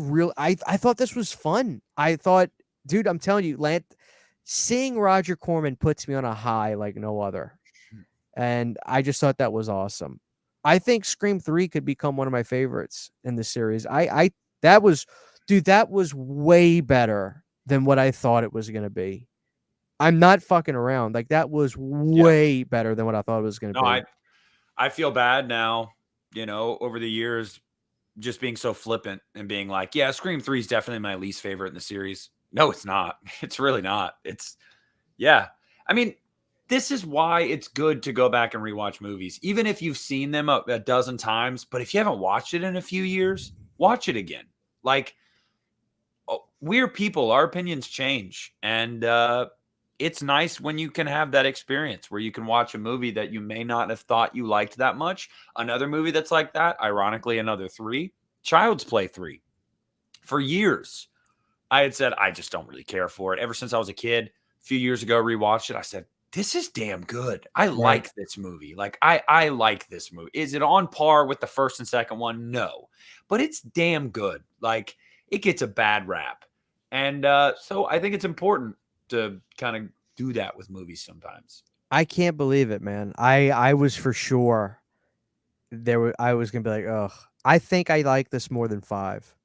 thought this was fun. I thought, dude, I'm telling you, seeing Roger Corman puts me on a high like no other. And I just thought that was awesome. I think Scream 3 could become one of my favorites in the series. That was way better than what I thought it was going to be. I'm not fucking around. Like that was way better than what I thought it was going to be. I feel bad now, over the years, just being so flippant and being like, yeah, Scream 3 is definitely my least favorite in the series. No, it's not. It's really not. I mean, this is why it's good to go back and rewatch movies, even if you've seen them a dozen times. But if you haven't watched it in a few years, watch it again. Like, we're people, our opinions change. And it's nice when you can have that experience where you can watch a movie that you may not have thought you liked that much. Another movie that's like that, ironically, another 3, Child's Play 3. For years, I had said, I just don't really care for it. Ever since I was a kid, a few years ago, rewatched it. I said, this is damn good. I like this movie. Like, I like this movie. Is it on par with the first and second one? No. But it's damn good. Like, it gets a bad rap. And so I think it's important to kind of do that with movies sometimes. I can't believe it, man. I was for sure I was gonna be like, ugh. I think I like this more than 5.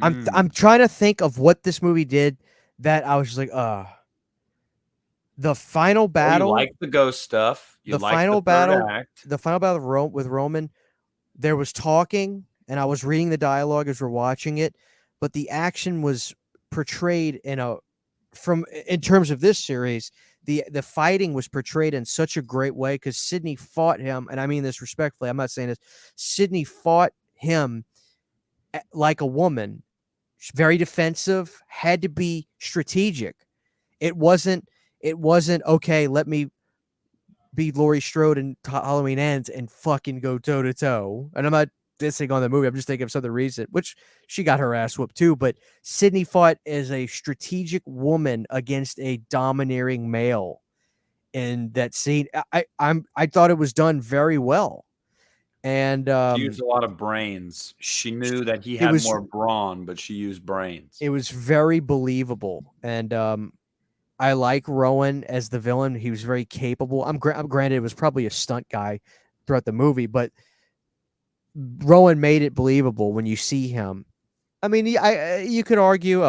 I'm trying to think of what this movie did that I was just like, the final battle. You like the ghost stuff. The final battle with Roman. There was talking, and I was reading the dialogue as we're watching it, but the action was portrayed in terms of this series, the fighting was portrayed in such a great way because Sydney fought him, and I mean this respectfully. I'm not saying this. Sydney fought him like a woman, very defensive, had to be strategic. It wasn't okay, let me be Laurie Strode and Halloween Ends and fucking go toe to toe. And I'm not dissing on the movie. I'm just thinking of some other reason, which she got her ass whooped too. But Sydney fought as a strategic woman against a domineering male in that scene. I thought it was done very well. And she used a lot of brains. She knew that he it had was more brawn, but she used brains. it was very believable. And I like Rowan as the villain. He was very capable. I'm granted it was probably a stunt guy throughout the movie, but Rowan made it believable when you see him. I mean, you could argue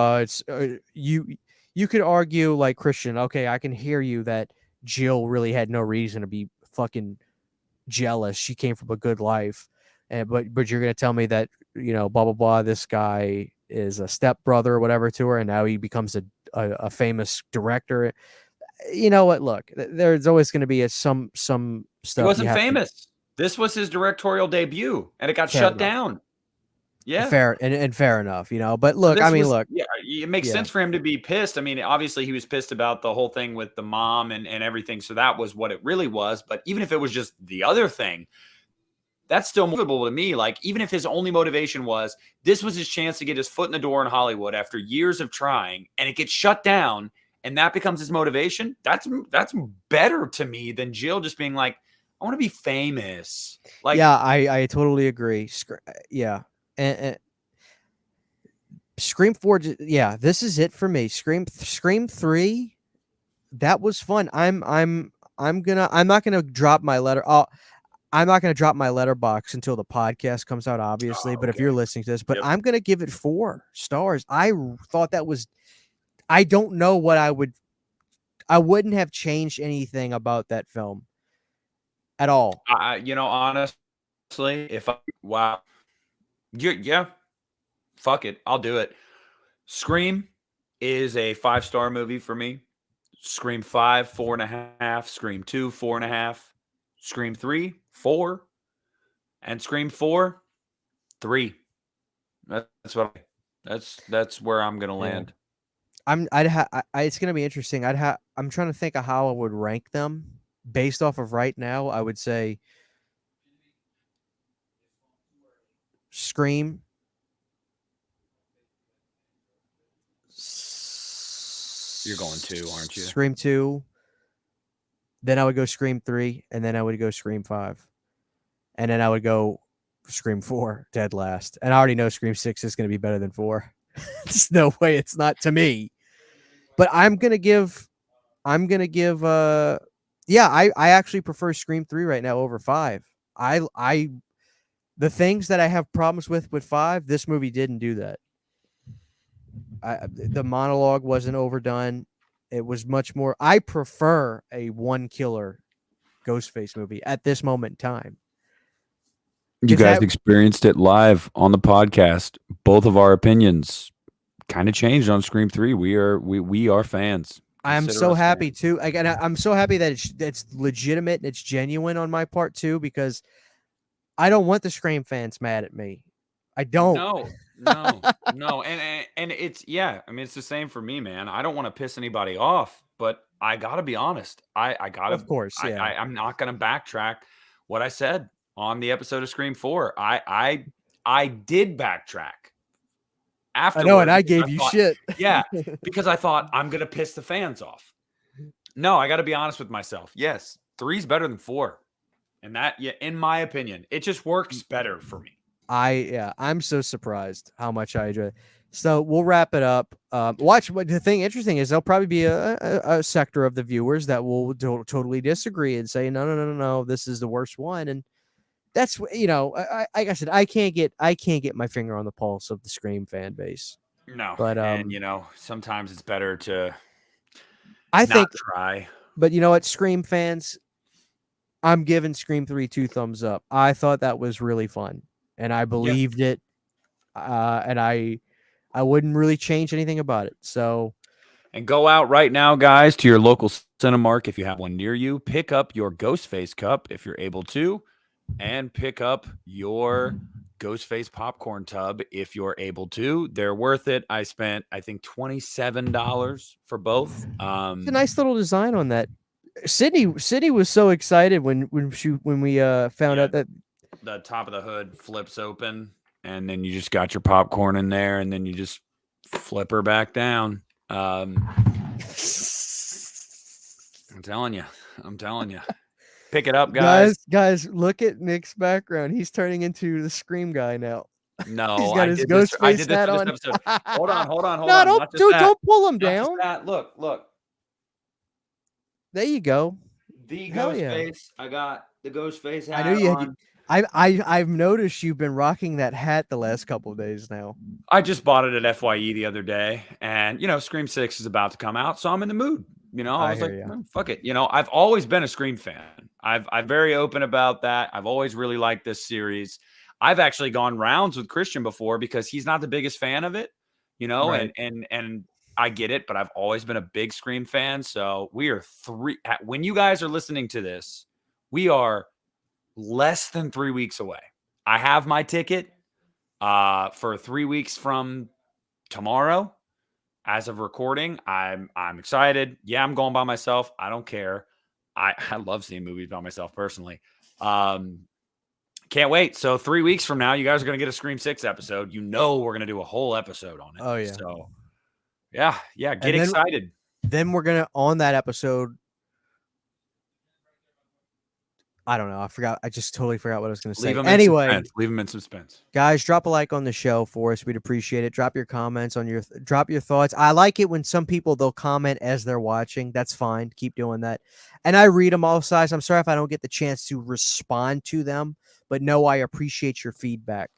you could argue like Christian. Okay, I can hear you that Jill really had no reason to be fucking jealous. She came from a good life, and but you're gonna tell me that blah blah blah. This guy is a stepbrother or whatever to her, and now he becomes a famous director. You know what? Look, there's always going to be some stuff. He wasn't famous. This was his directorial debut, and it got shut down. Yeah, fair and fair enough. But look, so I mean, look, yeah, it makes sense for him to be pissed. I mean, obviously he was pissed about the whole thing with the mom and everything. So that was what it really was. But even if it was just the other thing, that's still movable to me. Like, even if his only motivation was this was his chance to get his foot in the door in Hollywood after years of trying, and it gets shut down, and that becomes his motivation, that's better to me than Jill just being like, I want to be famous. Like, yeah, I totally agree. Yeah, and Scream 4, yeah, this is it for me. Scream 3, that was fun. I'm not gonna drop my letter. I'm not going to drop my letterbox until the podcast comes out, obviously. But if you're listening to this, I'm going to give it 4 stars. I thought that was, I don't know what I wouldn't have changed anything about that film at all. Honestly, yeah, fuck it. I'll do it. Scream is a 5-star movie for me. Scream 5, 4.5. Scream 2, 4.5. Scream 3, 4, and Scream 4, 3. That's where I'm gonna land. It's gonna be interesting. I'm trying to think of how I would rank them based off of right now. I would say Scream, You're going 2, aren't you? Scream 2. Then I would go Scream 3, and then I would go Scream 5. And then I would go Scream 4, dead last. And I already know Scream 6 is going to be better than 4. There's no way it's not to me. But I'm going to give, I actually prefer Scream 3 right now over 5. The things that I have problems with 5, this movie didn't do that. The monologue wasn't overdone. It was much more. I prefer a one killer Ghostface movie at this moment in time. You guys experienced it live on the podcast. Both of our opinions kind of changed on Scream 3. We are fans. I'm so happy too. Again, I'm so happy that it's legitimate and it's genuine on my part too, because I don't want the Scream fans mad at me. I don't. No. And it's, yeah, I mean, it's the same for me, man. I don't want to piss anybody off, but I gotta be honest. I gotta, of course, yeah. I'm not gonna backtrack what I said on the episode of Scream 4. I did backtrack. Afterwards, I know, and I gave you shit. Yeah, because I thought I'm gonna piss the fans off. No, I got to be honest with myself. Yes, 3's better than 4, and that, yeah, in my opinion, it just works better for me. I'm so surprised how much I enjoy it. So we'll wrap it up. Watch. What the thing interesting is, there'll probably be a sector of the viewers that will totally disagree and say, no, this is the worst one. And that's, like I said, I can't get my finger on the pulse of the Scream fan base. No, but and sometimes it's better to try. But you know what, Scream fans, I'm giving Scream 3 2 thumbs up. I thought that was really fun, and I believed it. And I I wouldn't really change anything about it. So And go out right now, guys, to your local Cinemark if you have one near you. Pick up your Ghostface cup if you're able to, and pick up your Ghostface popcorn tub if you're able to. They're worth it. I spent, I think, $27 for both. it's a nice little design on that. Sydney was so excited when we found Yeah. out that The top of the hood flips open, and then you just got your popcorn in there, and then you just flip her back down. I'm telling you. I'm telling you. Pick it up, guys. guys, look at Nick's background. He's turning into the Scream guy now. No, He's got his I ghost did face this hat for this on. episode. Hold on. No, Not just that. don't pull him Not just down. that. Look. There you go. The Hell ghost yeah. face. I got the ghost face hat I know you had. on. I've noticed you've been rocking that hat the last couple of days now. I just bought it at FYE the other day, and Scream 6 is about to come out, so I'm in the mood. I was like, ya. fuck it. I've always been a Scream fan. I'm very open about that. I've always really liked this series. I've actually gone rounds with Christian before because he's not the biggest fan of it, Right. and I get it, but I've always been a big Scream fan. So we are when you guys are listening to this, we are less than 3 weeks away. I have my ticket for 3 weeks from tomorrow. As of recording, I'm excited. Yeah, I'm going by myself. I don't care. I love seeing movies by myself personally. Can't wait. So 3 weeks from now, you guys are going to get a Scream 6 episode. We're going to do a whole episode on it. Oh yeah. So yeah, get And excited. Then we're gonna on that episode. I don't know. I forgot. I just totally forgot what I was going to say. Leave them Anyway, leave them in suspense. guys, drop a like on the show for us. We'd appreciate it. Drop your comments drop your thoughts. I like it when some people they'll comment as they're watching. That's fine. Keep doing that. And I read them all sides. I'm sorry if I don't get the chance to respond to them, but no, I appreciate your feedback.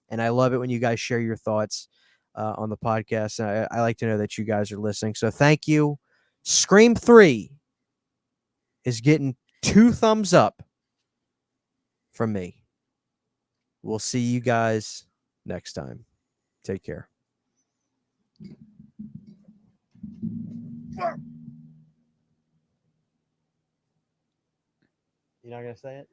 And I love it when you guys share your thoughts on the podcast. I like to know that you guys are listening. So thank you. Scream 3 is getting 2 thumbs up from me. We'll see you guys next time. Take care. You're not going to say it?